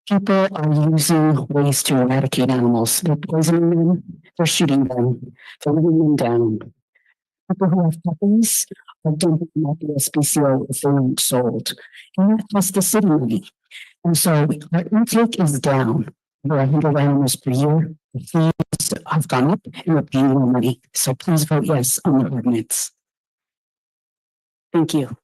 People are using ways to eradicate animals. They're poisoning them, they're shooting them, they're letting them down. People who have puppies are dumping them at the SPCA if they aren't sold. And that costs the city money. And so our intake is down over 100 animals per year. The fees have gone up and we're paying more money. So please vote yes on the ordinance. Thank you.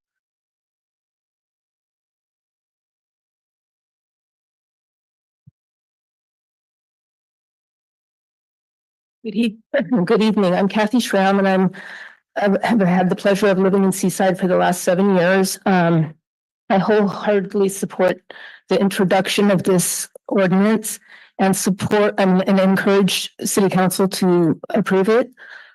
Good evening. I'm Kathy Schramm, and I have had the pleasure of living in Seaside for the last 7 years. I wholeheartedly support the introduction of this ordinance and support and encourage City Council to approve it.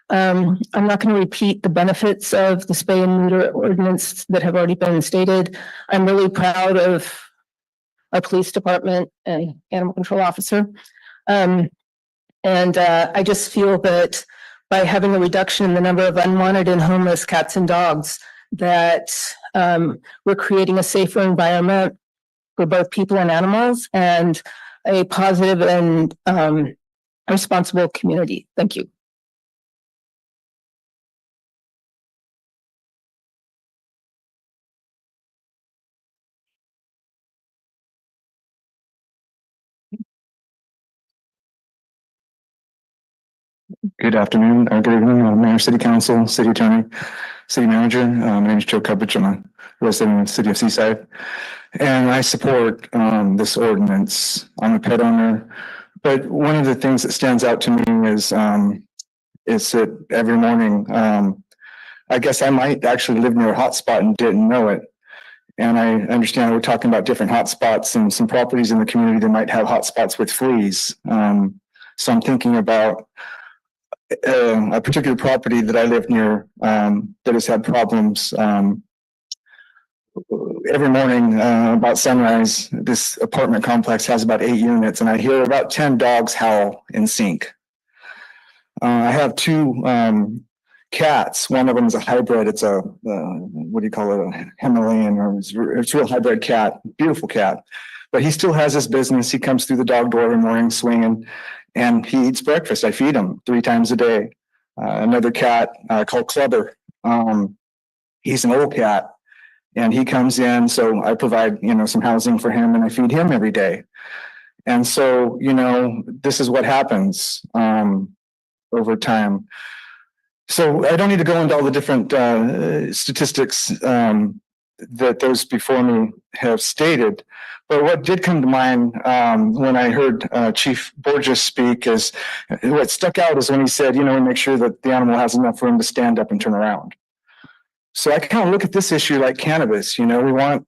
I'm not going to repeat the benefits of the spay and neuter ordinance that have already been stated. I'm really proud of our police department and animal control officer. I just feel that by having a reduction in the number of unwanted and homeless cats and dogs, that we're creating a safer environment for both people and animals and a positive and responsible community. Thank you. Good afternoon, good evening, Mayor, City Council, City Attorney, City Manager. My name is Joe Cupich. I'm a resident in the city of Seaside. And I support this ordinance. I'm a pet owner. But one of the things that stands out to me is that every morning, I guess I might actually live near a hotspot and didn't know it. And I understand we're talking about different hotspots and some properties in the community that might have hotspots with fleas. So I'm thinking about a particular property that I live near that has had problems. Every morning about sunrise, this apartment complex has about 8 units, and I hear about 10 dogs howl in sync. I have 2 cats. One of them is a hybrid. It's a what do you call it? A Himalayan, or it's a real hybrid cat, beautiful cat. But he still has his business. He comes through the dog door every morning swinging, and he eats breakfast. I feed him 3 times a day. Another cat called Clubber. He's an old cat, and he comes in. So I provide, some housing for him, and I feed him every day. And so, this is what happens over time. So I don't need to go into all the different statistics that those before me have stated. But what did come to mind when I heard Chief Borges speak is what stuck out is when he said, we make sure that the animal has enough room to stand up and turn around. So I kind of look at this issue like cannabis. We want,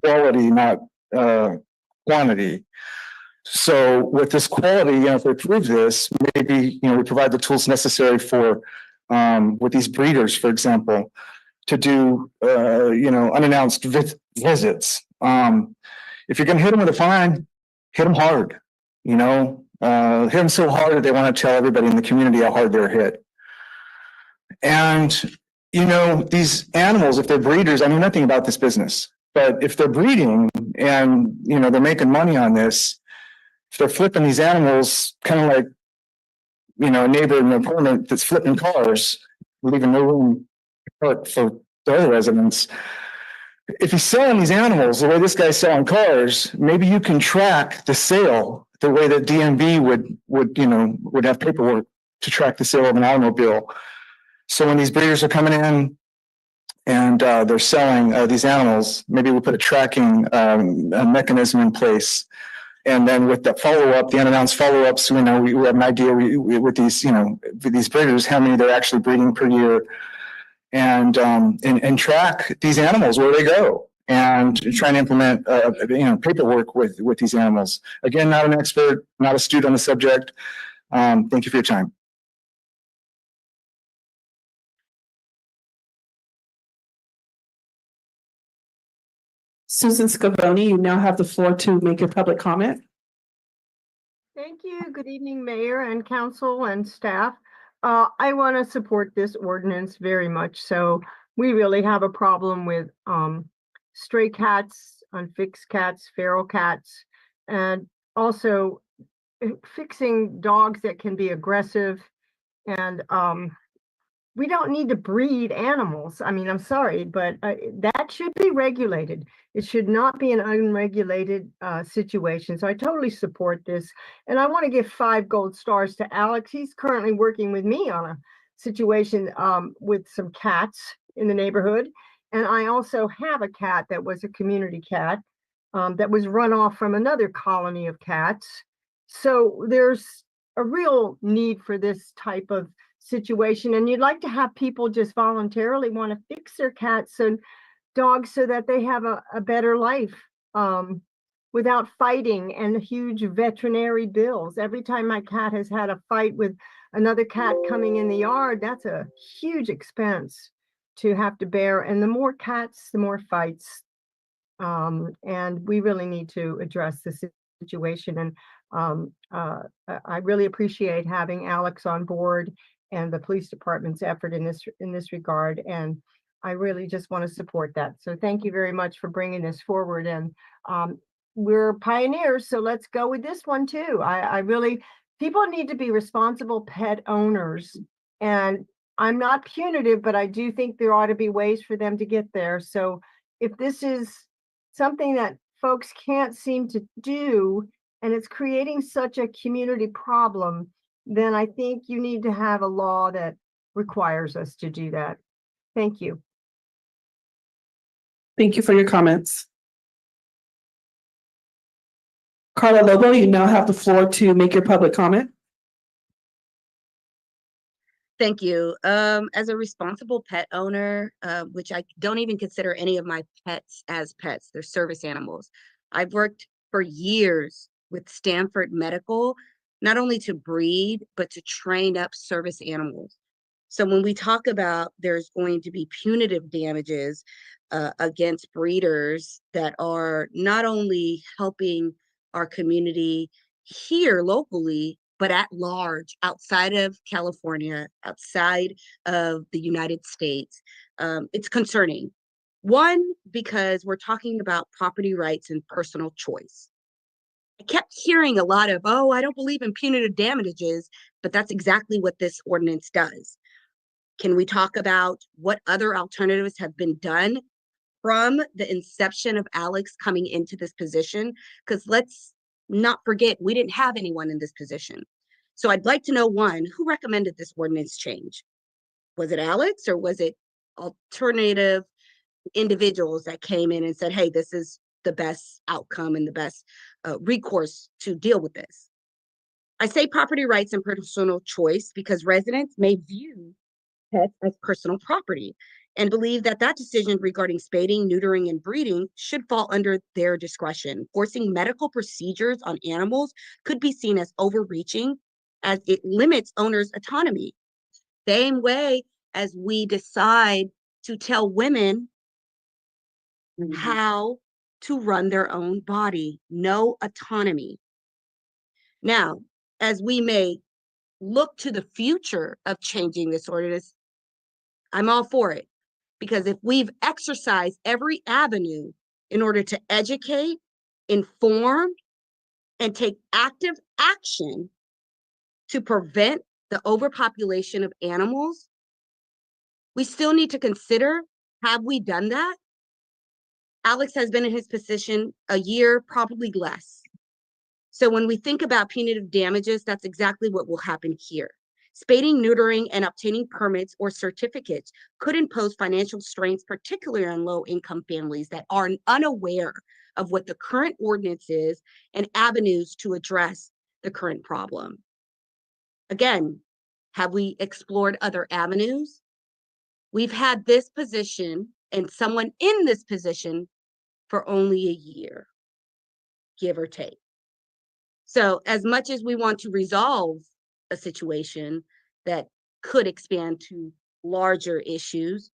quality, not quantity. So with this quality, if we prove this, maybe, we provide the tools necessary for, with these breeders, for example, to do, unannounced visits. If you're going to hit them with a fine, hit them hard, hit them so hard that they want to tell everybody in the community how hard they're hit. And, these animals, if they're breeders, I know nothing about this business, but if they're breeding and, they're making money on this, if they're flipping these animals, kind of like, you know, a neighbor in an apartment that's flipping cars, leaving no room for the other residents. If he's selling these animals the way this guy's selling cars, maybe you can track the sale the way that DMV would have paperwork to track the sale of an automobile. So when these breeders are coming in and they're selling these animals, maybe we'll put a tracking mechanism in place. And then with the follow-up, the unannounced follow-ups, we have an idea with these, with these breeders, how many they're actually breeding per year, and track these animals where they go, and try and implement paperwork with these animals. Again, not an expert, not astute on the subject. Thank you for your time. Susan Scavone, you now have the floor to make your public comment. Thank you. Good evening, Mayor and Council and staff. I want to support this ordinance very much. So we really have a problem with stray cats, unfixed cats, feral cats, and also fixing dogs that can be aggressive. And we don't need to breed animals. I mean, I'm sorry, but that should be regulated. It should not be an unregulated situation. So I totally support this. And I want to give 5 gold stars to Alex. He's currently working with me on a situation with some cats in the neighborhood. And I also have a cat that was a community cat that was run off from another colony of cats. So there's a real need for this type of situation, and you'd like to have people just voluntarily want to fix their cats and dogs so that they have a better life without fighting and huge veterinary bills. Every time my cat has had a fight with another cat coming in the yard, that's a huge expense to have to bear. And the more cats, the more fights. And we really need to address this situation. And I really appreciate having Alex on board and the police department's effort in this regard. And I really just want to support that. So thank you very much for bringing this forward. And we're pioneers, so let's go with this one too. People need to be responsible pet owners. And I'm not punitive, but I do think there ought to be ways for them to get there. So if this is something that folks can't seem to do, and it's creating such a community problem, then I think you need to have a law that requires us to do that. Thank you. Thank you for your comments. Carla Lobo, you now have the floor to make your public comment. Thank you. As a responsible pet owner, which I don't even consider any of my pets as pets, they're service animals. I've worked for years with Stanford Medical, not only to breed, but to train up service animals. So when we talk about there's going to be punitive damages against breeders that are not only helping our community here locally, but at large, outside of California, outside of the United States, it's concerning. One, because we're talking about property rights and personal choice. I kept hearing a lot of, oh, I don't believe in punitive damages, but that's exactly what this ordinance does. Can we talk about what other alternatives have been done from the inception of Alex coming into this position? Because let's not forget, we didn't have anyone in this position. So I'd like to know, one, who recommended this ordinance change? Was it Alex, or was it alternative individuals that came in and said, hey, this is the best outcome and the best recourse to deal with this? I say property rights and personal choice because residents may view pets as personal property and believe that that decision regarding spading, neutering, and breeding should fall under their discretion. Forcing medical procedures on animals could be seen as overreaching, as it limits owners' autonomy. Same way as we decide to tell women how to run their own body, no autonomy. Now, as we may look to the future of changing this ordinance, I'm all for it. Because if we've exercised every avenue in order to educate, inform, and take active action to prevent the overpopulation of animals, we still need to consider, have we done that? Alex has been in his position a year, probably less. So when we think about punitive damages, that's exactly what will happen here. Spading, neutering, and obtaining permits or certificates could impose financial strains, particularly on low-income families that are unaware of what the current ordinance is and avenues to address the current problem. Again, have we explored other avenues? We've had this position and someone in this position for only a year, give or take. So as much as we want to resolve a situation that could expand to larger issues,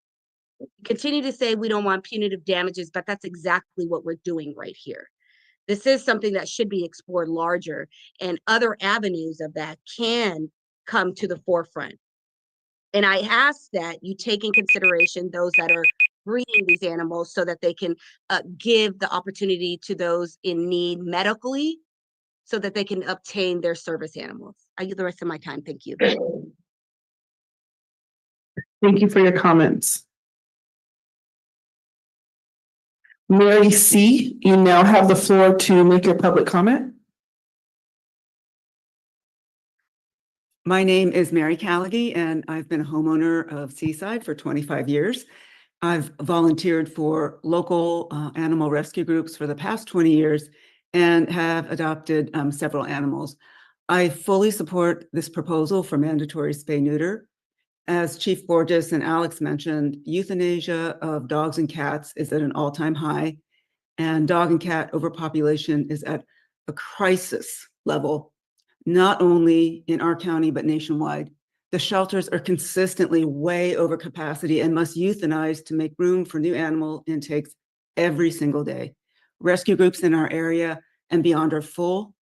continue to say we don't want punitive damages, but that's exactly what we're doing right here. This is something that should be explored larger, and other avenues of that can come to the forefront. And I ask that you take in consideration those that are breeding these animals so that they can give the opportunity to those in need medically so that they can obtain their service animals. I give the rest of my time. Thank you. Thank you for your comments. Mary C., you now have the floor to make your public comment. My name is Mary Callaghy, and I've been a homeowner of Seaside for 25 years. I've volunteered for local animal rescue groups for the past 20 years and have adopted several animals. I fully support this proposal for mandatory spay-neuter. As Chief Borges and Alex mentioned, euthanasia of dogs and cats is at an all-time high, and dog and cat overpopulation is at a crisis level, not only in our county, but nationwide. The shelters are consistently way over capacity and must euthanize to make room for new animal intakes every single day. Rescue groups in our area and beyond are full.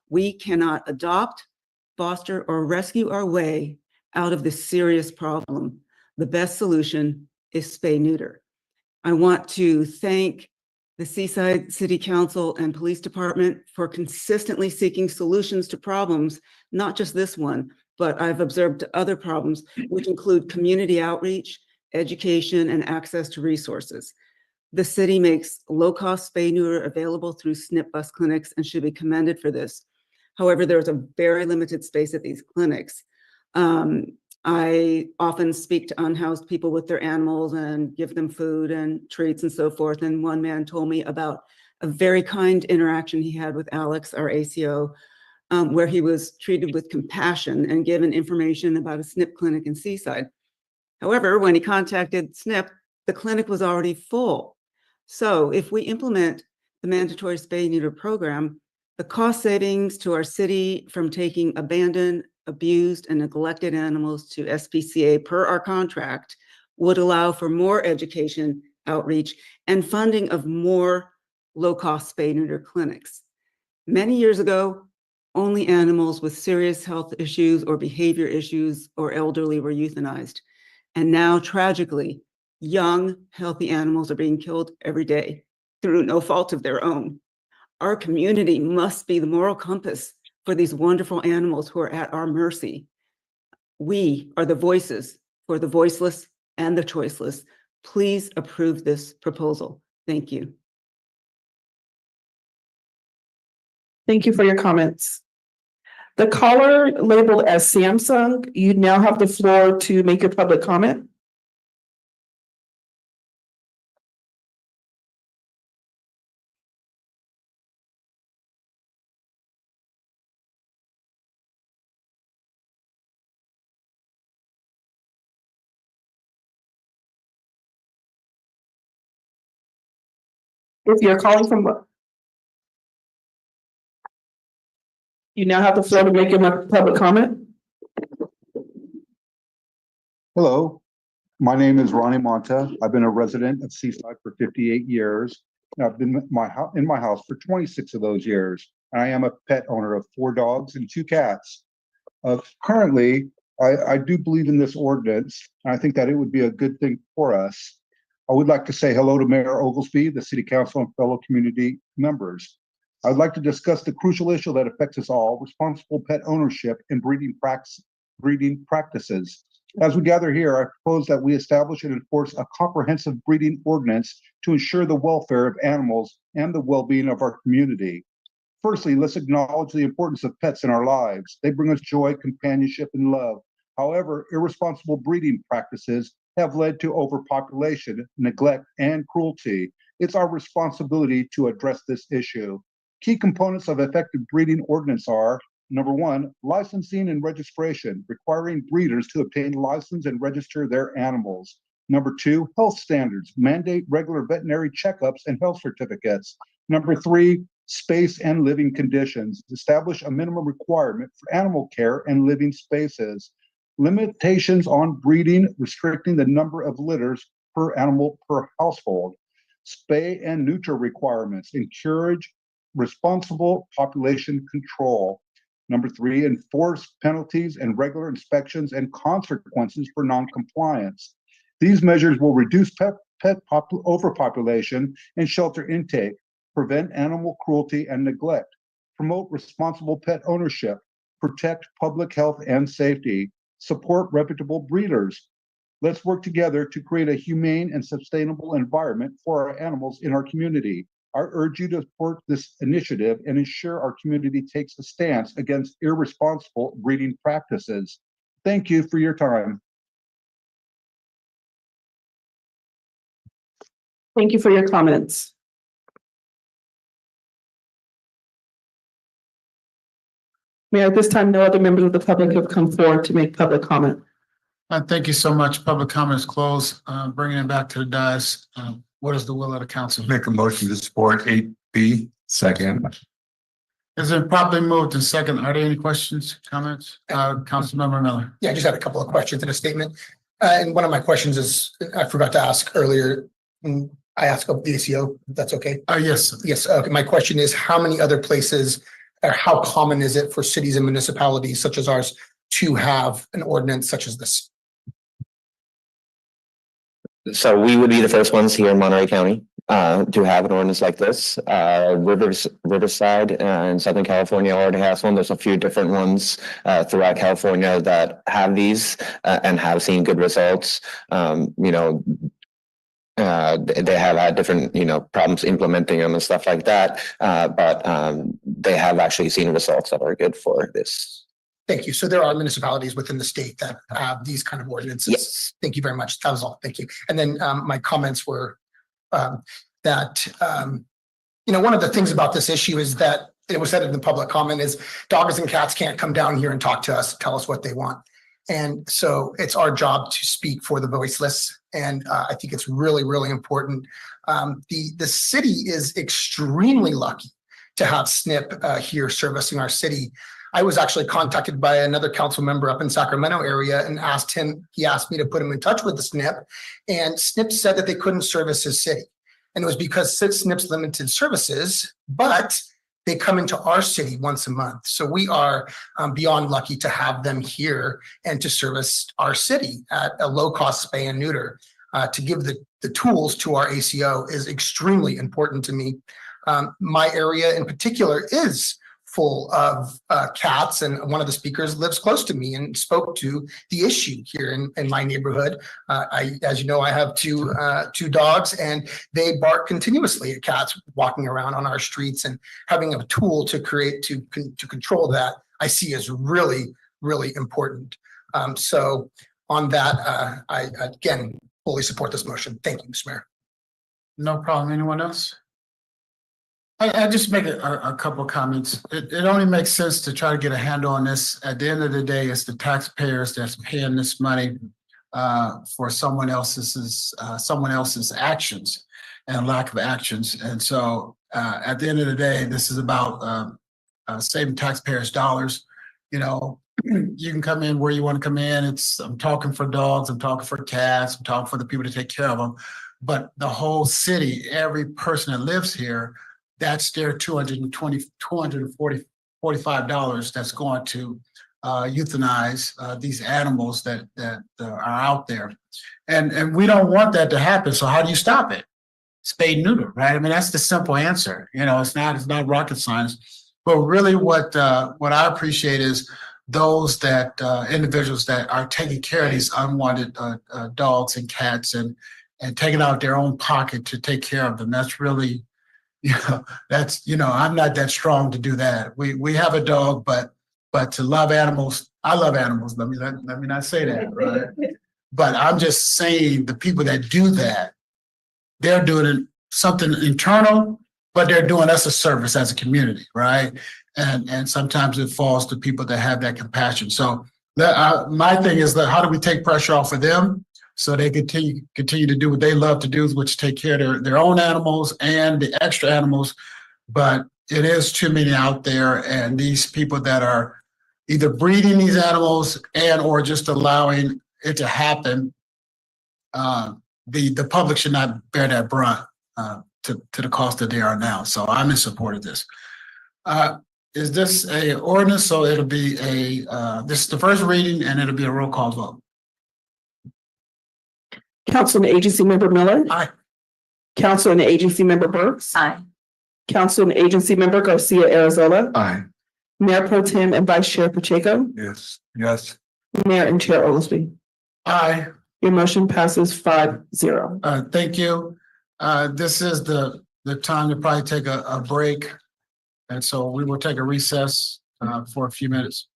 We cannot adopt, foster, or rescue our way out of this serious problem. The best solution is spay-neuter. I want to thank the Seaside City Council and Police Department for consistently seeking solutions to problems, not just this one, but I've observed other problems, which include community outreach, education, and access to resources. The city makes low-cost spay-neuter available through SNP bus clinics and should be commended for this. However, there's a very limited space at these clinics. I often speak to unhoused people with their animals and give them food and treats and so forth. And one man told me about a very kind interaction he had with Alex, our ACO, where he was treated with compassion and given information about a SNP clinic in Seaside. However, when he contacted SNP, the clinic was already full. So if we implement the mandatory spay-neuter program, the cost savings to our city from taking abandoned, abused, and neglected animals to SPCA per our contract would allow for more education, outreach, and funding of more low-cost spay-neuter clinics. Many years ago, only animals with serious health issues or behavior issues or elderly were euthanized. And now, tragically, young, healthy animals are being killed every day through no fault of their own. Our community must be the moral compass for these wonderful animals who are at our mercy. We are the voices for the voiceless and the choiceless. Please approve this proposal. Thank you. Thank you for your comments. The caller labeled as Samsung, you now have the floor to make your public comment. If you're calling from, you now have the floor to make your public comment. Hello, my name is Ronnie Monta. I've been a resident of Seaside for 58 years. And I've been in my house for 26 of those years. I am a pet owner of 4 dogs and 2 cats. Currently, I do believe in this ordinance, and I think that it would be a good thing for us. I would like to say hello to Mayor Oglesby, the City Council, and fellow community members. I'd like to discuss the crucial issue that affects us all, responsible pet ownership and breeding practices. As we gather here, I propose that we establish and enforce a comprehensive breeding ordinance to ensure the welfare of animals and the well-being of our community. Firstly, let's acknowledge the importance of pets in our lives. They bring us joy, companionship, and love. However, irresponsible breeding practices have led to overpopulation, neglect, and cruelty. It's our responsibility to address this issue. Key components of effective breeding ordinance are: number one, licensing and registration, requiring breeders to obtain license and register their animals. Number two, health standards, mandate regular veterinary checkups and health certificates. Number three, space and living conditions, establish a minimum requirement for animal care and living spaces. Limitations on breeding, restricting the number of litters per animal per household. Spay and neuter requirements, encourage responsible population control. Number three, enforce penalties and regular inspections and consequences for noncompliance. These measures will reduce pet overpopulation and shelter intake, prevent animal cruelty and neglect, promote responsible pet ownership, protect public health and safety, support reputable breeders. Let's work together to create a humane and sustainable environment for our animals in our community. I urge you to support this initiative and ensure our community takes a stance against irresponsible breeding practices. Thank you for your time. Thank you for your comments. Mayor, at this time, no other members of the public have come forward to make public comment. Thank you so much. Public comment is closed. Bringing it back to the dais. What is the will of the council? Make a motion to support 8B. Second. Is it properly moved and second? Are there any questions, comments? Councilmember Miller. Yeah, I just had a couple of questions in a statement. And one of my questions is, I forgot to ask earlier, I asked of the ACO, if that's okay. Yes. Yes, okay. My question is, how many other places, or how common is it for cities and municipalities such as ours to have an ordinance such as this? So we would be the first ones here in Monterey County to have an ordinance like this. Riverside in Southern California already has one. There's a few different ones throughout California that have these and have seen good results. They have had different, problems implementing them and stuff like that. But they have actually seen results that are good for this. Thank you. So there are municipalities within the state that have these kind of ordinances. Yes. Thank you very much. That was all. Thank you. And then my comments were that, one of the things about this issue is that it was said in the public comment is dogs and cats can't come down here and talk to us, tell us what they want. And so it's our job to speak for the voiceless. And I think it's really, really important. The city is extremely lucky to have SNP here servicing our city. I was actually contacted by another council member up in Sacramento area and he asked me to put him in touch with the SNP, and SNP said that they couldn't service his city. And it was because SNP's limited services, but they come into our city once a month. So we are beyond lucky to have them here and to service our city at a low cost spay and neuter. To give the tools to our ACO is extremely important to me. My area in particular is full of cats, and one of the speakers lives close to me and spoke to the issue here in my neighborhood. As you know, I have two dogs, and they bark continuously at cats walking around on our streets, and having a tool to control that I see as really, really important. So on that, I again fully support this motion. Thank you, Mr. Mayor. No problem. Anyone else? I just make a couple of comments. It only makes sense to try to get a handle on this. At the end of the day, it's the taxpayers that's paying this money for someone else's actions and lack of actions. And so at the end of the day, this is about saving taxpayers' dollars. You can come in where you want to come in. I'm talking for dogs, I'm talking for cats, I'm talking for the people to take care of them. But the whole city, every person that lives here, that's their $245 that's going to euthanize these animals that are out there. And we don't want that to happen. So how do you stop it? spay neuter, right? I mean, that's the simple answer. It's not rocket science. But really what I appreciate is those that individuals that are taking care of these unwanted dogs and cats and taking out their own pocket to take care of them. That's really, I'm not that strong to do that. We have a dog, but to love animals, I love animals. Let me not say that, right? But I'm just saying the people that do that, they're doing something internal, but they're doing us a service as a community, right? And sometimes it falls to people that have that compassion. So my thing is that how do we take pressure off of them so they continue to do what they love to do, which is take care of their own animals and the extra animals. But it is too many out there, and these people that are either breeding these animals and or just allowing it to happen, the public should not bear that brunt to the cost that they are now. So I'm in support of this. Is this a ordinance? So it'll be this is the first reading and it'll be a roll call vote. Council and Agency Member Miller. Aye. Council and Agency Member Burks. Aye. Council and Agency Member Garcia Arizola. Aye. Mayor Pro Tem and Vice Chair Pacheco. Yes. Yes. Mayor and Chair Oglesby. Aye. Your motion passes 5-0. Thank you. This is the time to probably take a break. And so we will take a recess for a few minutes.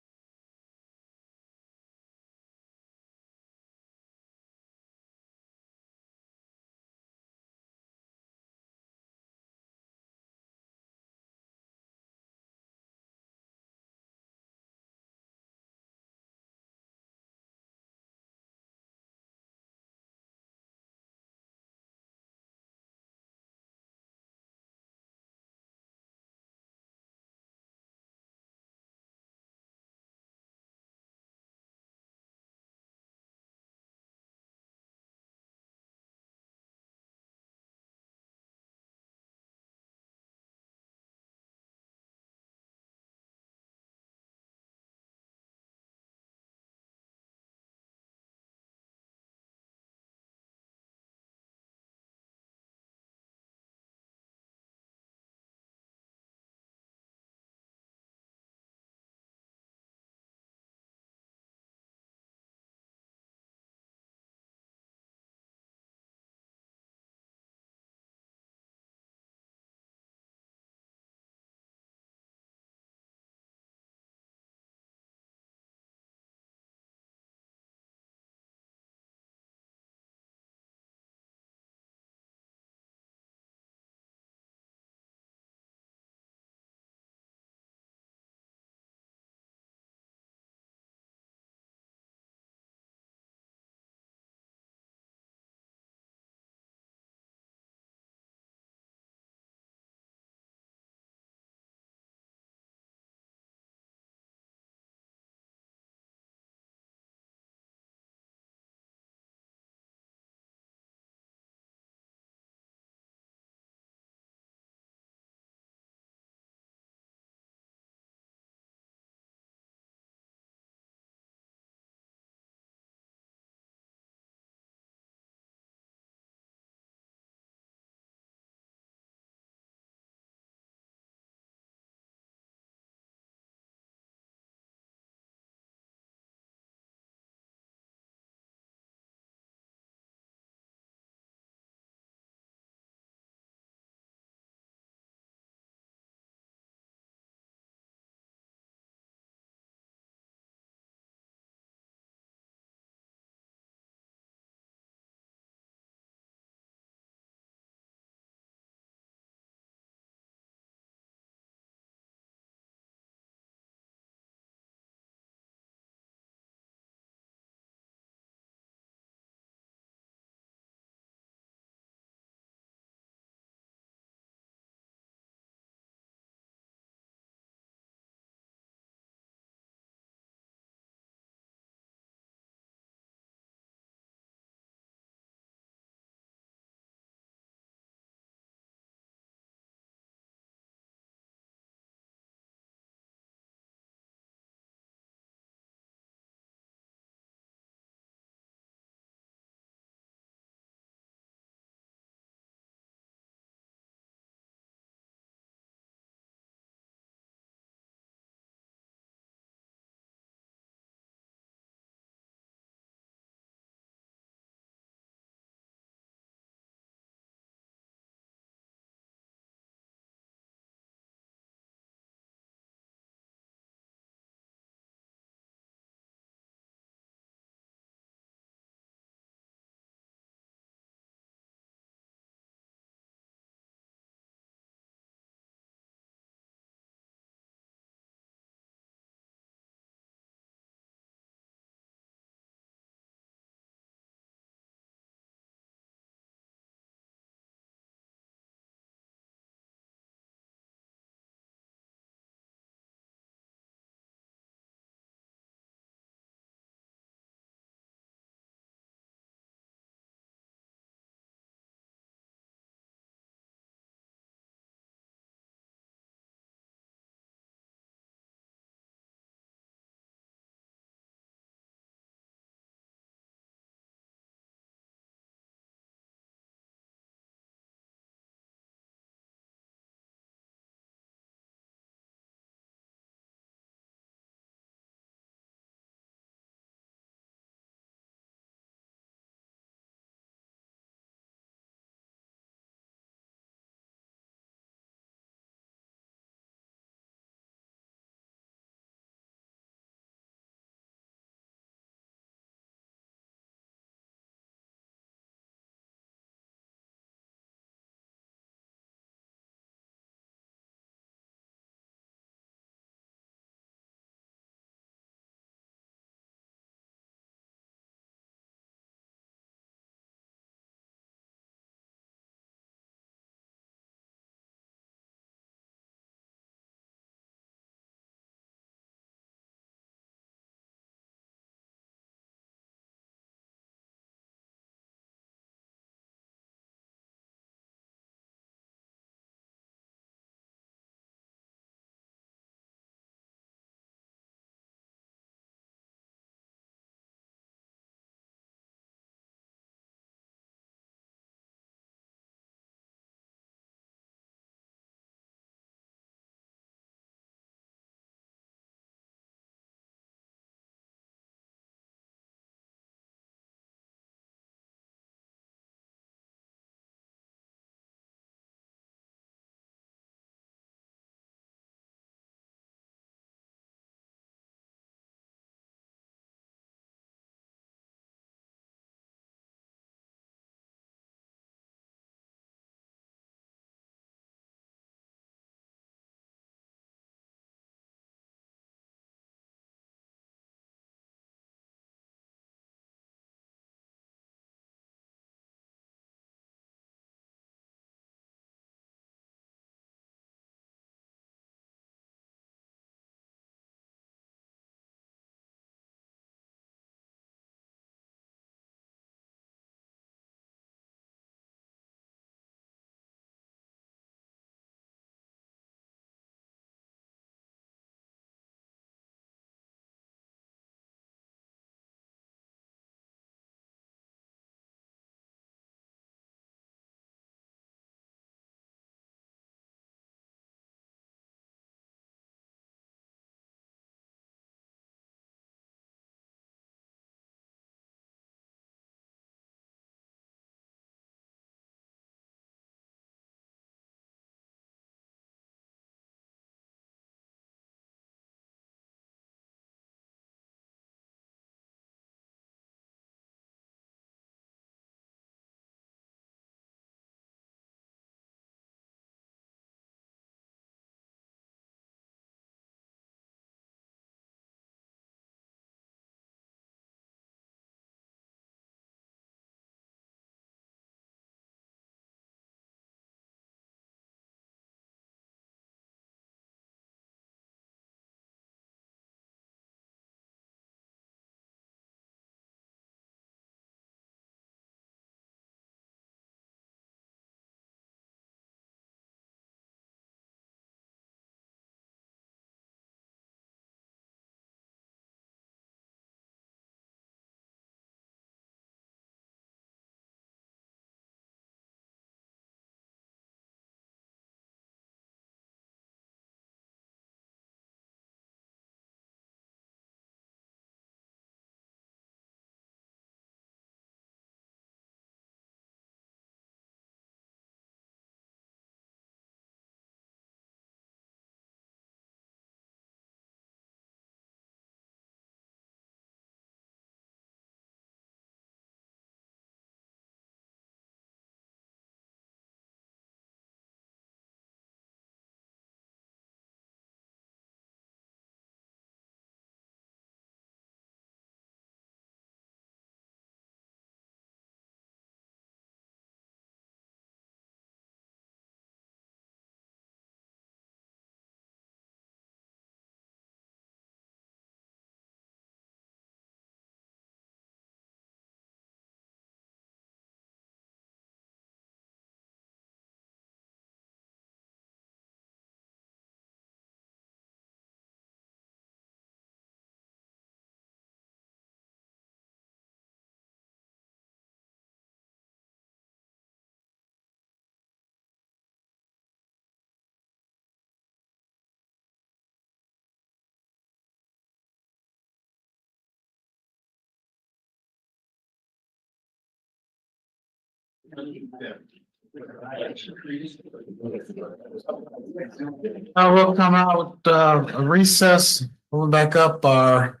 I will come out with a recess. We'll back up our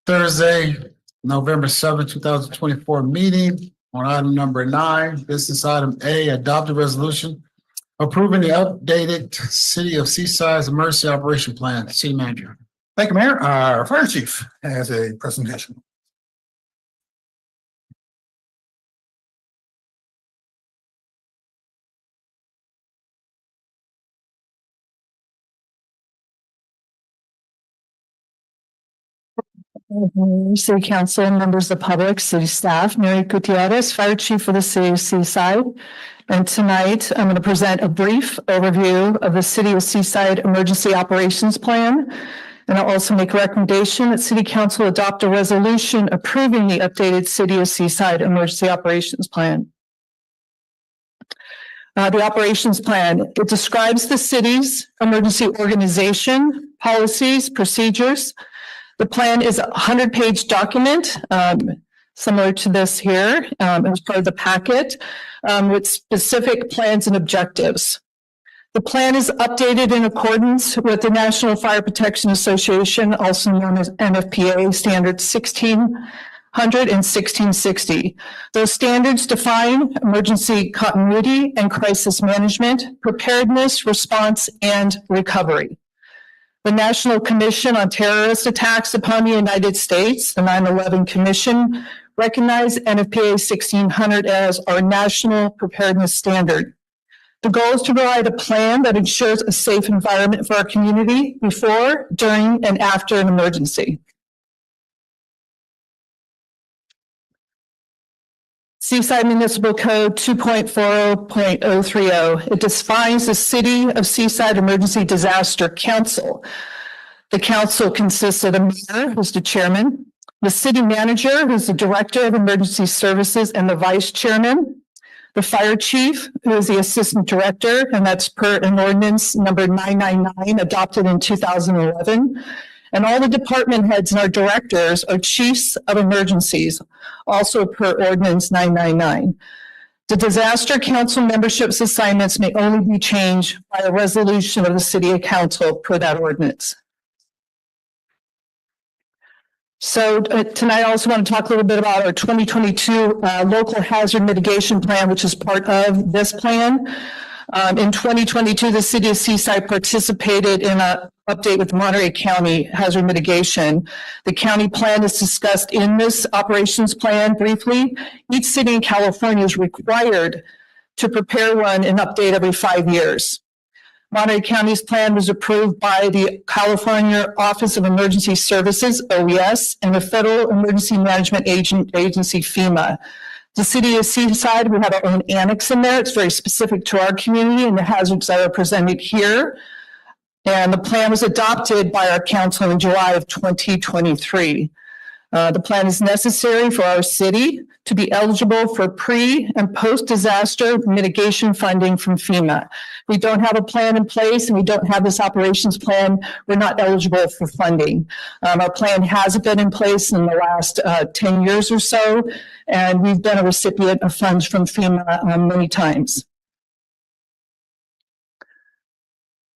Thursday, November 7th, 2024 meeting on item number 9, business item A, adopt a resolution approving the updated City of Seaside's emergency operation plan. City manager. Thank you, Mayor. Our fire chief has a presentation. City Council, members of the public, city staff, Mary Gutierrez, Fire Chief for the City of Seaside. And tonight, I'm going to present a brief overview of the City of Seaside Emergency Operations Plan. And I'll also make a recommendation that City Council adopt a resolution approving the updated City of Seaside Emergency Operations Plan. The operations plan, it describes the city's emergency organization, policies, procedures. The plan is a 100-page document, similar to this here. It was part of the packet with specific plans and objectives. The plan is updated in accordance with the National Fire Protection Association, also known as NFPA standards 1600 and 1660. Those standards define emergency continuity and crisis management, preparedness, response, and recovery. The National Commission on Terrorist Attacks upon the United States, the 9/11 Commission, recognized NFPA 1600 as our national preparedness standard. The goal is to provide a plan that ensures a safe environment for our community before, during, and after an emergency. Seaside Municipal Code 2.40.030. It defines the City of Seaside Emergency Disaster Council. The council consists of the mayor, who's the chairman, the city manager, who's the director of emergency services and the vice chairman, the fire chief, who is the assistant director, and that's per an ordinance number 999 adopted in 2011. And all the department heads and our directors are chiefs of emergencies, also per ordinance 999. The disaster council membership's assignments may only be changed by a resolution of the city council per that ordinance. So tonight I also want to talk a little bit about our 2022 local hazard mitigation plan, which is part of this plan. In 2022, the City of Seaside participated in an update with Monterey County hazard mitigation. The county plan is discussed in this operations plan briefly. Each city in California is required to prepare one and update every 5 years. Monterey County's plan was approved by the California Office of Emergency Services, OES, and the Federal Emergency Management Agency, FEMA. The City of Seaside, we have our own annex in there. It's very specific to our community and the hazards that are presented here. And the plan was adopted by our council in July of 2023. The plan is necessary for our city to be eligible for pre- and post-disaster mitigation funding from FEMA. We don't have a plan in place and we don't have this operations plan. We're not eligible for funding. Our plan hasn't been in place in the last 10 years or so, and we've been a recipient of funds from FEMA many times.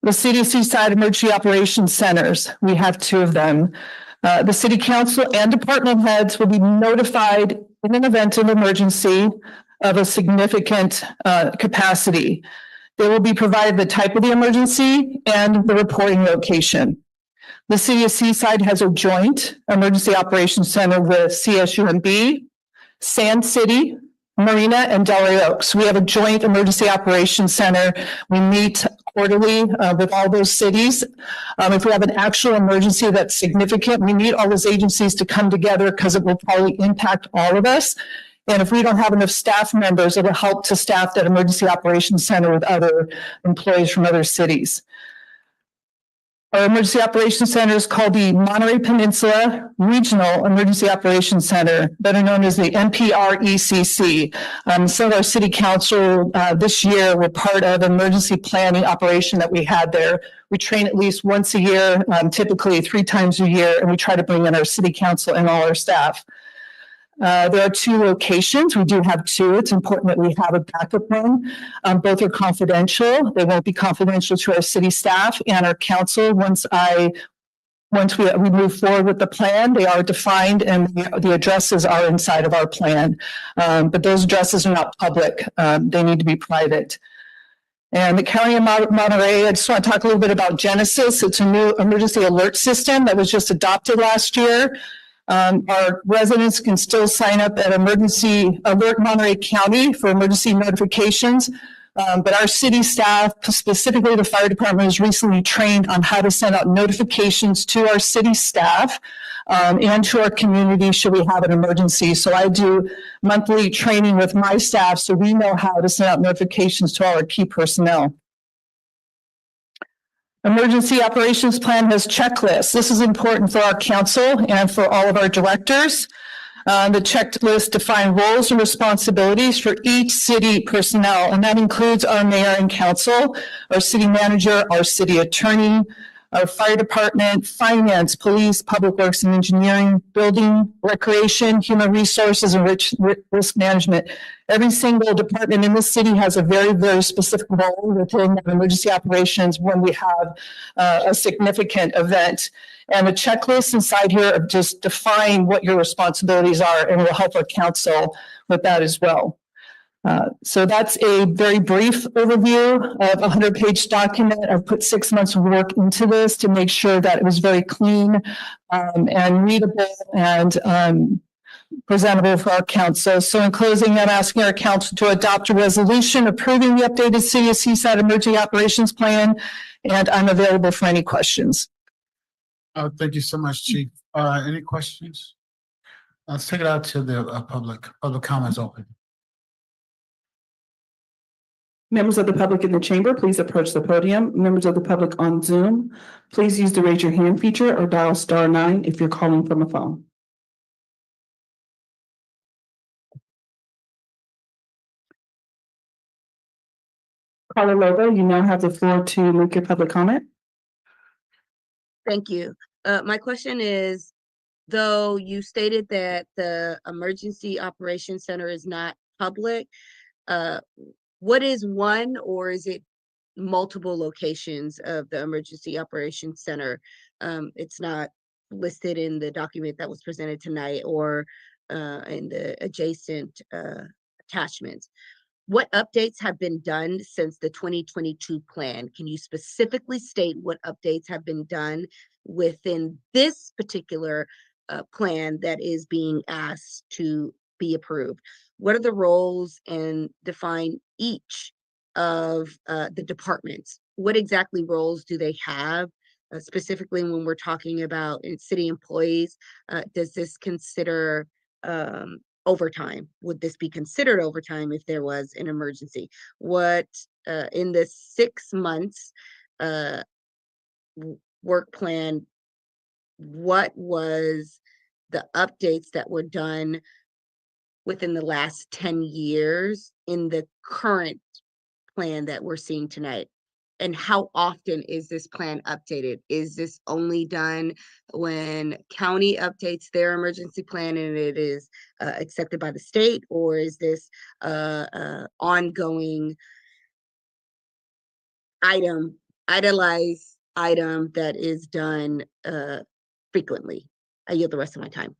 The City of Seaside Emergency Operations Centers, we have 2 of them. The City Council and department heads will be notified in an event of emergency of a significant capacity. They will be provided the type of the emergency and the reporting location. The City of Seaside has a joint emergency operations center with CSUMB, Sand City, Marina, and Delray Oaks. We have a joint emergency operations center. We meet quarterly with all those cities. If we have an actual emergency that's significant, we need all those agencies to come together because it will probably impact all of us. And if we don't have enough staff members, it will help to staff that emergency operations center with other employees from other cities. Our emergency operations center is called the Monterey Peninsula Regional Emergency Operations Center, better known as the MPRECC. Some of our city council this year were part of an emergency planning operation that we had there. We train at least once a year, typically 3 times a year, and we try to bring in our city council and all our staff. There are two locations. We do have two. It's important that we have a backup one. Both are confidential. They won't be confidential to our city staff and our council. Once we move forward with the plan, they are defined and the addresses are inside of our plan. But those addresses are not public. They need to be private. And the County of Monterey, I just want to talk a little bit about Genesis. It's a new emergency alert system that was just adopted last year. Our residents can still sign up at Emergency Alert Monterey County for emergency notifications. But our city staff, specifically the fire department, is recently trained on how to send out notifications to our city staff and to our community should we have an emergency. So I do monthly training with my staff so we know how to send out notifications to all our key personnel. Emergency Operations Plan has checklists. This is important for our council and for all of our directors. The checklist define roles and responsibilities for each city personnel, and that includes our mayor and council, our city manager, our city attorney, our fire department, finance, police, public works and engineering, building, recreation, human resources, and risk management. Every single department in the city has a very, very specific role within emergency operations when we have a significant event. And the checklist inside here just define what your responsibilities are and will help our council with that as well. So that's a very brief overview of a 100-page document. I've put 6 months of work into this to make sure that it was very clean and readable and presentable for our council. So in closing, I'm asking our council to adopt a resolution approving the updated City of Seaside Emergency Operations Plan, and I'm available for any questions. Thank you so much, Chief. Any questions? Let's take it out to the public. Public comments open. Members of the public in the chamber, please approach the podium. Members of the public on Zoom, please use the raise your hand feature or dial *9 if you're calling from a phone. Caller Lobo, you now have the floor to make your public comment. Thank you. My question is, though you stated that the Emergency Operations Center is not public, what is one or is it multiple locations of the Emergency Operations Center? It's not listed in the document that was presented tonight or in the adjacent attachments. What updates have been done since the 2022 plan? Can you specifically state what updates have been done within this particular plan that is being asked to be approved? What are the roles and define each of the departments? What exactly roles do they have? Specifically when we're talking about city employees, does this consider overtime? Would this be considered overtime if there was an emergency? What in the 6 months work plan, what was the updates that were done within the last 10 years in the current plan that we're seeing tonight? And how often is this plan updated? Is this only done when county updates their emergency plan and it is accepted by the state? Or is this ongoing idolized item that is done frequently? I yield the rest of my time.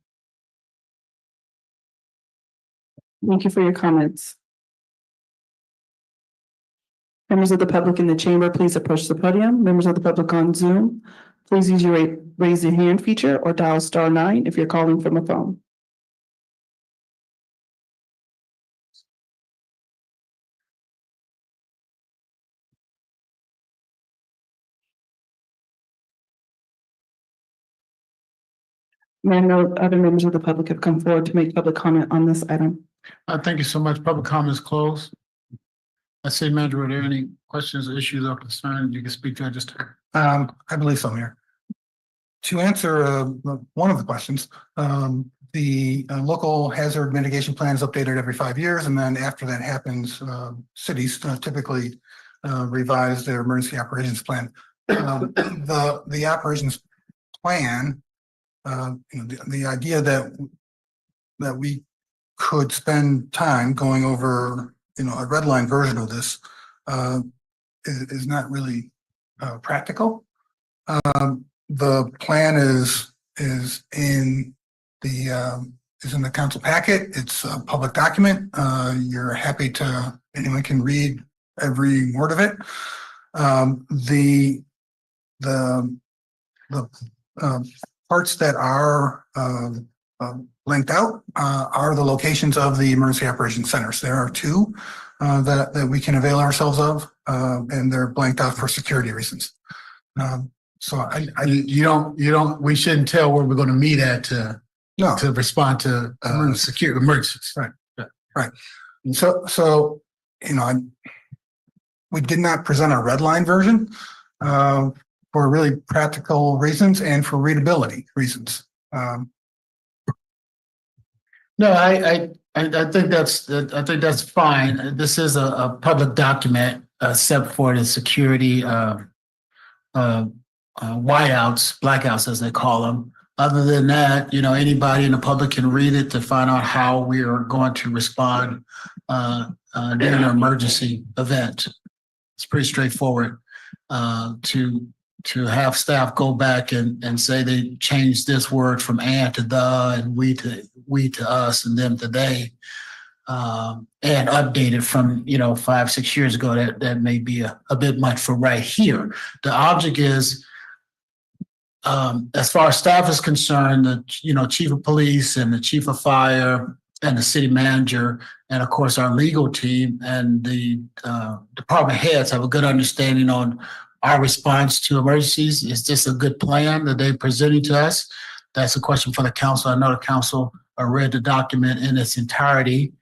Thank you for your comments. Members of the public in the chamber, please approach the podium. Members of the public on Zoom, please use your raise your hand feature or dial *9 if you're calling from a phone. And no other members of the public have come forward to make public comment on this item. Thank you so much. Public comments closed. City Manager, are there any questions, issues, or concerns you can speak to? I just heard. I believe so, Mayor. To answer one of the questions, the local hazard mitigation plan is updated every 5 years, and then after that happens, cities typically revise their emergency operations plan. The operations plan, the idea that we could spend time going over, a red line version of this, is not really, practical. The plan is in is in the council packet. It's a public document. You're happy to, anyone can read every word of it. The parts that are linked out are the locations of the emergency operations centers. There are two that we can avail ourselves of, and they're blanked out for security reasons. So we shouldn't tell where we're going to meet at to respond to security emergencies. Right. Right. And so, we did not present a red line version for really practical reasons and for readability reasons. No, I think that's fine. This is a public document, except for the security whiteouts, blackouts as they call them. Other than that, anybody in the public can read it to find out how we are going to respond during an emergency event. It's pretty straightforward. To have staff go back and say they changed this word from and to the and we to us and them to they, and update it from 5-6 years ago. That may be a bit much for right here. The object is, as far as staff is concerned, the chief of police and the chief of fire and the city manager, and of course our legal team and the department heads have a good understanding on our response to emergencies. Is this a good plan that they presented to us? That's a question for the council. I know the council read the document in its entirety.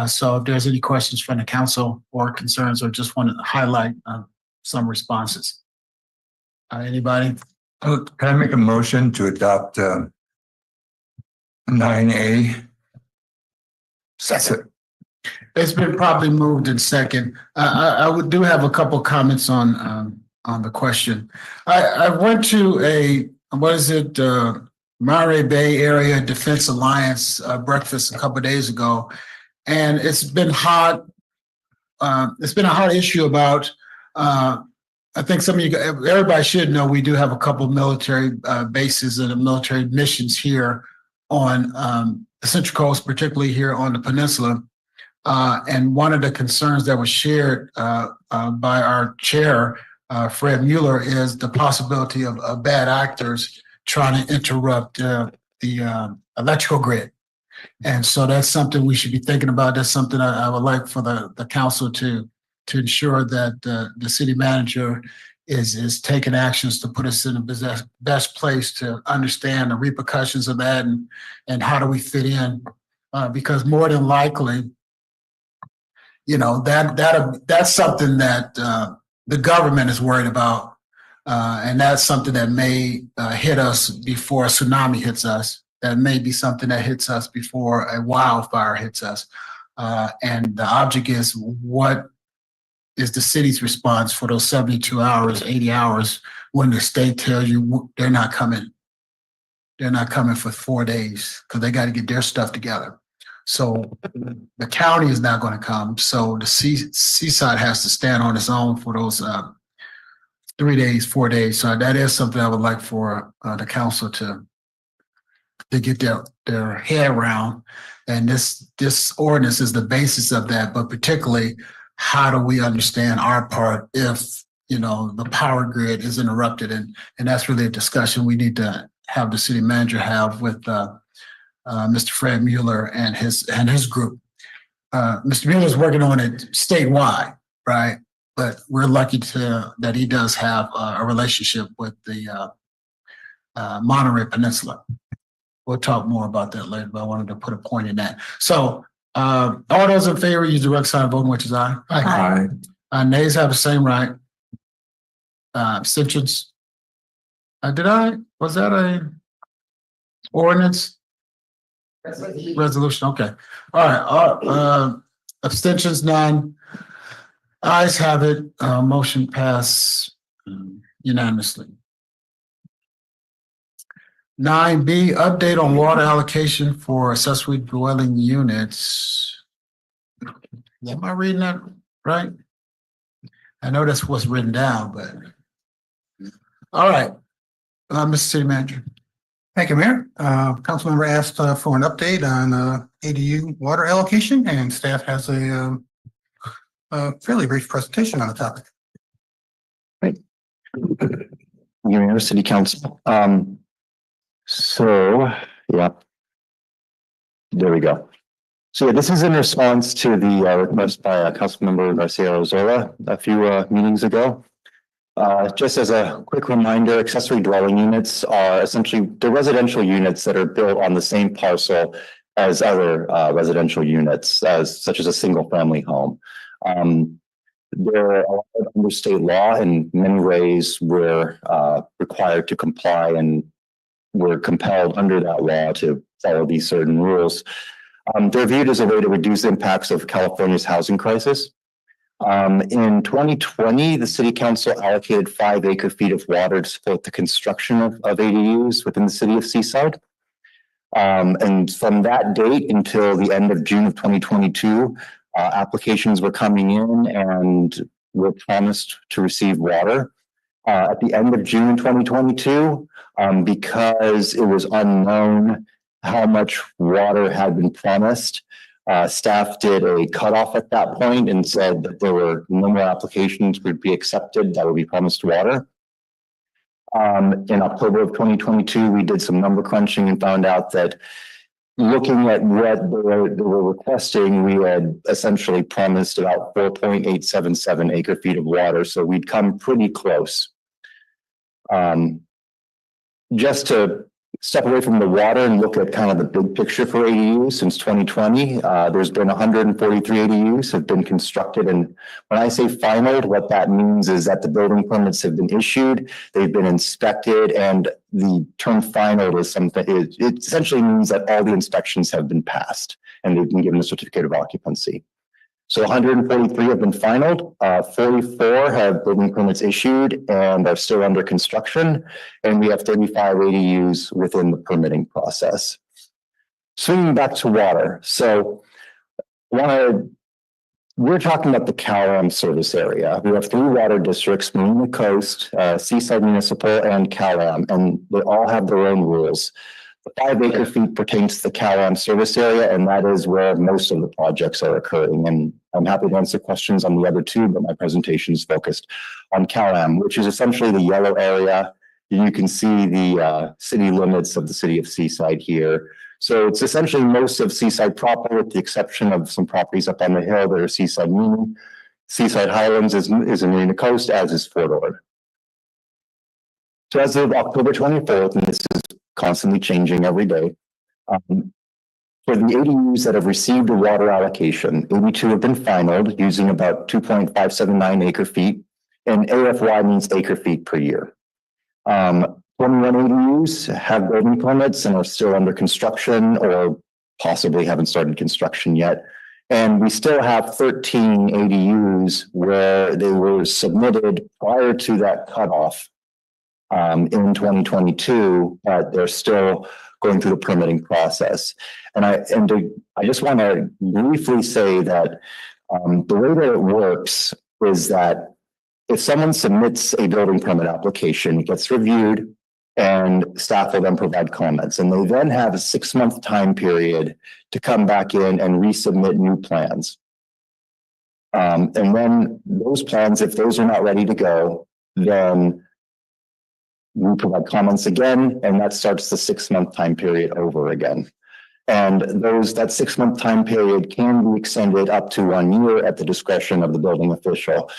So if there's any questions from the council or concerns, or just want to highlight some responses. Anybody? Can I make a motion to adopt 9A? Second. It's been probably moved in second. I do have a couple comments on the question. I went to Monterey Bay Area Defense Alliance breakfast a couple of days ago, and it's been hot. It's been a hot issue about. I think everybody should know we do have a couple of military bases and military missions here on the Central Coast, particularly here on the peninsula. And one of the concerns that was shared by our chair, Fred Mueller, is the possibility of bad actors trying to interrupt the electrical grid. And so that's something we should be thinking about. That's something I would like for the council to ensure that the city manager is taking actions to put us in the best place to understand the repercussions of that and how do we fit in. Because more than likely, that's something that the government is worried about. And that's something that may hit us before a tsunami hits us. That may be something that hits us before a wildfire hits us. And the object is, what is the city's response for those 72 hours, 80 hours when the state tells you they're not coming? They're not coming for 4 days because they got to get their stuff together. So the county is not going to come. So the Seaside has to stand on its own for those 3 days, 4 days. So that is something I would like for the council to get their head around. And this ordinance is the basis of that, but particularly, how do we understand our part if, the power grid is interrupted? And that's really a discussion we need to have the city manager have with Mr. Fred Mueller and his group. Mr. Mueller is working on it statewide, right? But we're lucky that he does have a relationship with the Monterey Peninsula. We'll talk more about that later, but I wanted to put a point in that. So all those in favor, use the direct sign of voting, which is aye. Aye. Nays have the same right. Abstentions. Was that a ordinance? Resolution, okay. All right, abstentions, none. Ayes have it, motion pass unanimously. 9B, update on water allocation for accessory dwelling units. Am I reading that right? I know that's what's written down, but. All right, Mr. City Manager. Thank you, Mayor. Councilmember asked for an update on ADU water allocation, and staff has a fairly brief presentation on the topic. Mayor, City Council. There we go. So yeah, this is in response to the request by Councilmember Garcia Rozola a few meetings ago. Just as a quick reminder, accessory dwelling units are essentially the residential units that are built on the same parcel as other residential units, such as a single family home. They're allowed under state law. In many ways, we're required to comply, and we're compelled under that law to follow these certain rules. They're viewed as a way to reduce the impacts of California's housing crisis. In 2020, the City Council allocated 5 acre-feet of water to support the construction of ADUs within the city of Seaside. And from that date until the end of June of 2022, applications were coming in and were promised to receive water. At the end of June 2022, because it was unknown how much water had been promised, staff did a cutoff at that point and said that there were no more applications would be accepted that would be promised water. In October of 2022, we did some number crunching and found out that looking at what they were requesting, we had essentially promised about 4.877 acre feet of water. So we'd come pretty close. Just to step away from the water and look at kind of the big picture for ADUs since 2020, there's been 143 ADUs have been constructed. And when I say finalized, what that means is that the building permits have been issued, they've been inspected, and the term final is something, it essentially means that all the inspections have been passed and they've been given a certificate of occupancy. So 143 have been finalized, 44 have building permits issued and are still under construction, and we have 35 ADUs within the permitting process. Swinging back to water. So we're talking about the CalAm service area. We have 3 water districts, Marina Coast, Seaside Municipal, and CalAm, and they all have their own rules. The 5 acre feet pertains to the CalAm service area, and that is where most of the projects are occurring. And I'm happy to answer questions on the other 2, but my presentation is focused on CalAm, which is essentially the yellow area. You can see the city limits of the city of Seaside here. So it's essentially most of Seaside proper, with the exception of some properties up on the hill that are Seaside Muni. Seaside Highlands is in Marina Coast, as is Fort Ord. So as of October 24th, and this is constantly changing every day, for the ADUs that have received a water allocation, 82 have been finalized using about 2.579 acre feet, and AFY means acre feet per year. 21 ADUs have building permits and are still under construction or possibly haven't started construction yet. And we still have 13 ADUs where they were submitted prior to that cutoff in 2022, but they're still going through the permitting process. And I just want to briefly say that the way that it works is that if someone submits a building permit application, it gets reviewed and staff will then provide comments. And they then have a 6-month time period to come back in and resubmit new plans. And then those plans, if those are not ready to go, then we provide comments again, and that starts the 6-month time period over again. And that 6-month time period can be extended up to 1 year at the discretion of the building official,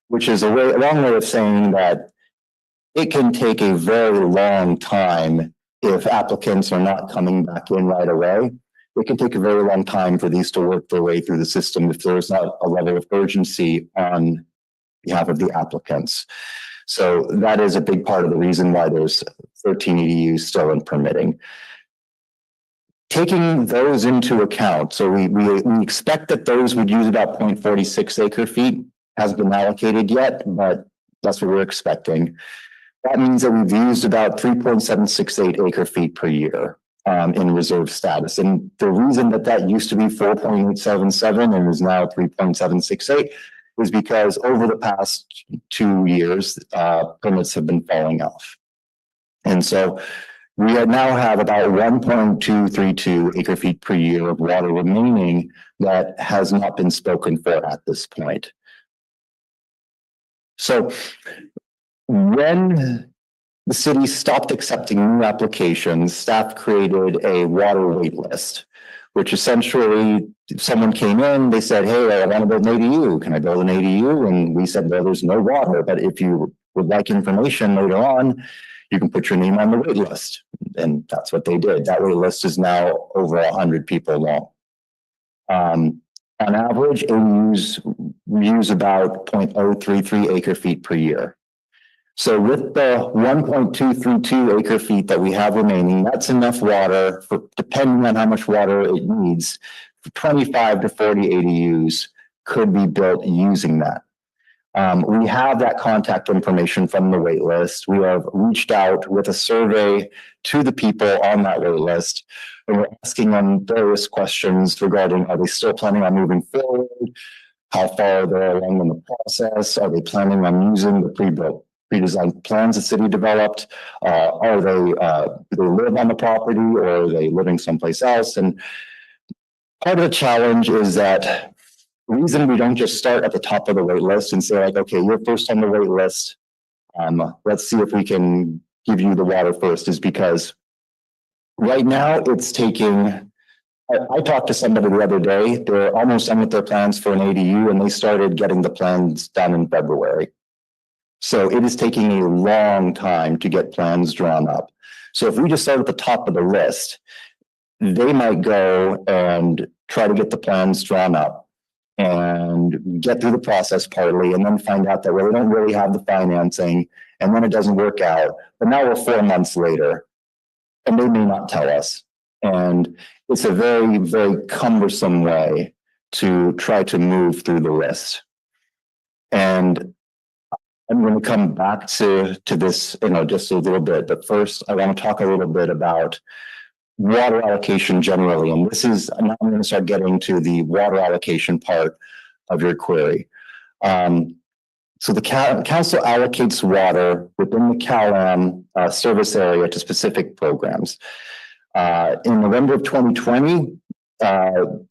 which is a long way of saying that it can take a very long time if applicants are not coming back in right away. It can take a very long time for these to work their way through the system if there is not a level of urgency on behalf of the applicants. So that is a big part of the reason why there's 13 ADUs still in permitting. Taking those into account, so we expect that those would use about 0.46 acre feet, hasn't been allocated yet, but that's what we're expecting. That means that we've used about 3.768 acre feet per year in reserve status. And the reason that that used to be 4.877 and is now 3.768 is because over the past 2 years, permits have been falling off. And so we now have about 1.232 acre feet per year of water remaining that has not been spoken for at this point. So when the city stopped accepting new applications, staff created a water wait list, which essentially someone came in, they said, hey, I want to build an ADU. Can I build an ADU? And we said, well, there's no water, but if you would like information later on, you can put your name on the wait list. And that's what they did. That wait list is now over 100 people long. On average, ADUs use about 0.033 acre feet per year. So with the 1.232 acre feet that we have remaining, that's enough water for, depending on how much water it needs, 25 to 40 ADUs could be built using that. We have that contact information from the wait list. We have reached out with a survey to the people on that wait list, and we're asking them various questions regarding, are they still planning on moving forward? How far they're along in the process? Are they planning on using the pre-designed plans the city developed? Do they live on the property, or are they living someplace else? And part of the challenge is that the reason we don't just start at the top of the wait list and say like, okay, you're first on the wait list. Let's see if we can give you the water first, is because right now it's taking, I talked to somebody the other day, they're almost done with their plans for an ADU and they started getting the plans done in February. So it is taking a long time to get plans drawn up. So if we just start at the top of the list, they might go and try to get the plans drawn up and get through the process partly, and then find out that, well, we don't really have the financing, and then it doesn't work out. But now we're 4 months later, and they may not tell us. And it's a very, very cumbersome way to try to move through the list. And I'm going to come back to this, just a little bit. But first, I want to talk a little bit about water allocation generally. And this is, now I'm going to start getting to the water allocation part of your query. So the council allocates water within the CalAm service area to specific programs. In November of 2020,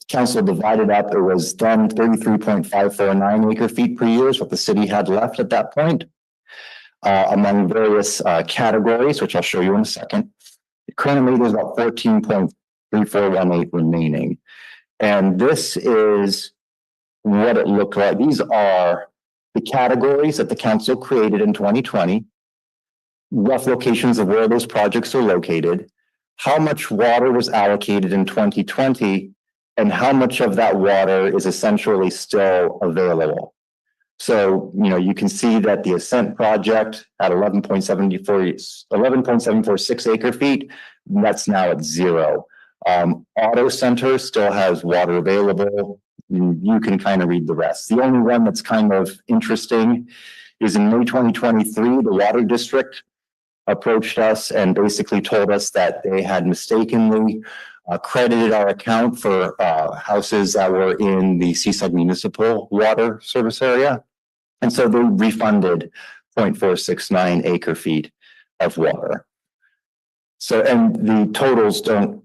council divided up, it was then 33.549 acre feet per year is what the city had left at that point, among various categories, which I'll show you in a second. Currently, there's about 14.3418 remaining. And this is what it looked like. These are the categories that the council created in 2020, rough locations of where those projects are located, how much water was allocated in 2020, and how much of that water is essentially still available. So, you can see that the Ascent project at 11.746 acre feet, that's now at 0. Auto Center still has water available. You can kind of read the rest. The only one that's kind of interesting is in May 2023, the Water District approached us and basically told us that they had mistakenly credited our account for houses that were in the Seaside Municipal Water Service Area. And so they refunded 0.469 acre feet of water. So, and the totals don't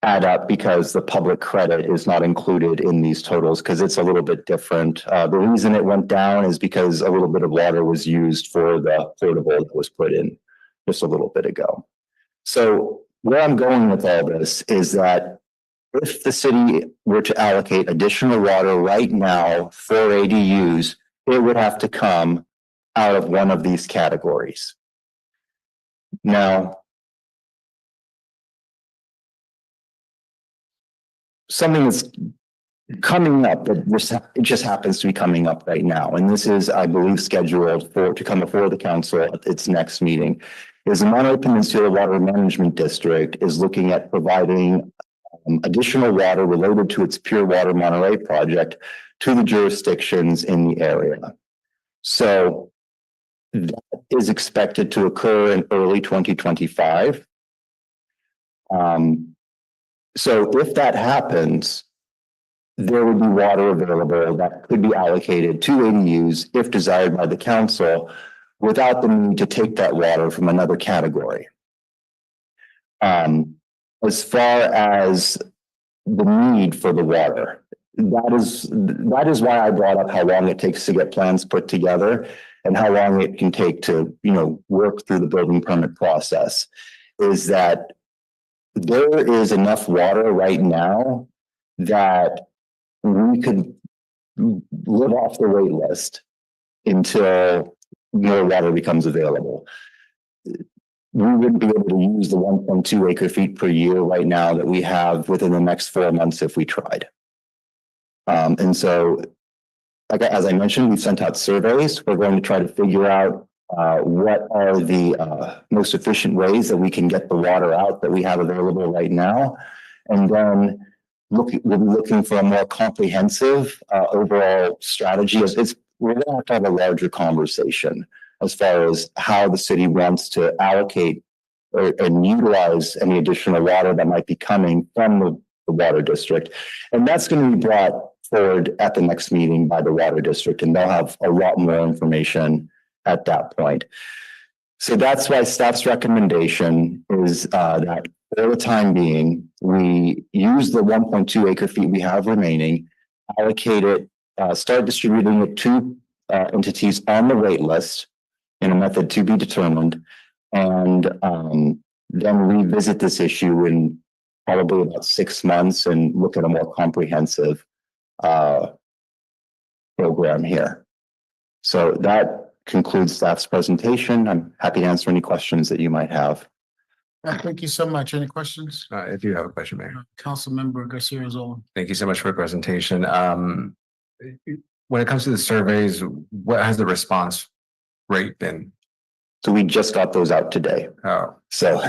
add up because the public credit is not included in these totals because it's a little bit different. The reason it went down is because a little bit of water was used for the portable that was put in just a little bit ago. So where I'm going with all this is that if the city were to allocate additional water right now for ADUs, it would have to come out of one of these categories. Now, something that's coming up, that it just happens to be coming up right now, and this is, I believe, scheduled to come before the council at its next meeting, is the Monterey Peninsula Water Management District is looking at providing additional water related to its Pure Water Monterey project to the jurisdictions in the area. So that is expected to occur in early 2025. So if that happens, there would be water available that could be allocated to ADUs if desired by the council without the need to take that water from another category. As far as the need for the water, that is why I brought up how long it takes to get plans put together and how long it can take to, work through the building permit process, is that there is enough water right now that we could live off the wait list until more water becomes available. We wouldn't be able to use the 1.2 acre feet per year right now that we have within the next 4 months if we tried. And so, as I mentioned, we've sent out surveys. We're going to try to figure out what are the most efficient ways that we can get the water out that we have available right now. And then we'll be looking for a more comprehensive overall strategy. We're going to have to have a larger conversation as far as how the city wants to allocate and utilize any additional water that might be coming from the water district. And that's going to be brought forward at the next meeting by the water district, and they'll have a lot more information at that point. So that's why staff's recommendation is that for the time being, we use the 1.2 acre feet we have remaining, allocate it, start distributing it to entities on the wait list in a method to be determined, and then revisit this issue in probably about 6 months and look at a more comprehensive program here. So that concludes staff's presentation. I'm happy to answer any questions that you might have. Thank you so much. Any questions? I do have a question, Mayor. Councilmember Garcia Zola. Thank you so much for the presentation. When it comes to the surveys, what has the response rate been? So we just got those out today. Oh, So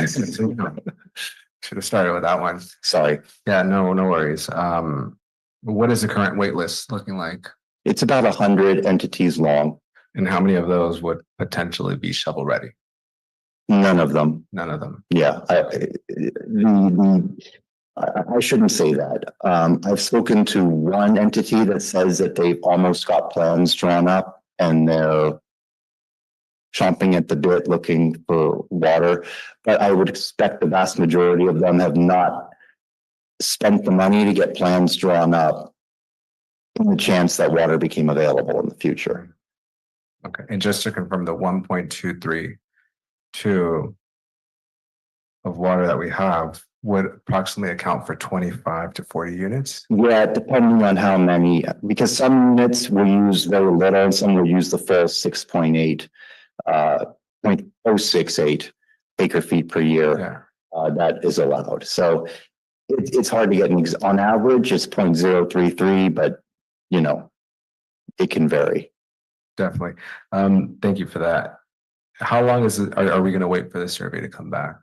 should have started with that one. Sorry. Yeah, no worries. What is the current wait list looking like? It's about 100 entities long. And how many of those would potentially be shovel ready? None of them. None of them. Yeah, I shouldn't say that. I've spoken to one entity that says that they've almost got plans drawn up and they're chomping at the bit looking for water. But I would expect the vast majority of them have not spent the money to get plans drawn up in the chance that water became available in the future. Okay, and just to confirm, the 1.232 of water that we have would approximately account for 25 to 40 units? Yeah, depending on how many, because some units will use very little and some will use the full 0.068 acre feet per year. That is allowed. So it's hard to get on average, it's 0.033, but it can vary. Definitely. Thank you for that. How long is it? Are we going to wait for the survey to come back?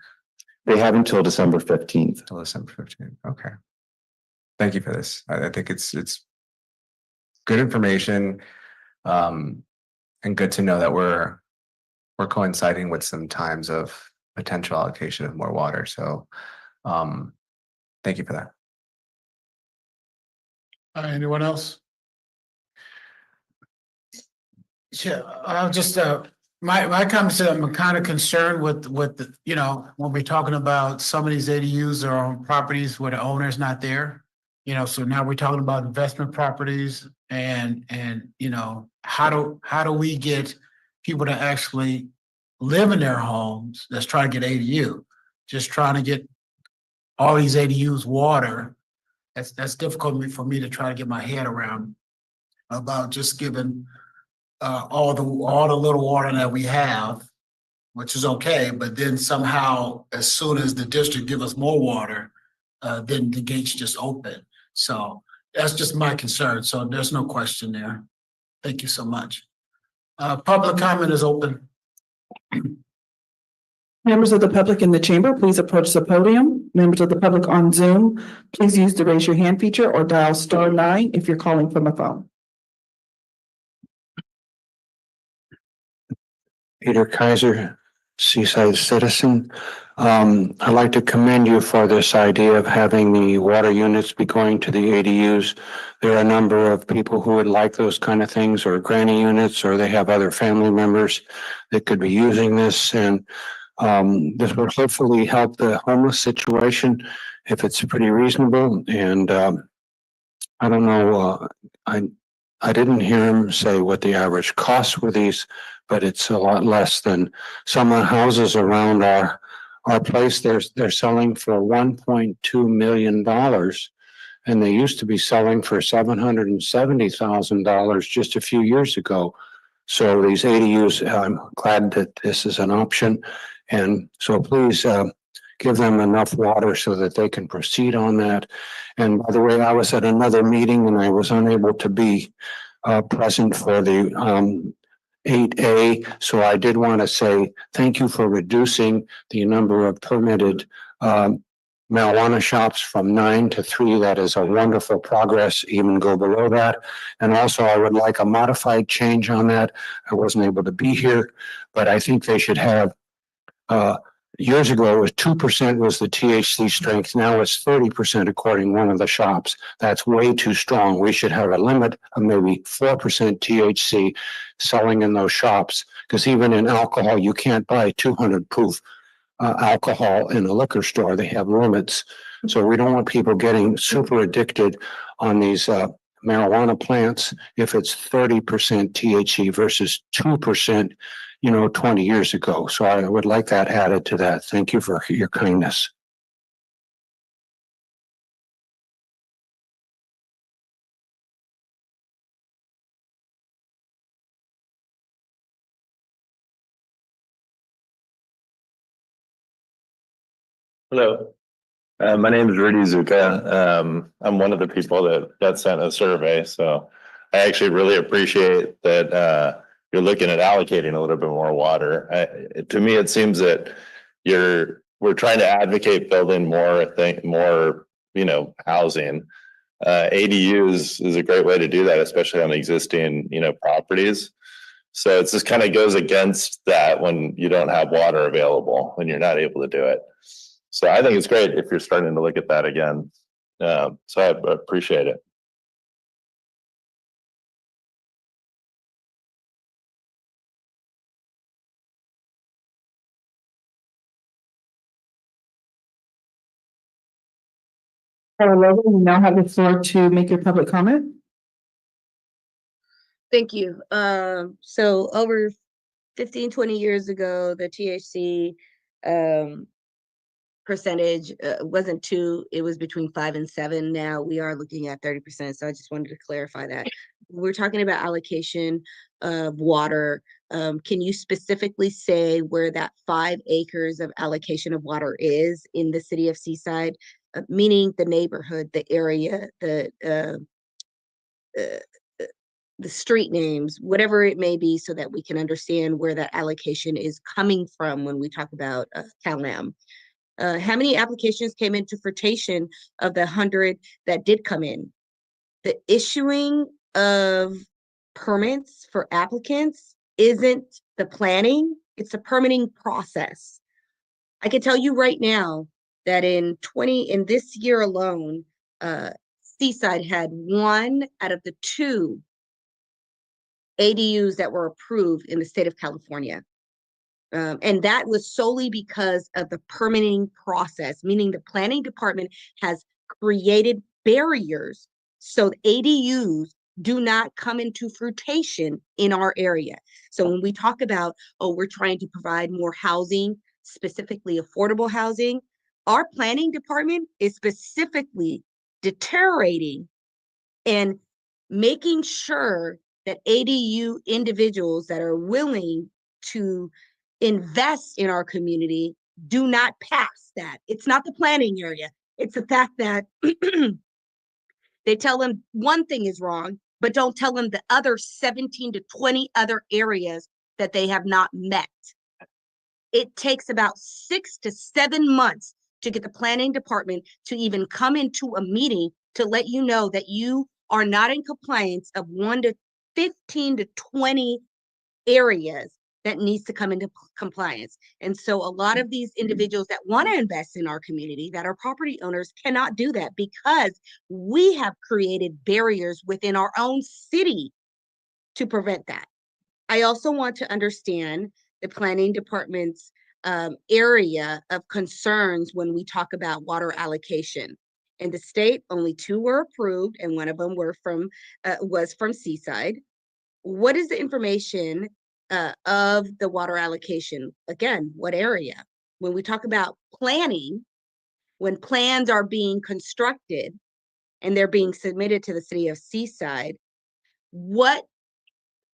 They have until December 15th. Until December 15th. Okay. Thank you for this. I think it's good information, and good to know that we're coinciding with some times of potential allocation of more water. So, thank you for that. Anyone else? Yeah, I'll just, my comments, I'm kind of concerned with the, when we're talking about some of these ADUs are on properties where the owner's not there. So now we're talking about investment properties and how do we get people to actually live in their homes that's trying to get ADU, just trying to get all these ADUs water. That's difficult for me to try to get my head around about just giving all the little water that we have, which is okay, but then somehow as soon as the district give us more water, then the gates just open. So that's just my concern. So there's no question there. Thank you so much. Public comment is open. Members of the public in the chamber, please approach the podium. Members of the public on Zoom, please use the raise your hand feature or dial *9 if you're calling from a phone. Peter Kaiser, Seaside citizen. I'd like to commend you for this idea of having the water units be going to the ADUs. There are a number of people who would like those kind of things, or granny units, or they have other family members that could be using this. And this will hopefully help the homeless situation if it's pretty reasonable. And I don't know, I didn't hear him say what the average costs were these, but it's a lot less than some of the houses around our place. They're selling for $1.2 million. And they used to be selling for $770,000 just a few years ago. So these ADUs, I'm glad that this is an option. And so please give them enough water so that they can proceed on that. And by the way, I was at another meeting and I was unable to be present for the 8A. So I did want to say thank you for reducing the number of permitted marijuana shops from 9 to 3. That is a wonderful progress, even go below that. And also I would like a modified change on that. I wasn't able to be here, but I think they should have years ago, it was 2% was the THC strength. Now it's 30% according to one of the shops. That's way too strong. We should have a limit of maybe 4% THC selling in those shops, because even in alcohol, you can't buy 200 proof alcohol in a liquor store. They have limits. So we don't want people getting super addicted on these marijuana plants if it's 30% THC versus 2%, 20 years ago. So I would like that added to that. Thank you for your kindness. Hello, my name is Rudy Zuka. I'm one of the people that got sent a survey, so I actually really appreciate that you're looking at allocating a little bit more water. To me, it seems that we're trying to advocate building more housing. ADUs is a great way to do that, especially on existing properties. So it just kind of goes against that when you don't have water available, when you're not able to do it. So I think it's great if you're starting to look at that again. So I appreciate it. Hello, you now have the floor to make your public comment. Thank you. So over 15, 20 years ago, the THC percentage wasn't 2, it was between 5 and 7. Now we are looking at 30%. So I just wanted to clarify that. We're talking about allocation of water. Can you specifically say where that 5 acres of allocation of water is in the city of Seaside? Meaning the neighborhood, the area, the street names, whatever it may be, so that we can understand where that allocation is coming from when we talk about CalNAM. How many applications came into fruition of the 100 that did come in? The issuing of permits for applicants isn't the planning, it's the permitting process. I can tell you right now that in this year alone, Seaside had 1 out of the 2 ADUs that were approved in the state of California. And that was solely because of the permitting process, meaning the planning department has created barriers so ADUs do not come into fruition in our area. So when we talk about, we're trying to provide more housing, specifically affordable housing, our planning department is specifically deteriorating and making sure that ADU individuals that are willing to invest in our community do not pass that. It's not the planning area. It's the fact that they tell them one thing is wrong, but don't tell them the other 17 to 20 other areas that they have not met. It takes about 6 to 7 months to get the planning department to even come into a meeting to let you know that you are not in compliance of 1 to 15 to 20 areas that needs to come into compliance. And so a lot of these individuals that want to invest in our community, that are property owners, cannot do that because we have created barriers within our own city to prevent that. I also want to understand the planning department's area of concerns when we talk about water allocation. In the state, only 2 were approved, and one of them was from Seaside. What is the information of the water allocation? Again, what area? When we talk about planning, when plans are being constructed and they're being submitted to the city of Seaside, what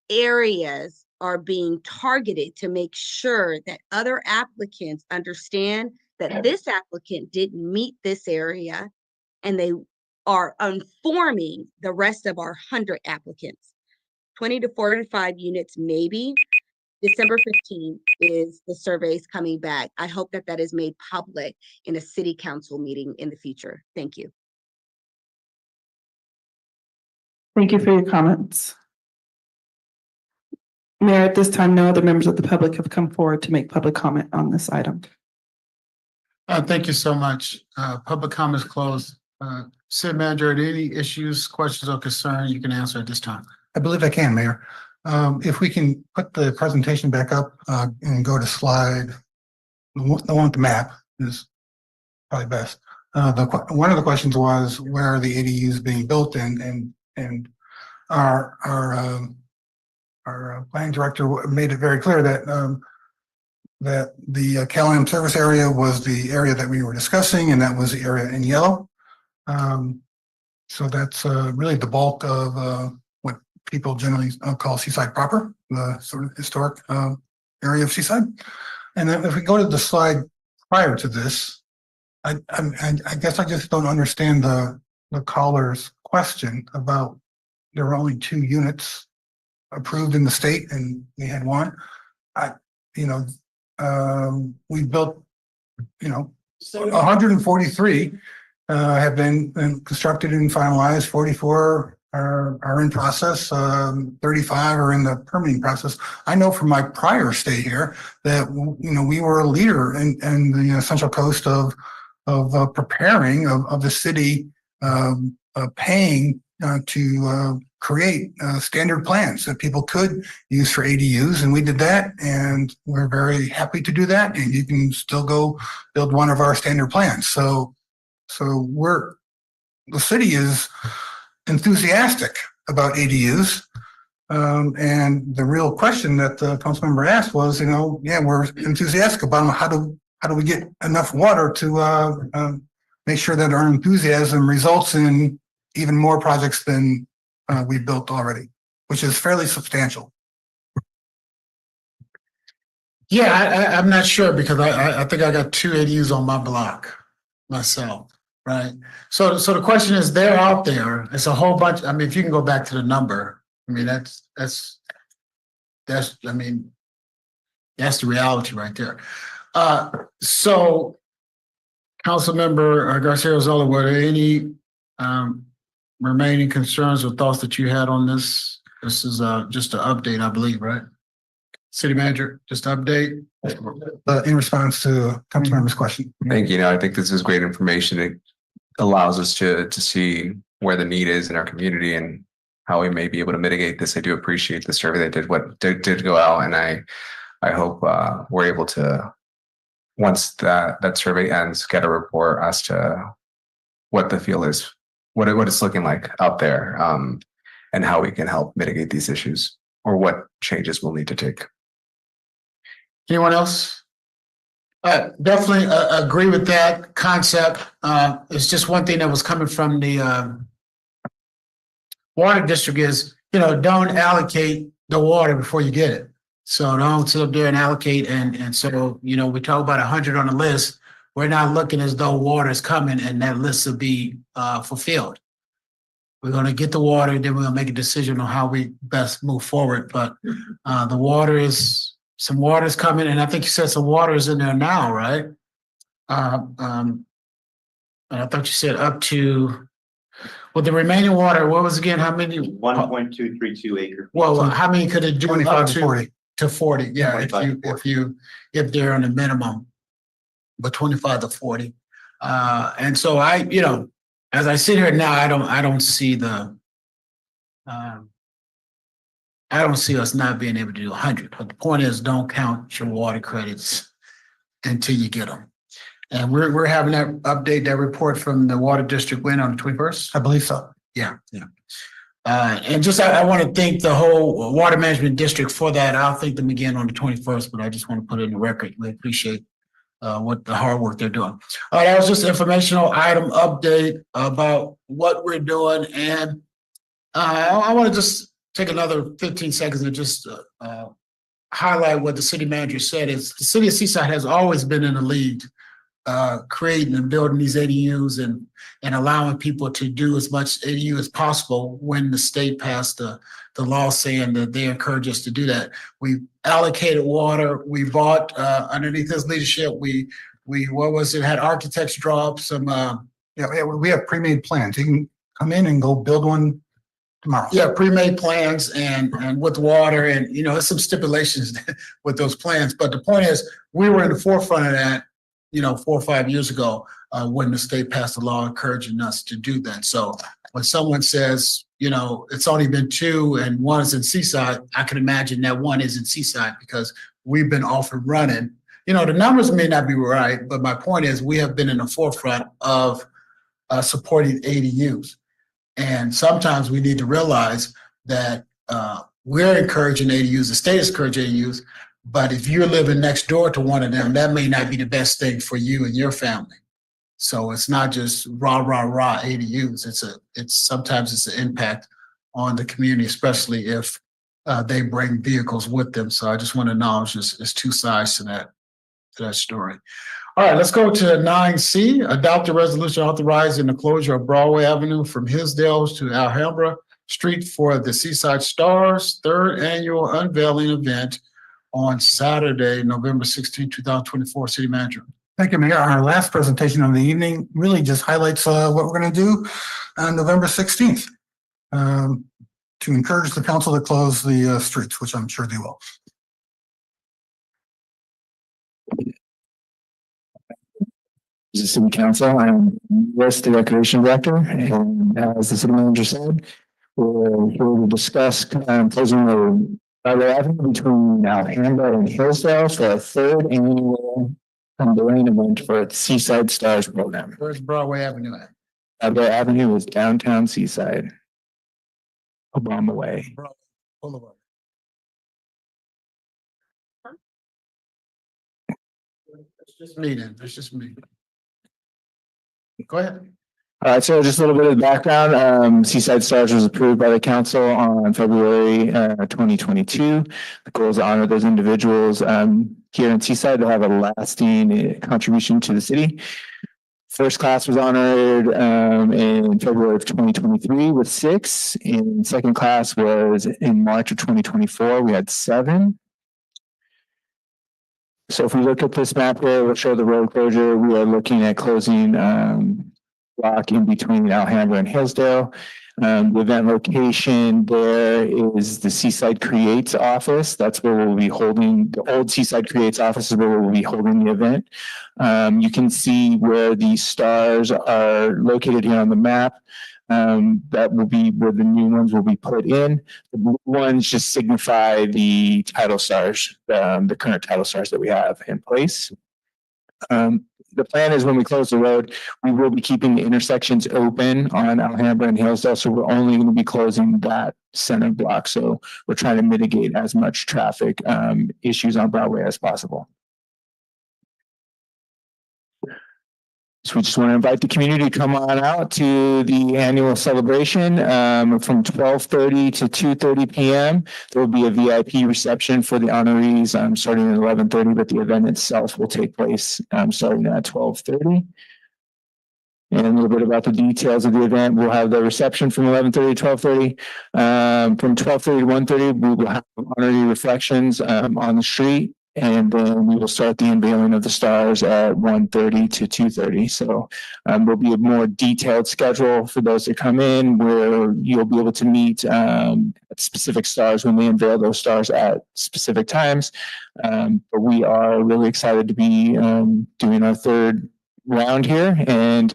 areas are being targeted to make sure that other applicants understand that this applicant didn't meet this area, and they are informing the rest of our 100 applicants. 20 to 45 units, maybe. December 15th is the surveys coming back. I hope that that is made public in a city council meeting in the future. Thank you. Thank you for your comments. Mayor, at this time, no other members of the public have come forward to make public comment on this item. Thank you so much. Public comments closed. City Manager, are there any issues, questions, or concerns you can answer at this time? I believe I can, Mayor. If we can put the presentation back up and go to slide, the one with the map is probably best. One of the questions was, where are the ADUs being built in? And our planning director made it very clear that that the Cal-Am service area was the area that we were discussing, and that was the area in yellow. So that's really the bulk of what people generally call Seaside proper, the sort of historic area of Seaside. And then if we go to the slide prior to this, I guess I just don't understand the caller's question about there were only 2 units approved in the state and we had 1. We built, 143 have been constructed and finalized. 44 are in process. 35 are in the permitting process. I know from my prior stay here that we were a leader in the Central Coast of preparing of the city paying to create standard plans that people could use for ADUs, and we did that, and we're very happy to do that. And you can still go build one of our standard plans. So the city is enthusiastic about ADUs. And the real question that the council member asked was, we're enthusiastic about them. How do we get enough water to make sure that our enthusiasm results in even more projects than we built already, which is fairly substantial. Yeah, I'm not sure because I think I got 2 ADUs on my block myself, right? So the question is, they're out there. It's a whole bunch. I mean, if you can go back to the number, I mean, that's the reality right there. So Councilmember Garcia-Rosello, were there any remaining concerns or thoughts that you had on this? This is just an update, I believe, right? City Manager, just update. In response to Councilmember's question. Thank you. I think this is great information. It allows us to see where the need is in our community and how we may be able to mitigate this. I do appreciate the survey that did go out, and I hope we're able to, once that survey ends, get a report as to what the feel is, what it's looking like out there, and how we can help mitigate these issues or what changes we'll need to take. Anyone else? Definitely agree with that concept. It's just one thing that was coming from the water district is, don't allocate the water before you get it. So don't sit up there and allocate. And so, we talk about 100 on the list. We're not looking as though water is coming and that list will be fulfilled. We're going to get the water, and then we're going to make a decision on how we best move forward. But some water is coming, and I think you said some water is in there now, right? And I thought you said up to, the remaining water, what was again, how many? 1.232 acre. Well, how many could it do? 25 to 40. To 40, yeah, if they're on the minimum, but 25 to 40. And so as I sit here now, I don't see I don't see us not being able to do 100. But the point is, don't count your water credits until you get them. And we're having that report from the water district when on the 21st? I believe so. Yeah. And just, I want to thank the whole water management district for that. I'll thank them again on the 21st, but I just want to put it in the record. We appreciate what the hard work they're doing. All right, that was just an informational item update about what we're doing. And I want to just take another 15 seconds and just highlight what the city manager said. Is the city of Seaside has always been in the lead, creating and building these ADUs and allowing people to do as much ADU as possible when the state passed the law saying that they encourage us to do that. We allocated water. We bought underneath his leadership. We had architects draw up some. We have pre-made plans. You can come in and go build one tomorrow. Yeah, pre-made plans and with water and there's some stipulations with those plans. But the point is, we were in the forefront of that 4 or 5 years ago when the state passed a law encouraging us to do that. So when someone says, it's only been 2 and 1 is in Seaside, I can imagine that 1 is in Seaside because we've been off and running. The numbers may not be right, but my point is we have been in the forefront of supporting ADUs. And sometimes we need to realize that we're encouraging ADUs, the state is encouraging ADUs, but if you're living next door to one of them, that may not be the best thing for you and your family. So it's not just rah, rah, rah ADUs. Sometimes it's an impact on the community, especially if they bring vehicles with them. So I just want to acknowledge there's 2 sides to that story. All right, let's go to 9C, adopt a resolution authorizing the closure of Broadway Avenue from Hillsdale to Alhambra Street for the Seaside Stars 3rd annual unveiling event on Saturday, November 16, 2024. City Manager. Thank you, Mayor. Our last presentation of the evening really just highlights what we're going to do on November 16th to encourage the council to close the streets, which I'm sure they will. As the city council, I'm the recreation director, and as the city manager said, we're here to discuss closing the Broadway Avenue between Alhambra and Hillsdale for a 3rd annual unveiling event for the Seaside Stars program. Where's Broadway Avenue at? Broadway Avenue is downtown Seaside, Obama Way. Boulevard. It's just me then. It's just me. Go ahead. All right, so just a little bit of background. Seaside Stars was approved by the council on February 2022. The goal is to honor those individuals here in Seaside to have a lasting contribution to the city. First class was honored in February of 2023 with 6, and second class was in March of 2024. We had 7. So if we look at this map here, we'll show the road closure. We are looking at closing block in between Alhambra and Hillsdale. The event location there is the Seaside Creates office. That's where we'll be holding, the old Seaside Creates office is where we'll be holding the event. You can see where the stars are located here on the map. That will be where the new ones will be put in. The blue ones just signify the title stars, the current title stars that we have in place. The plan is when we close the road, we will be keeping the intersections open on Alhambra and Hillsdale. So we're only going to be closing that center block. So we're trying to mitigate as much traffic issues on Broadway as possible. So we just want to invite the community to come on out to the annual celebration from 12:30 to 2:30 p.m. There will be a VIP reception for the honorees starting at 11:30, but the event itself will take place starting at 12:30. And a little bit about the details of the event. We'll have the reception from 11:30 to 12:30. From 12:30 to 1:30, we will have honoree reflections on the street. And then we will start the unveiling of the stars at 1:30 to 2:30. So there'll be a more detailed schedule for those that come in where you'll be able to meet specific stars when they unveil those stars at specific times. But we are really excited to be doing our third round here. And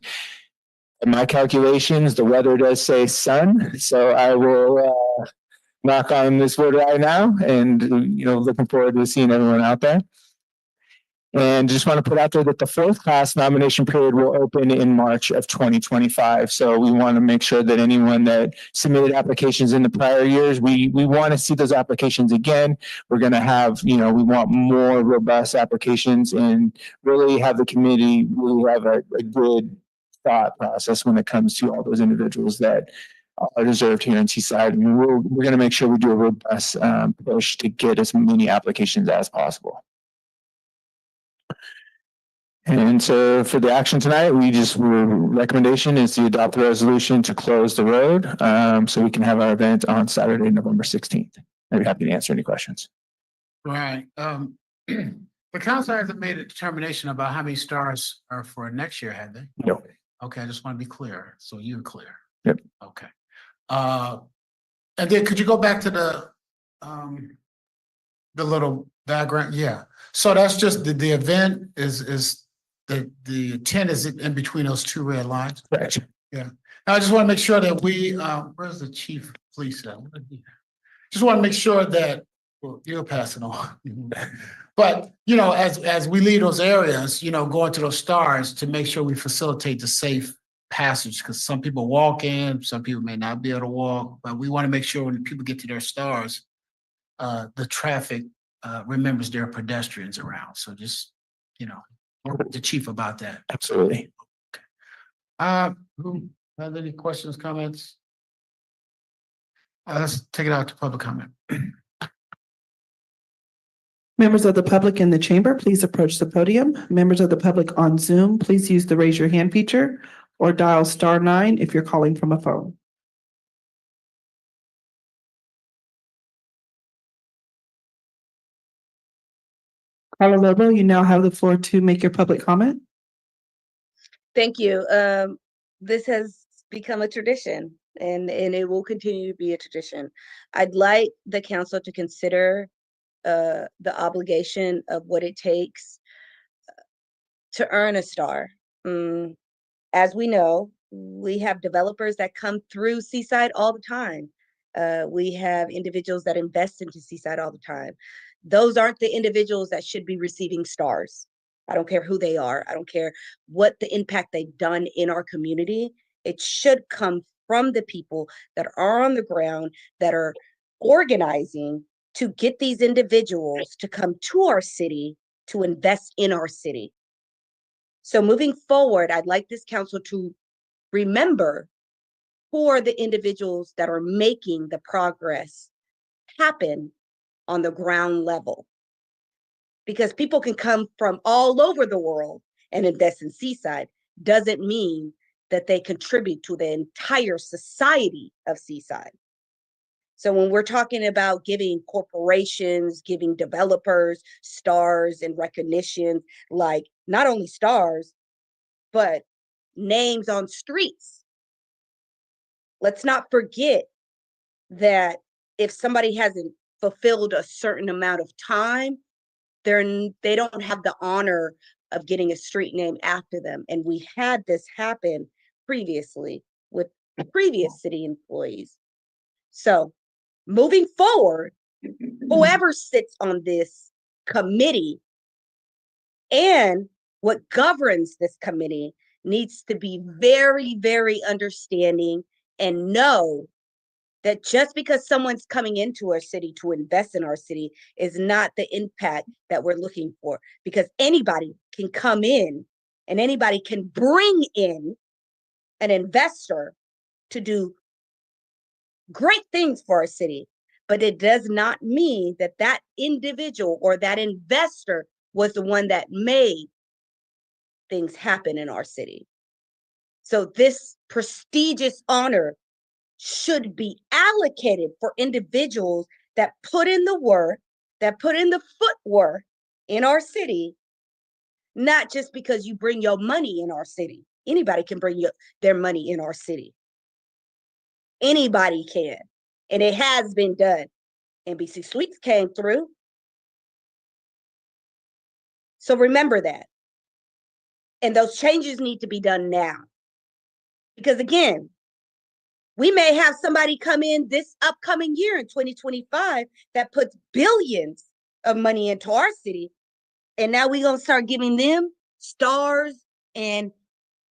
in my calculations, the weather does say sun. So I will knock on this wood right now, and looking forward to seeing everyone out there. And just want to put out there that the fourth class nomination period will open in March of 2025. So we want to make sure that anyone that submitted applications in the prior years, we want to see those applications again. We're going to have, we want more robust applications and really have the committee really have a good thought process when it comes to all those individuals that are deserved here in Seaside. And we're going to make sure we do a robust push to get as many applications as possible. And so for the action tonight, recommendation is to adopt a resolution to close the road so we can have our event on Saturday, November 16th. I'd be happy to answer any questions. Right. The council hasn't made a determination about how many stars are for next year, had they? No. Okay, I just want to be clear. So you're clear. Yep. Okay. And then could you go back to the little diagram? Yeah. So that's just the event is the tent is in between those two red lines. Correct. Yeah. Now I just want to make sure that we where's the chief of police at? Just want to make sure that you'll pass it on. But as we leave those areas, going to those stars to make sure we facilitate the safe passage, because some people walk in, some people may not be able to walk, but we want to make sure when people get to their stars, the traffic remembers there are pedestrians around. So just, work with the chief about that. Absolutely. Okay. Who has any questions, comments? Let's take it out to public comment. Members of the public in the chamber, please approach the podium. Members of the public on Zoom, please use the raise your hand feature or dial *9 if you're calling from a phone. Carla Lobo, you now have the floor to make your public comment. Thank you. This has become a tradition and it will continue to be a tradition. I'd like the council to consider the obligation of what it takes to earn a star. As we know, we have developers that come through Seaside all the time. We have individuals that invest into Seaside all the time. Those aren't the individuals that should be receiving stars. I don't care who they are. I don't care what the impact they've done in our community. It should come from the people that are on the ground, that are organizing to get these individuals to come to our city, to invest in our city. So moving forward, I'd like this council to remember who are the individuals that are making the progress happen on the ground level. Because people can come from all over the world and invest in Seaside, doesn't mean that they contribute to the entire society of Seaside. So when we're talking about giving corporations, giving developers stars and recognition, like not only stars, but names on streets. Let's not forget that if somebody hasn't fulfilled a certain amount of time, they don't have the honor of getting a street name after them. And we had this happen previously with previous city employees. So moving forward, whoever sits on this committee and what governs this committee needs to be very, very understanding and know that just because someone's coming into our city to invest in our city is not the impact that we're looking for, because anybody can come in and anybody can bring in an investor to do great things for our city, but it does not mean that that individual or that investor was the one that made things happen in our city. So this prestigious honor should be allocated for individuals that put in the work, that put in the footwork in our city, not just because you bring your money in our city. Anybody can bring their money in our city. Anybody can. And it has been done. NBC Suites came through. So remember that. And those changes need to be done now. Because again, we may have somebody come in this upcoming year in 2025 that puts billions of money into our city. And now we're going to start giving them stars and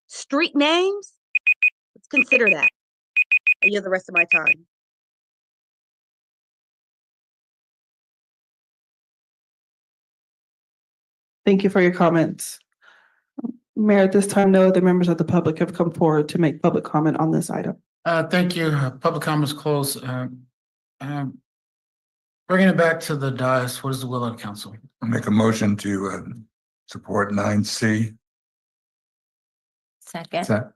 street names. Let's consider that. I yield the rest of my time. Thank you for your comments. Mayor, at this time, no other members of the public have come forward to make public comment on this item. Thank you. Public comments closed. Bringing it back to the dais, what is the will of the council? I'll make a motion to support 9C. Second.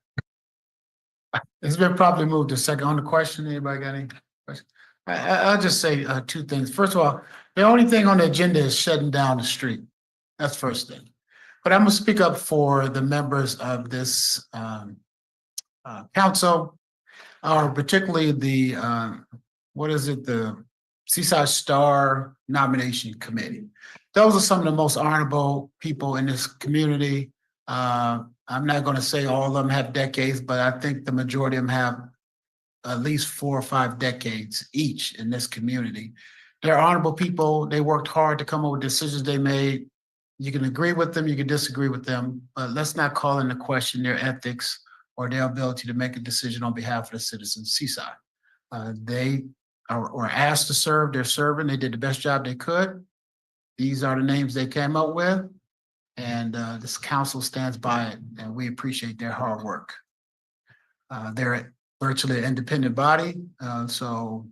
It's been properly moved to second. On the question, anybody got any questions? I'll just say two things. First of all, the only thing on the agenda is shutting down the street. That's the first thing. But I'm gonna speak up for the members of this council, or particularly the the Seaside Star Nomination Committee. Those are some of the most honorable people in this community. I'm not going to say all of them have decades, but I think the majority of them have at least 4 or 5 decades each in this community. They're honorable people. They worked hard to come up with decisions they made. You can agree with them, you can disagree with them, but let's not call into question their ethics or their ability to make a decision on behalf of the citizens of Seaside. They were asked to serve, they're serving, they did the best job they could. These are the names they came up with, and this council stands by it, and we appreciate their hard work. They're virtually an independent body, so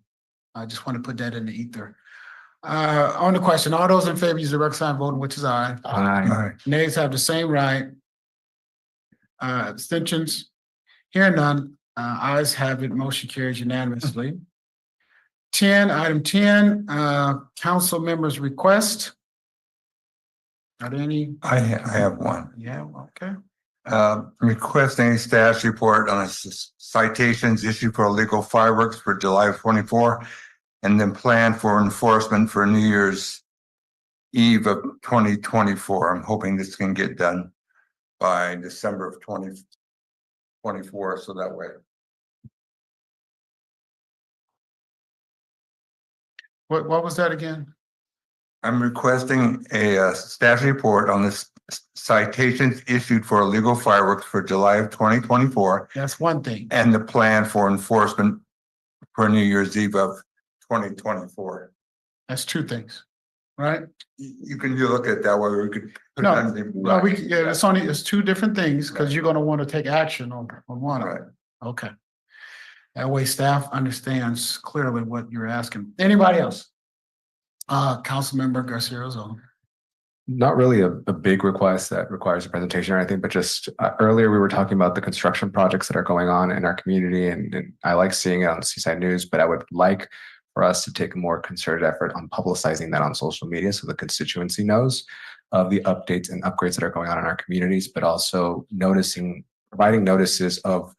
I just want to put that in the ether. On the question, all those in favor use the correct sign voting, which is aye. Aye. Nays have the same right. Abstentions? Hearing none, ayes have it, motion carries unanimously. 10, item 10, council members' request. Are there any? I have one. Yeah, okay. Requesting a status report on citations issued for illegal fireworks for July of 24, and then plan for enforcement for New Year's Eve of 2024. I'm hoping this can get done by December of 2024, so that way. What was that again? I'm requesting a status report on the citations issued for illegal fireworks for July of 2024. That's one thing. And the plan for enforcement for New Year's Eve of 2024. That's two things, right? You can look at it that way. We could. put it on the- It's two different things, because you're gonna want to take action on one of them. Okay. That way staff understands clearly what you're asking. Anybody else? Councilmember Garcia-Rosallo. Not really a big request that requires a presentation or anything, but just earlier we were talking about the construction projects that are going on in our community, and I like seeing it on Seaside News, but I would like for us to take a more concerted effort on publicizing that on social media so the constituency knows of the updates and upgrades that are going on in our communities, but also providing notices of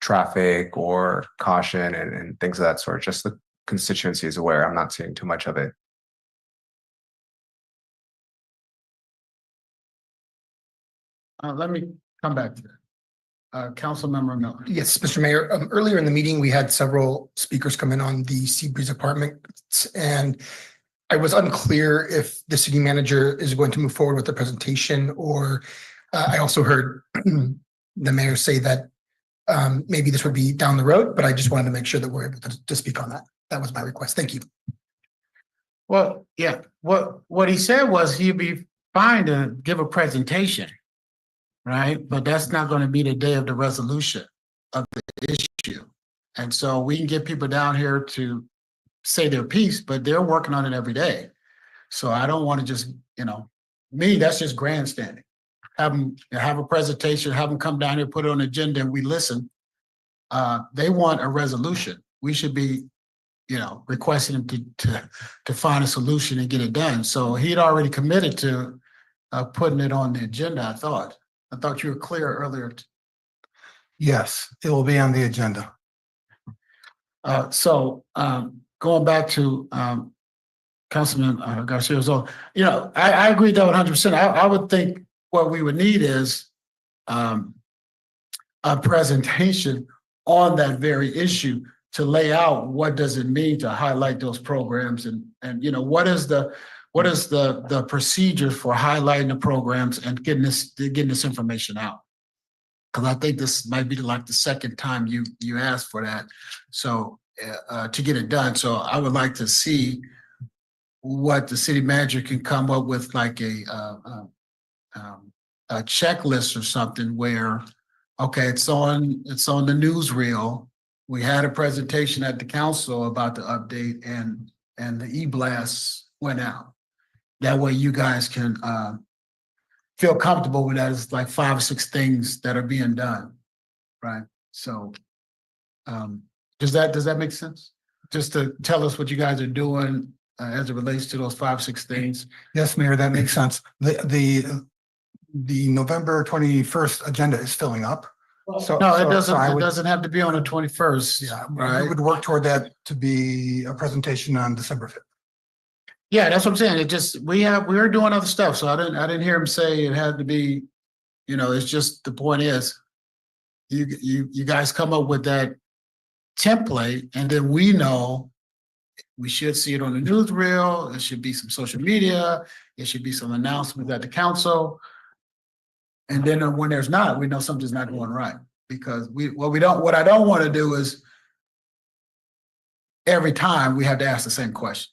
traffic or caution and things of that sort. Just the constituency is aware. I'm not seeing too much of it. Let me come back to that. Councilmember Miller. Yes, Mr. Mayor, earlier in the meeting, we had several speakers come in on the Seabreeze Apartments, and I was unclear if the city manager is going to move forward with the presentation, or I also heard the mayor say that maybe this would be down the road, but I just wanted to make sure that we're able to speak on that. That was my request. Thank you. Well, yeah, what he said was he'd be fine to give a presentation, right? But that's not going to be the day of the resolution of the issue. And so we can get people down here to say their piece, but they're working on it every day. So I don't want to just, that's just grandstanding. Have a presentation, have them come down here, put it on the agenda, and we listen. They want a resolution. We should be requesting him to find a solution and get it done. So he had already committed to putting it on the agenda, I thought. I thought you were clear earlier. Yes, it will be on the agenda. So going back to Councilman Garcia, so, I agree though 100%. I would think what we would need is a presentation on that very issue to lay out what does it mean to highlight those programs and what is the procedure for highlighting the programs and getting this information out. Because I think this might be like the second time you asked for that. So to get it done. So I would like to see what the city manager can come up with, like a checklist or something where, okay, it's on the newsreel. We had a presentation at the council about the update and the e-blasts went out. That way you guys can feel comfortable with that. It's like 5 or 6 things that are being done, right? So does that make sense? Just to tell us what you guys are doing as it relates to those 5, 6 things. Yes, Mayor, that makes sense. The November 21st agenda is filling up. So No, it so I would- doesn't have to be on the 21st. Yeah, right. I would work toward that to be a presentation on December 5th. Yeah, that's what I'm saying. It just, we were doing other stuff, so I didn't hear him say it had to be, it's just, the point is, you guys come up with that template, and then we know we should see it on the newsreel, it should be some social media, it should be some announcements at the council. And then when there's not, we know something's not going right, because what I don't want to do is every time we have to ask the same question.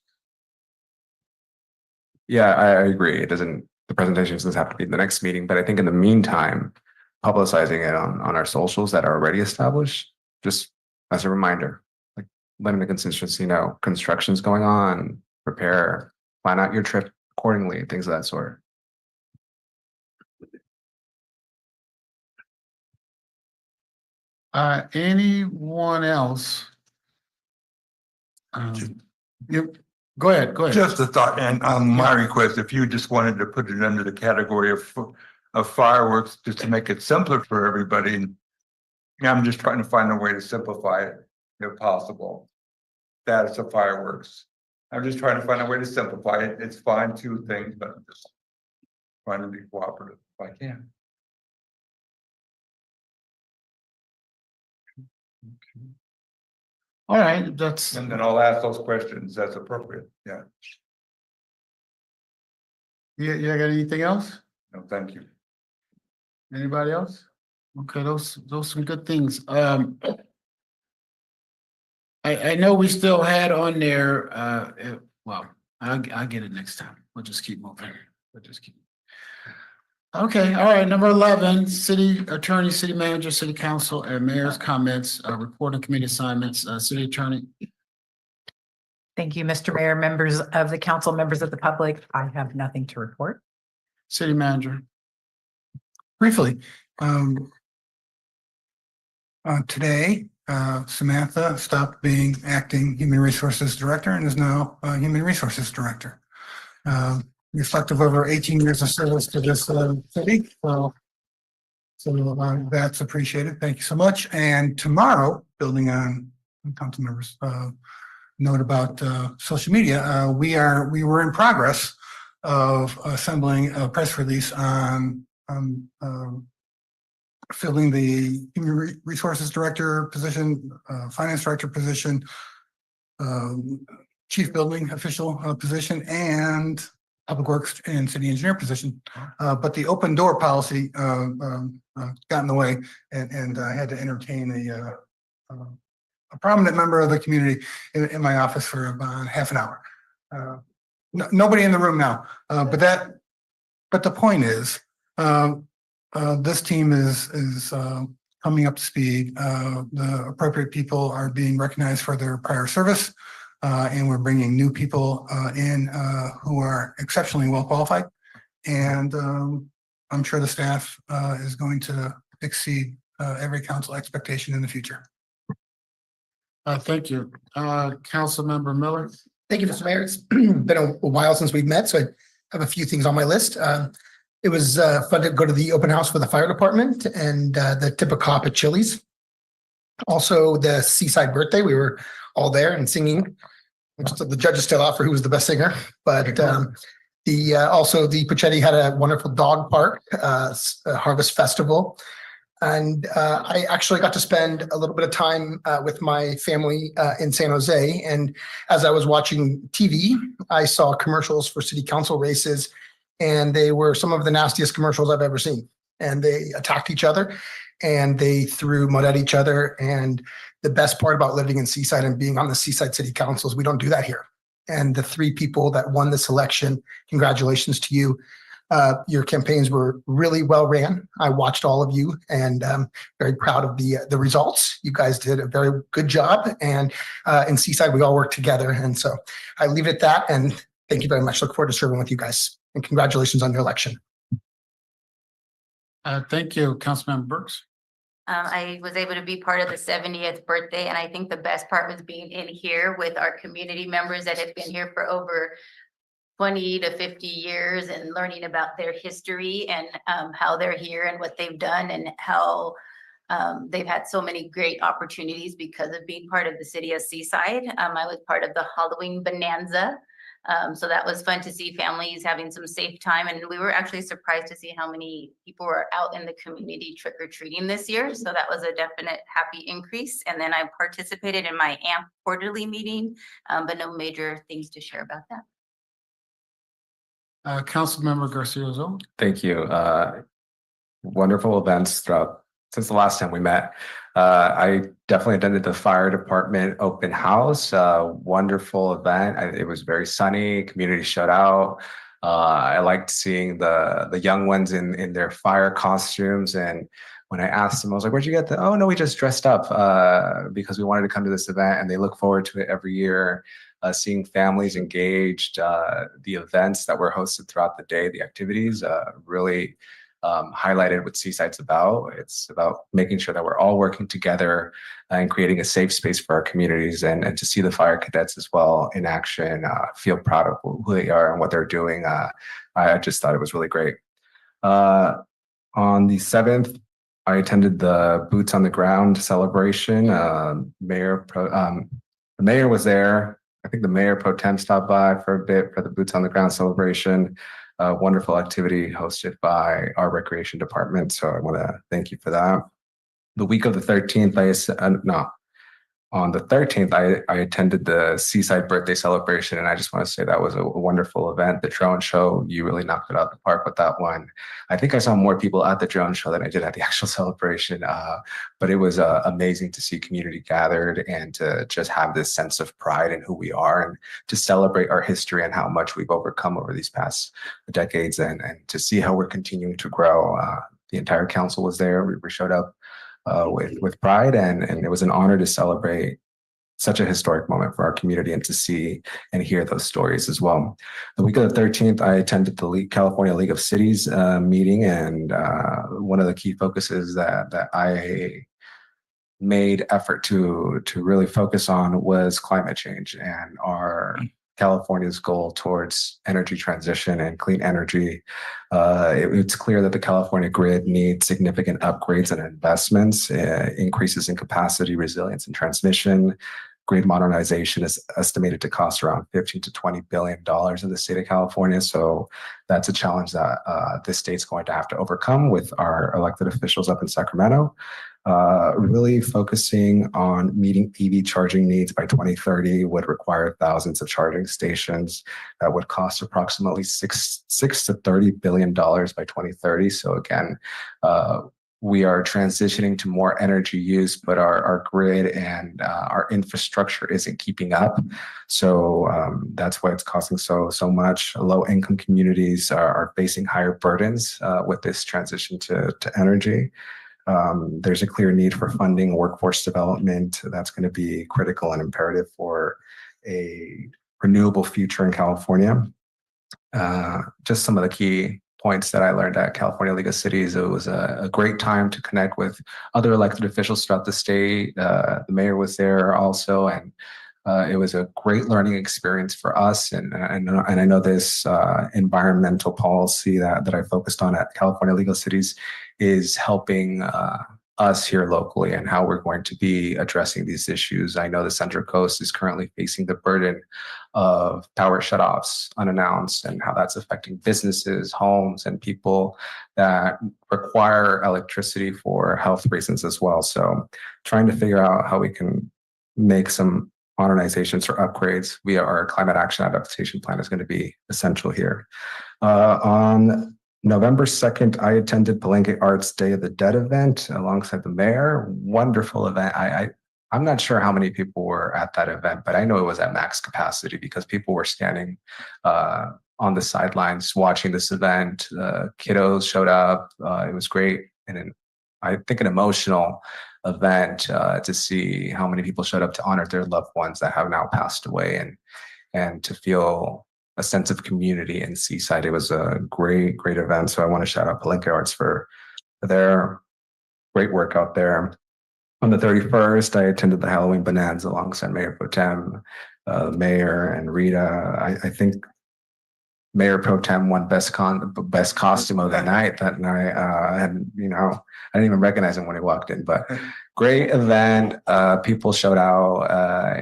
Yeah, I agree. The presentation doesn't have to be in the next meeting, but I think in the meantime, publicizing it on our socials that are already established, just as a reminder, like letting the constituency know construction's going on, prepare, plan out your trip accordingly, things of that sort. Anyone else? Go ahead. Just a thought, and my request, if you just wanted to put it under the category of fireworks, just to make it simpler for everybody. I'm just trying to find a way to simplify it, if possible. Status of fireworks. I'm just trying to find a way to simplify it. It's fine, 2 things, but I'm just trying to be cooperative if I can. All right, And then I'll ask those questions as appropriate. Yeah. You got anything else? No, thank you. Anybody else? Okay, those some good things. I know we still had on there, well, I'll get it next time. We'll just keep moving. Okay, all right, number 11, city attorney, city manager, city council, and mayor's comments, report on committee assignments, city attorney. Thank you, Mr. Mayor, members of the council, members of the public. I have nothing to report. City manager. Briefly, today, Samantha stopped being acting human resources director and is now human resources director. Reflective of her 18 years of service to this city. So that's appreciated. Thank you so much. And tomorrow, building on council members' note about social media, we were in progress of assembling a press release on filling the human resources director position, finance director position, chief building official position, and public works and city engineer position. But the open door policy got in the way, and I had to entertain a prominent member of the community in my office for about half an hour. Nobody in the room now, but the point is, this team is coming up to speed. The appropriate people are being recognized for their prior service. And we're bringing new people in who are exceptionally well qualified. And I'm sure the staff is going to exceed every council expectation in the future. Thank you. Councilmember Miller. Thank you, Mr. Mayor. It's been a while since we've met, so I have a few things on my list. It was fun to go to the open house for the fire department and the tip of cop at Chili's. Also, the Seaside birthday, we were all there and singing. The judge is still out for who was the best singer, but also the Pachetti had a wonderful dog park, harvest festival. And I actually got to spend a little bit of time with my family in San Jose. And as I was watching TV, I saw commercials for city council races, and they were some of the nastiest commercials I've ever seen. And they attacked each other and they threw mud at each other. And the best part about living in Seaside and being on the Seaside City Council is we don't do that here. And the three people that won this election, congratulations to you. Your campaigns were really well ran. I watched all of you and I'm very proud of the results. You guys did a very good job. And in Seaside, we all work together. And so I leave it at that. And thank you very much. Look forward to serving with you guys. And congratulations on your election. Thank you, Councilmember Burks. I was able to be part of the 70th birthday, and I think the best part was being in here with our community members that have been here for over 20 to 50 years and learning about their history and how they're here and what they've done and how they've had so many great opportunities because of being part of the city of Seaside. I was part of the Halloween Bonanza. So that was fun to see families having some safe time. And we were actually surprised to see how many people were out in the community trick-or-treating this year. So that was a definite happy increase. And then I participated in my AMP quarterly meeting, but no major things to share about that. Councilmember Garcia. Thank you. Wonderful events throughout since the last time we met. I definitely attended the fire department open house. Wonderful event. It was very sunny. Community showed out. I liked seeing the young ones in their fire costumes. And when I asked them, I was like, "Where'd you get the?" "Oh no, we just dressed up because we wanted to come to this event." And they look forward to it every year. Seeing families engaged, the events that were hosted throughout the day, the activities really highlighted what Seaside's about. It's about making sure that we're all working together and creating a safe space for our communities, and to see the fire cadets as well in action, feel proud of who they are and what they're doing. I just thought it was really great. On the 7th, I attended the Boots on the Ground celebration. The mayor was there. I think the mayor pro tem stopped by for a bit for the Boots on the Ground celebration. Wonderful activity hosted by our recreation department. So I want to thank you for that. The week of the 13th, on the 13th, I attended the Seaside birthday celebration, and I just want to say that was a wonderful event. The drone show, you really knocked it out the park with that one. I think I saw more people at the drone show than I did at the actual celebration, but it was amazing to see community gathered and to just have this sense of pride in who we are and to celebrate our history and how much we've overcome over these past decades, and to see how we're continuing to grow. The entire council was there. We showed up with pride, and it was an honor to celebrate such a historic moment for our community and to see and hear those stories as well. The week of the 13th, I attended the California League of Cities meeting, and one of the key focuses that I made effort to really focus on was climate change and our California's goal towards energy transition and clean energy. It's clear that the California grid needs significant upgrades and investments, increases in capacity, resilience, and transmission. Grid modernization is estimated to cost around $15 to $20 billion in the state of California. So that's a challenge that this state's going to have to overcome with our elected officials up in Sacramento. Really focusing on meeting EV charging needs by 2030 would require thousands of charging stations that would cost approximately $6 to $30 billion by 2030. So again, we are transitioning to more energy use, but our grid and our infrastructure isn't keeping up. So that's why it's costing so much. Low-income communities are facing higher burdens with this transition to energy. There's a clear need for funding workforce development. That's going to be critical and imperative for a renewable future in California. Just some of the key points that I learned at California League of Cities. It was a great time to connect with other elected officials throughout the state. The mayor was there also, and it was a great learning experience for us. And I know this environmental policy that I focused on at California League of Cities is helping us here locally and how we're going to be addressing these issues. I know the Central Coast is currently facing the burden of power shutoffs unannounced and how that's affecting businesses, homes, and people that require electricity for health reasons as well. So trying to figure out how we can make some modernizations or upgrades via our climate action adaptation plan is going to be essential here. On November 2nd, I attended Palenque Arts Day of the Dead event alongside the mayor. Wonderful event. I'm not sure how many people were at that event, but I know it was at max capacity because people were standing on the sidelines watching this event. Kiddos showed up. It was great. And I think an emotional event to see how many people showed up to honor their loved ones that have now passed away and to feel a sense of community in Seaside. It was a great event. So I want to shout out Palenque Arts for their great work out there. On the 31st, I attended the Halloween Bonanza alongside Mayor Pro Tem, Mayor and Rita. I think Mayor Pro Tem won best costume of the night that night. And I didn't even recognize him when he walked in, but great event. People showed out.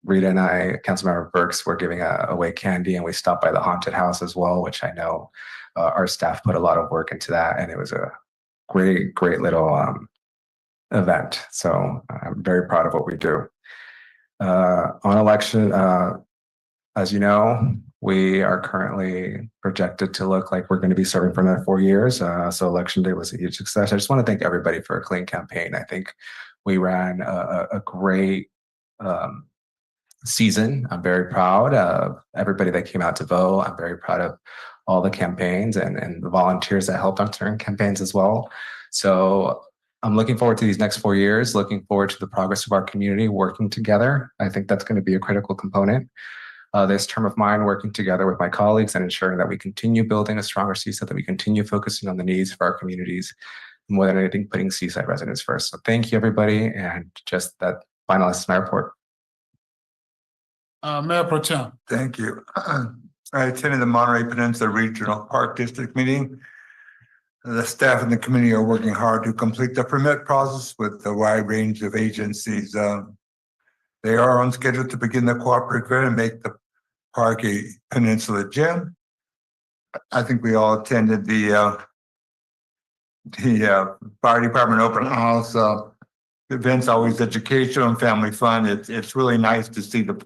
Rita and I, Councilmember Burks, were giving away candy, and we stopped by the haunted house as well, which I know our staff put a lot of work into that, and it was a great little event. So I'm very proud of what we do. On election, as you know, we are currently projected to look like we're going to be serving for another 4 years. So election day was a huge success. I just want to thank everybody for a clean campaign. I think we ran a great season. I'm very proud of everybody that came out to vote. I'm very proud of all the campaigns and the volunteers that helped on certain campaigns as well. So I'm looking forward to these next 4 years, looking forward to the progress of our community working together. I think that's going to be a critical component. This term of mine, working together with my colleagues and ensuring that we continue building a stronger Seaside, that we continue focusing on the needs of our communities, more than anything, putting Seaside residents first. So thank you, everybody. And just that finalizes my report. Mayor Pro Tem. Thank you. I attended the Monterey Peninsula Regional Park District meeting. The staff and the committee are working hard to complete the permit process with a wide range of agencies. They are on schedule to begin the cooperative grant and make the park a peninsula gym. I think we all attended the fire department open house. The event's always educational and family fun. It's really nice to see the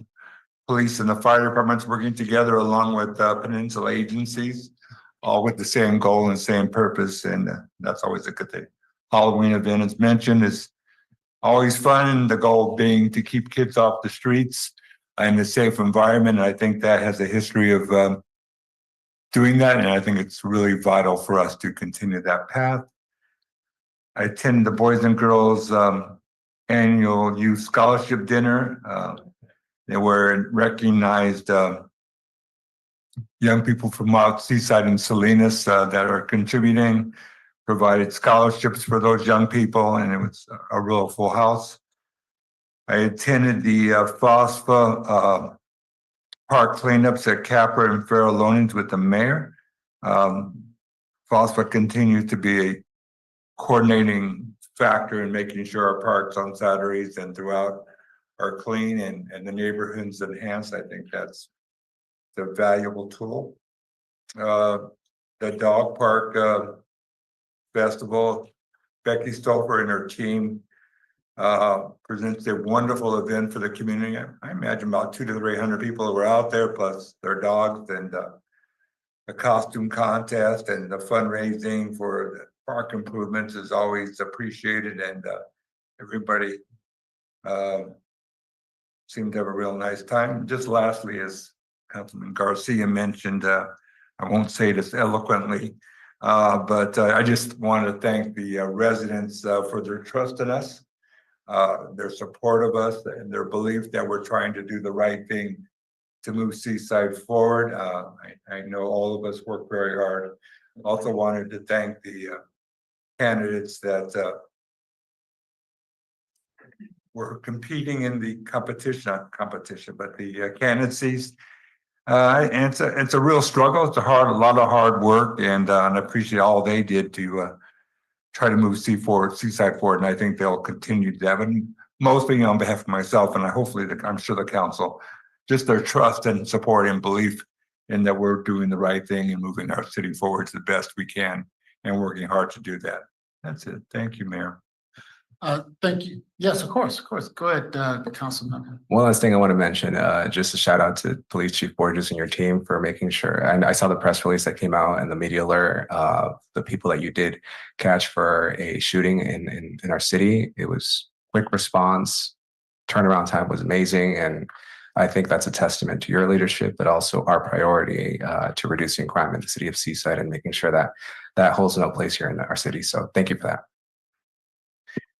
police and the fire departments working together along with peninsula agencies, all with the same goal and same purpose, and that's always a good thing. Halloween event, as mentioned, is always fun, and the goal being to keep kids off the streets in a safe environment. And I think that has a history of doing that, and I think it's really vital for us to continue that path. I attended the Boys and Girls annual youth scholarship dinner. They were recognized young people from Mount Seaside and Salinas that are contributing, provided scholarships for those young people, and it was a real full house. I attended the FOSFA park cleanups at Capra and Farallones with the mayor. FOSFA continues to be a coordinating factor in making sure our parks on Saturdays and throughout are clean and the neighborhoods enhanced. I think that's a valuable tool. The dog park festival, Becky Stolfer and her team presents a wonderful event for the community. I imagine about 200 to 300 people were out there, plus their dogs, and the costume contest and the fundraising for the park improvements is always appreciated, and everybody seemed to have a real nice time. Just lastly, as Councilman Garcia mentioned, I won't say this eloquently, but I just want to thank the residents for their trust in us, their support of us, and their belief that we're trying to do the right thing to move Seaside forward. I know all of us work very hard. Also wanted to thank the candidates that were competing in the competition, not competition, but the candidacies. And it's a real struggle. It's a lot of hard work, and I appreciate all they did to try to move Seaside forward. And I think they'll continue to that, and mostly on behalf of myself, and hopefully I'm sure the council, just their trust and support and belief in that we're doing the right thing and moving our city forward to the best we can and working hard to do that. That's it. Thank you, Mayor. Thank you. Yes, of course. Go ahead, council member. One last thing I want to mention, just a shout out to Police Chief Borges and your team for making sure, and I saw the press release that came out and the media alert, the people that you did catch for a shooting in our city. It was quick response, turnaround time was amazing, and I think that's a testament to your leadership, but also our priority to reducing crime in the city of Seaside and making sure that that holds no place here in our city. So thank you for that.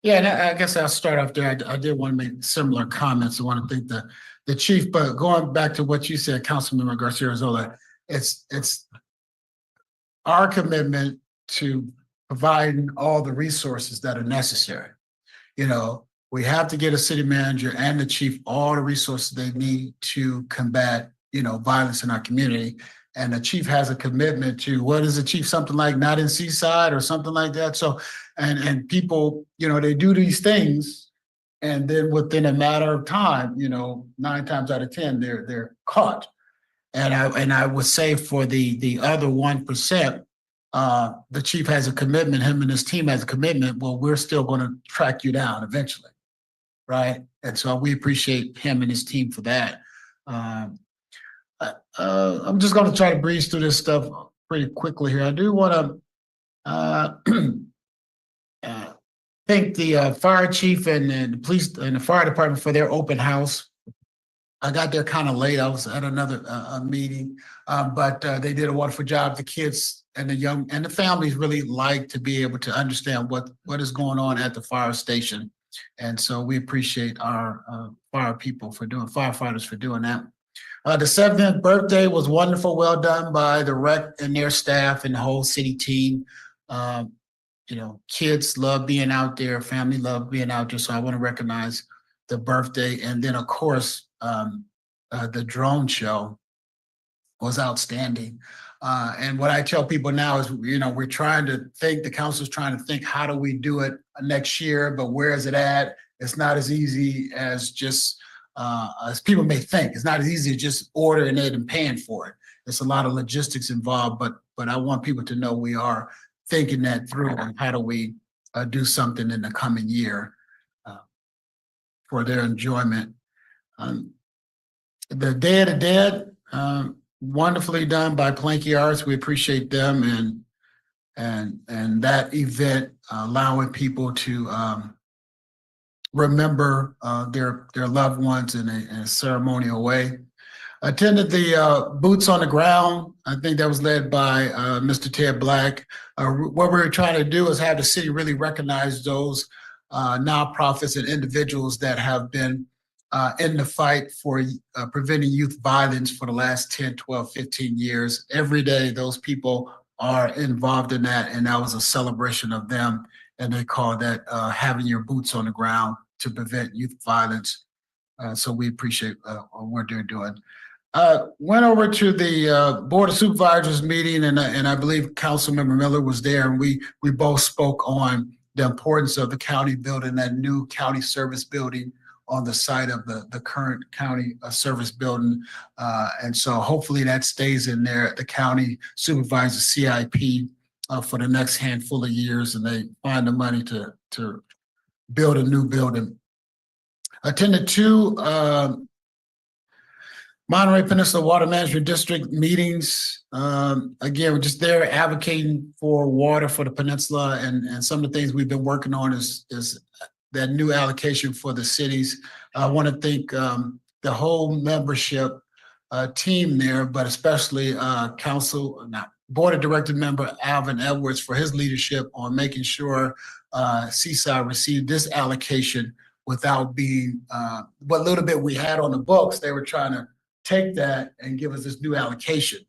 Yeah, and I guess I'll start off there. I did want to make similar comments. I want to thank the chief, but going back to what you said, Councilmember Garcia-Arzola, it's our commitment to providing all the resources that are necessary. You know, we have to get a city manager and the chief all the resources they need to combat, violence in our community. And the chief has a commitment to, what is the chief, something like not in Seaside or something like that. So, and people, they do these things, and then within a matter of time, 9 times out of 10, they're caught. And I would say for the other 1%, the chief has a commitment, him and his team has a commitment. Well, we're still going to track you down eventually, right? And so we appreciate him and his team for that. I'm just going to try to breeze through this stuff pretty quickly here. I do want to thank the fire chief and the police and the fire department for their open house. I got there kind of late. I was at another meeting, but they did a wonderful job. The kids and the young and the families really like to be able to understand what is going on at the fire station. And so we appreciate our firefighters for doing that. The 70th birthday was wonderful. Well done by the rec and their staff and the whole city team. Kids love being out there. Family love being out there. So I want to recognize the birthday. And then, of course, the drone show was outstanding. And what I tell people now is, we're trying to think, the council's trying to think, how do we do it next year? But where is it at? It's not as easy as just as people may think. It's not as easy as just ordering it and paying for it. There's a lot of logistics involved, but I want people to know we are thinking that through and how do we do something in the coming year for their enjoyment. The Day of the Dead, wonderfully done by Planky Arts. We appreciate them and that event allowing people to remember their loved ones in a ceremonial way. Attended the Boots on the Ground. I think that was led by Mr. Ted Black. What we're trying to do is have the city really recognize those nonprofits and individuals that have been in the fight for preventing youth violence for the last 10, 12, 15 years. Every day, those people are involved in that, and that was a celebration of them. And they call that having your boots on the ground to prevent youth violence. So we appreciate what they're doing. Went over to the Board of Supervisors meeting, and I believe Councilmember Miller was there, and we both spoke on the importance of the county building, that new county service building on the site of the current county service building. And so hopefully that stays in there at the county supervisor CIP for the next handful of years, and they find the money to build a new building. Attended 2 Monterey Peninsula Water Management District meetings. Again, we're just there advocating for water for the peninsula, and some of the things we've been working on is that new allocation for the cities. I want to thank the whole membership team there, but especially Board of Director member Alvin Edwards for his leadership on making sure Seaside received this allocation without being what little bit we had on the books. They were trying to take that and give us this new allocation.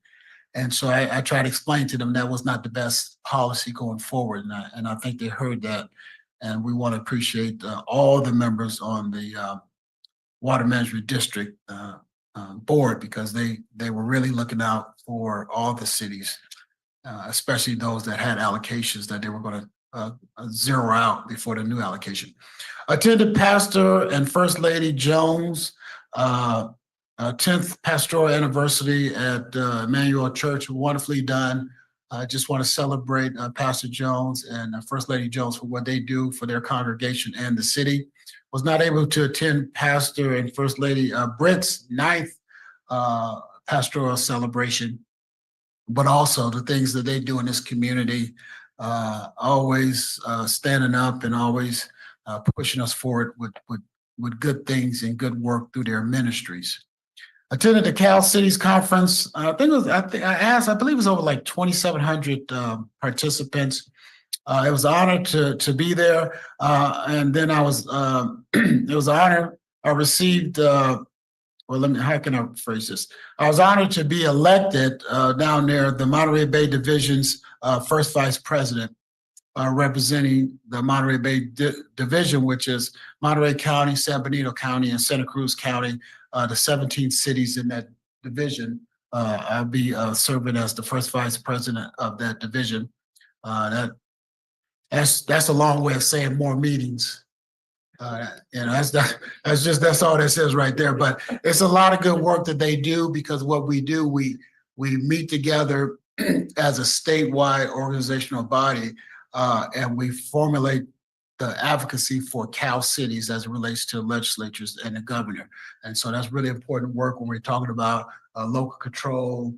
And so I tried to explain to them that was not the best policy going forward, and I think they heard that. And we want to appreciate all the members on the Water Management District board, because they were really looking out for all the cities, especially those that had allocations that they were going to zero out before the new allocation. Attended Pastor and First Lady Jones 10th pastoral anniversary at Emmanuel Church. Wonderfully done. I just want to celebrate Pastor Jones and First Lady Jones for what they do for their congregation and the city. Was not able to attend Pastor and First Lady Britt's 9th pastoral celebration, but also the things that they do in this community, always standing up and always pushing us forward with good things and good work through their ministries. Attended the Cal Cities Conference. I believe it was over like 2,700 participants. It was an honor to be there. And then I was, it was an honor. I received, how can I phrase this? I was honored to be elected down there, the Monterey Bay Division's first vice president, representing the Monterey Bay Division, which is Monterey County, San Benito County, and Santa Cruz County, the 17 cities in that division. I'll be serving as the first vice president of that division. That's a long way of saying more meetings. That's all that says right there. But it's a lot of good work that they do, because what we do, we meet together as a statewide organizational body, and we formulate the advocacy for Cal cities as it relates to legislatures and the governor. And so that's really important work when we're talking about local control.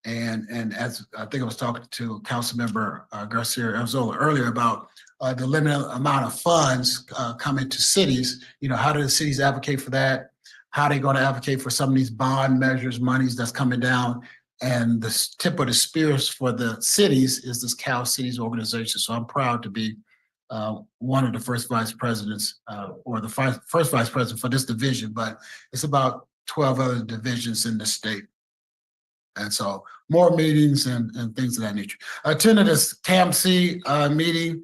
And as I think I was talking to Councilmember Garcia Arzola earlier about the limited amount of funds coming to cities, how do the cities advocate for that? How are they going to advocate for some of these bond measures, monies that's coming down? And the tip of the spears for the cities is this Cal Cities organization. So I'm proud to be one of the first vice presidents or the first vice president for this division, but it's about 12 other divisions in the state. And so more meetings and things of that nature. I attended this CAMC meeting,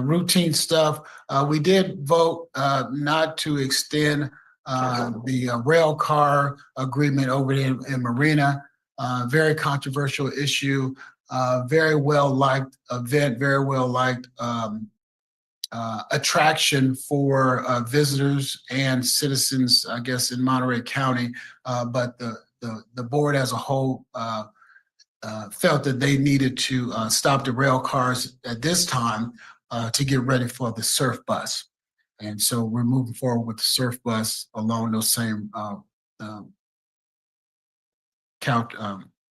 routine stuff. We did vote not to extend the rail car agreement over in Marina. Very controversial issue, very well-liked event, very well-liked attraction for visitors and citizens, I guess, in Monterey County. But the board as a whole felt that they needed to stop the rail cars at this time to get ready for the surf bus. And so we're moving forward with the surf bus along those same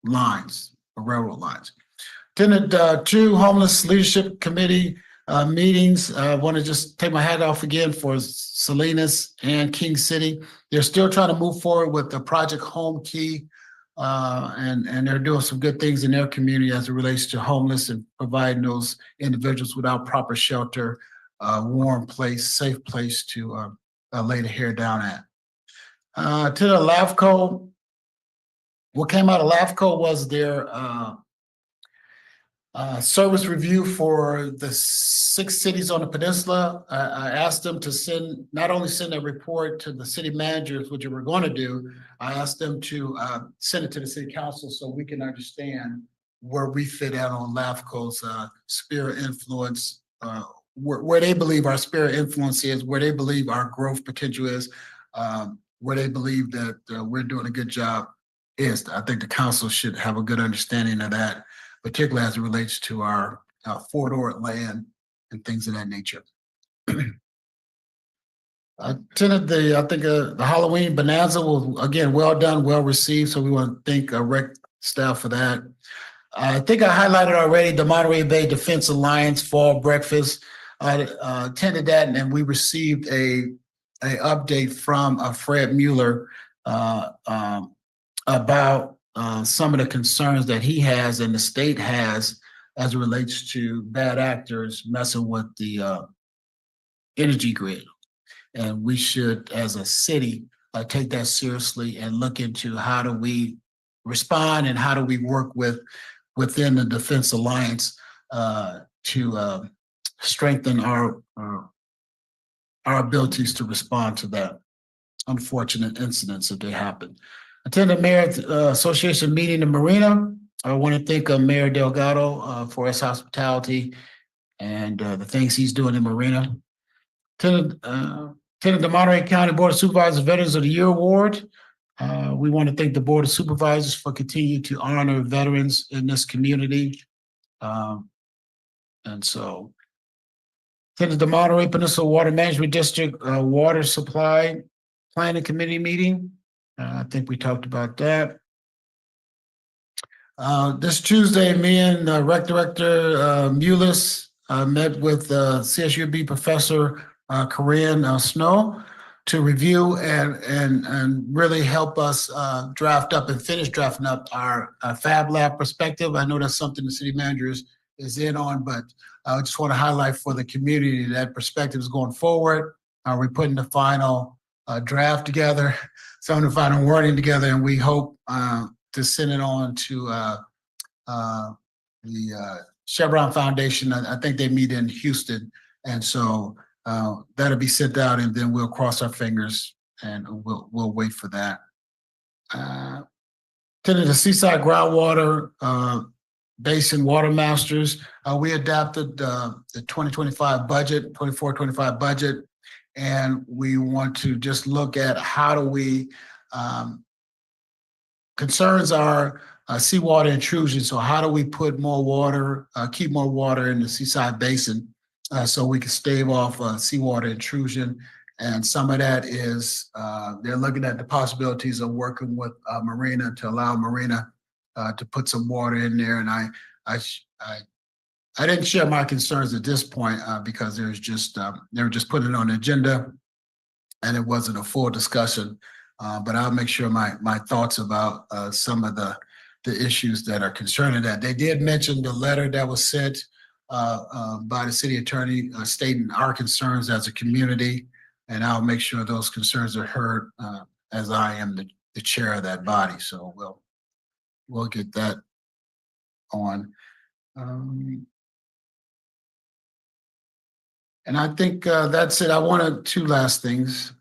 lines, railroad lines. Attended 2 homeless leadership committee meetings. I want to just take my hat off again for Salinas and King City. They're still trying to move forward with the Project Home Key, and they're doing some good things in their community as it relates to homeless and providing those individuals without proper shelter, warm place, safe place to lay the hair down at. To the LAFCO, what came out of LAFCO was their service review for the 6 cities on the peninsula. I asked them to not only send a report to the city managers, which we're going to do, I asked them to send it to the city council so we can understand where we fit out on LAFCO's sphere influence, where they believe our sphere influence is, where they believe our growth potential is, where they believe that we're doing a good job is. I think the council should have a good understanding of that, particularly as it relates to our Fort Ord land and things of that nature. I attended the Halloween Bonanza was, again, well done, well received. So we want to thank rec staff for that. I think I highlighted already the Monterey Bay Defense Alliance Fall Breakfast. I attended that, and we received a update from Fred Mueller about some of the concerns that he has and the state has as it relates to bad actors messing with the energy grid. And we should, as a city, take that seriously and look into how do we respond and how do we work within the Defense Alliance to strengthen our abilities to respond to that unfortunate incidents if they happen. Attended Mayor Association meeting in Marina. I want to thank Mayor Delgado for his hospitality and the things he's doing in Marina. Attended the Monterey County Board of Supervisors Veterans of the Year Award. We want to thank the Board of Supervisors for continuing to honor veterans in this community. And so attended the Monterey Peninsula Water Management District Water Supply Planning Committee meeting. I think we talked about that. This Tuesday, me and Rec Director Mullis met with CSUB Professor Corinne Snow to review and really help us draft up and finish drafting up our Fab Lab perspective. I know that's something the city manager is in on, but I just want to highlight for the community that perspective is going forward. We're putting the final draft together, some of the final wording together, and we hope to send it on to the Chevron Foundation. I think they meet in Houston, and so that'll be sent out, and then we'll cross our fingers and we'll wait for that. Attended the Seaside Groundwater Basin Water Masters. We adapted the 2025 budget, 24-25 budget, and we want to just look at how do we concerns are seawater intrusion. So how do we put more water, keep more water in the Seaside Basin so we can stave off seawater intrusion? And some of that is they're looking at the possibilities of working with Marina to allow Marina to put some water in there. And I didn't share my concerns at this point because there's just they were just putting it on the agenda, and it wasn't a full discussion. But I'll make sure my thoughts about some of the issues that are concerning that. They did mention the letter that was sent by the city attorney stating our concerns as a community, and I'll make sure those concerns are heard as I am the chair of that body. So we'll get that on. And I think that's it. I wanted two last things.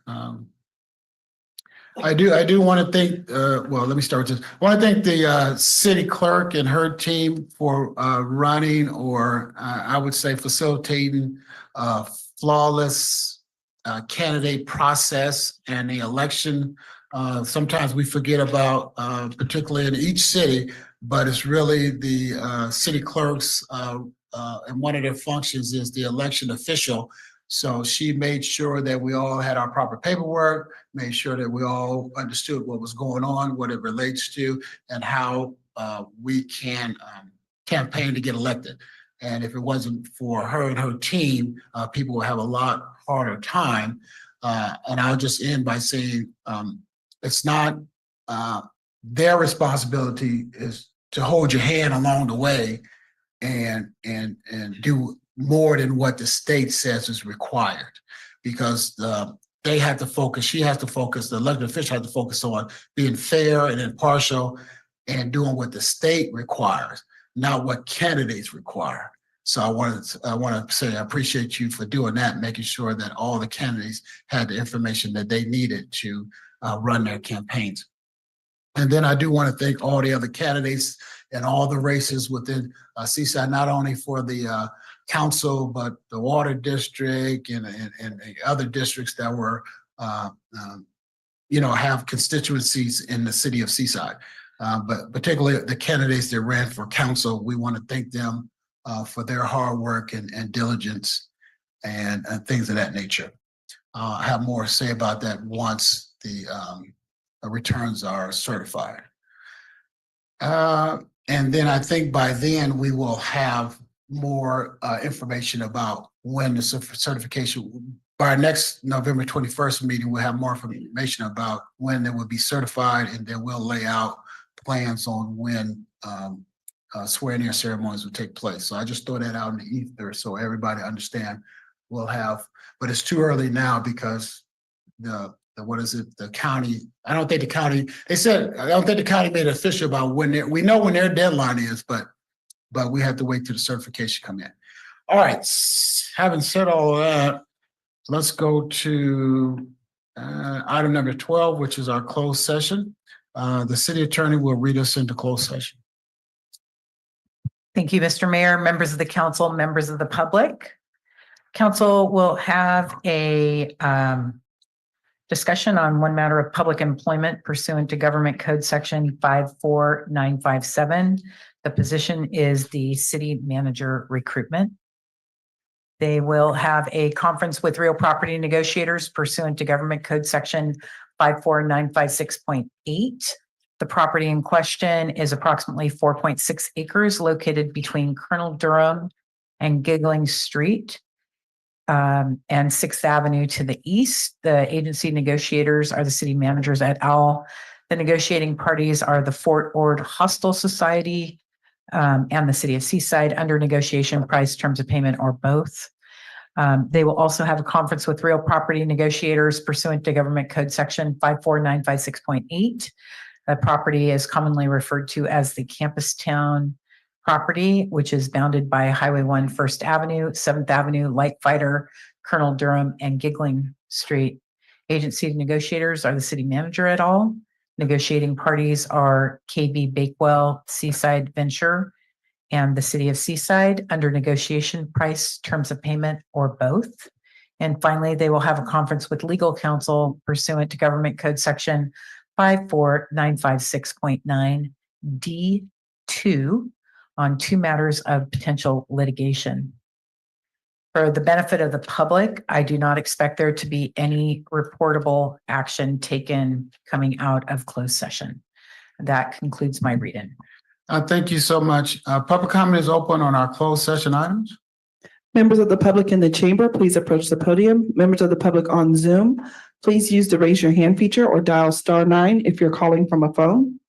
I do want to thank, well, let me start with this. I want to thank the city clerk and her team for running, or I would say facilitating flawless candidate process and the election. Sometimes we forget about, particularly in each city, but it's really the city clerks and one of their functions is the election official. So she made sure that we all had our proper paperwork, made sure that we all understood what was going on, what it relates to, and how we can campaign to get elected. And if it wasn't for her and her team, people would have a lot harder time. And I'll just end by saying it's not their responsibility is to hold your hand along the way and do more than what the state says is required, because they have to focus, she has to focus, the elected official has to focus on being fair and impartial and doing what the state requires, not what candidates require. So I want to say I appreciate you for doing that, making sure that all the candidates had the information that they needed to run their campaigns. And then I do want to thank all the other candidates and all the races within Seaside, not only for the council, but the water district and the other districts that were, have constituencies in the city of Seaside. But particularly the candidates that ran for council, we want to thank them for their hard work and diligence and things of that nature. I have more to say about that once the returns are certified. And then I think by then we will have more information about when the certification, by our next November 21st meeting, we'll have more information about when it will be certified, and then we'll lay out plans on when swearing-in ceremonies will take place. So I just throw that out in the ether so everybody understand we'll have, but it's too early now because the what is it, the county, I don't think the county, they said, I don't think the county made it official about we know when their deadline is, but we have to wait till the certification come in. All right, having said all of that, let's go to item number 12, which is our closed session. The city attorney will read us into closed session. Thank you, Mr. Mayor, members of the council, members of the public. Council will have a discussion on one matter of public employment pursuant to Government Code Section 54957. The position is the city manager recruitment. They will have a conference with real property negotiators pursuant to Government Code Section 54956.8. The property in question is approximately 4.6 acres located between Colonel Durham and Giggling Street and 6th Avenue to the east. The agency negotiators are the city managers et al. The negotiating parties are the Fort Ord Hostel Society and the city of Seaside under negotiation, price, terms of payment, or both. They will also have a conference with real property negotiators pursuant to Government Code Section 54956.8. The property is commonly referred to as the Campus Town property, which is bounded by Highway 1 1st Avenue, 7th Avenue, Light Fighter, Colonel Durham, and Giggling Street. Agency negotiators are the city manager et al. Negotiating parties are KB Bakewell, Seaside Venture, and the city of Seaside under negotiation, price, terms of payment, or both. And finally, they will have a conference with legal counsel pursuant to Government Code Section 54956.9 D2 on two matters of potential litigation. For the benefit of the public, I do not expect there to be any reportable action taken coming out of closed session. That concludes my reading. Thank you so much. Public comment is open on our closed session items. Members of the public in the chamber, please approach the podium. Members of the public on Zoom, please use the raise your hand feature or dial *9 if you're calling from a phone.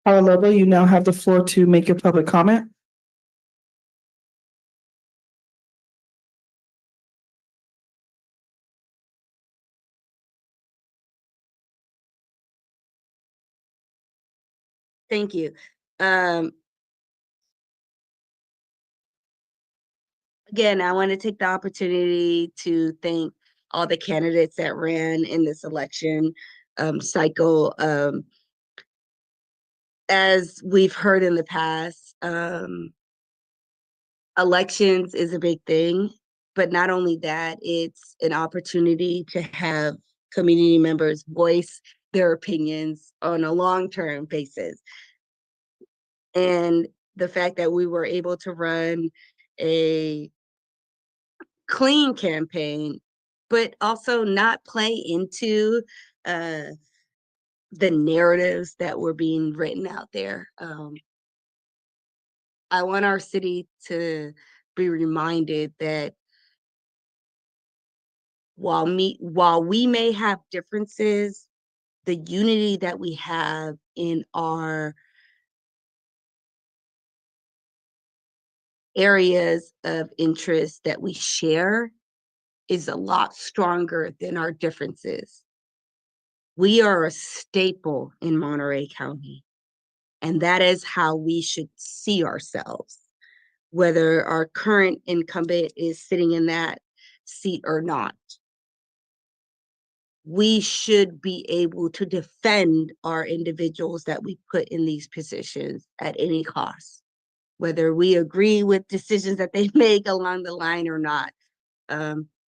Paula, you now have the floor to make your public comment. Thank you. Again, I want to take the opportunity to thank all the candidates that ran in this election cycle. As we've heard in the past, elections is a big thing, but not only that, it's an opportunity to have community members voice their opinions on a long-term basis. And the fact that we were able to run a clean campaign, but also not play into the narratives that were being written out there. I want our city to be reminded that while we may have differences, the unity that we have in our areas of interest that we share is a lot stronger than our differences. We are a staple in Monterey County, and that is how we should see ourselves, whether our current incumbent is sitting in that seat or not. We should be able to defend our individuals that we put in these positions at any cost, whether we agree with decisions that they make along the line or not,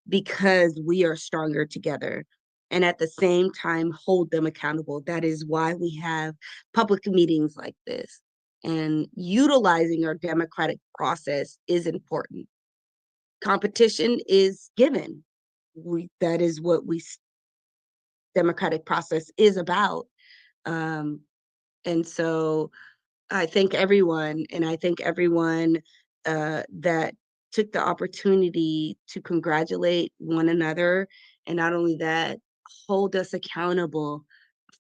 because we are stronger together. And at the same time, hold them accountable. That is why we have public meetings like this. And utilizing our democratic process is important. Competition is given. That is what democratic process is about. And so I thank everyone, and I thank everyone that took the opportunity to congratulate one another, and not only that, hold us accountable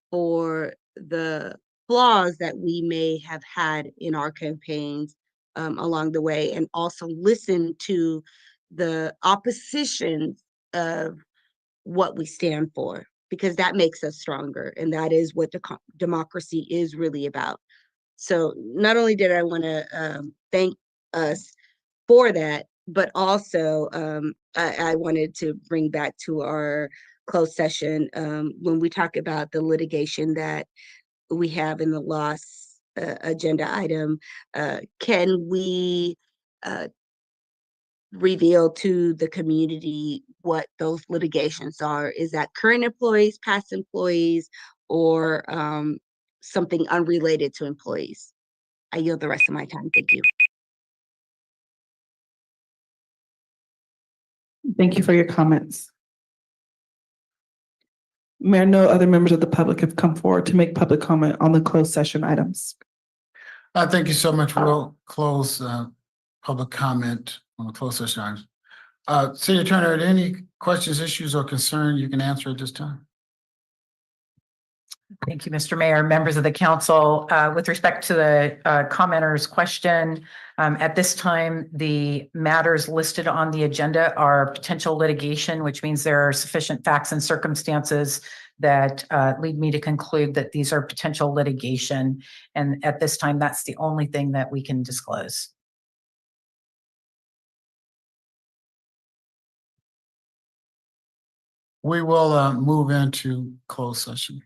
for the flaws that we may have had in our campaigns along the way, and also listen to the oppositions of what we stand for, because that makes us stronger. And that is what democracy is really about. So not only did I want to thank us for that, but also I wanted to bring back to our closed session when we talk about the litigation that we have in the loss agenda item. Can we reveal to the community what those litigations are? Is that current employees, past employees, or something unrelated to employees? I yield the rest of my time. Thank you. Thank you for your comments. Mayor, no other members of the public have come forward to make public comment on the closed session items. Thank you so much. We'll close public comment on the closed session items. City Attorney, are there any questions, issues, or concern you can answer at this time? Thank you, Mr. Mayor, members of the council. With respect to the commenter's question, at this time, the matters listed on the agenda are potential litigation, which means there are sufficient facts and circumstances that lead me to conclude that these are potential litigation. And at this time, that's the only thing that we can disclose. We will move into closed session.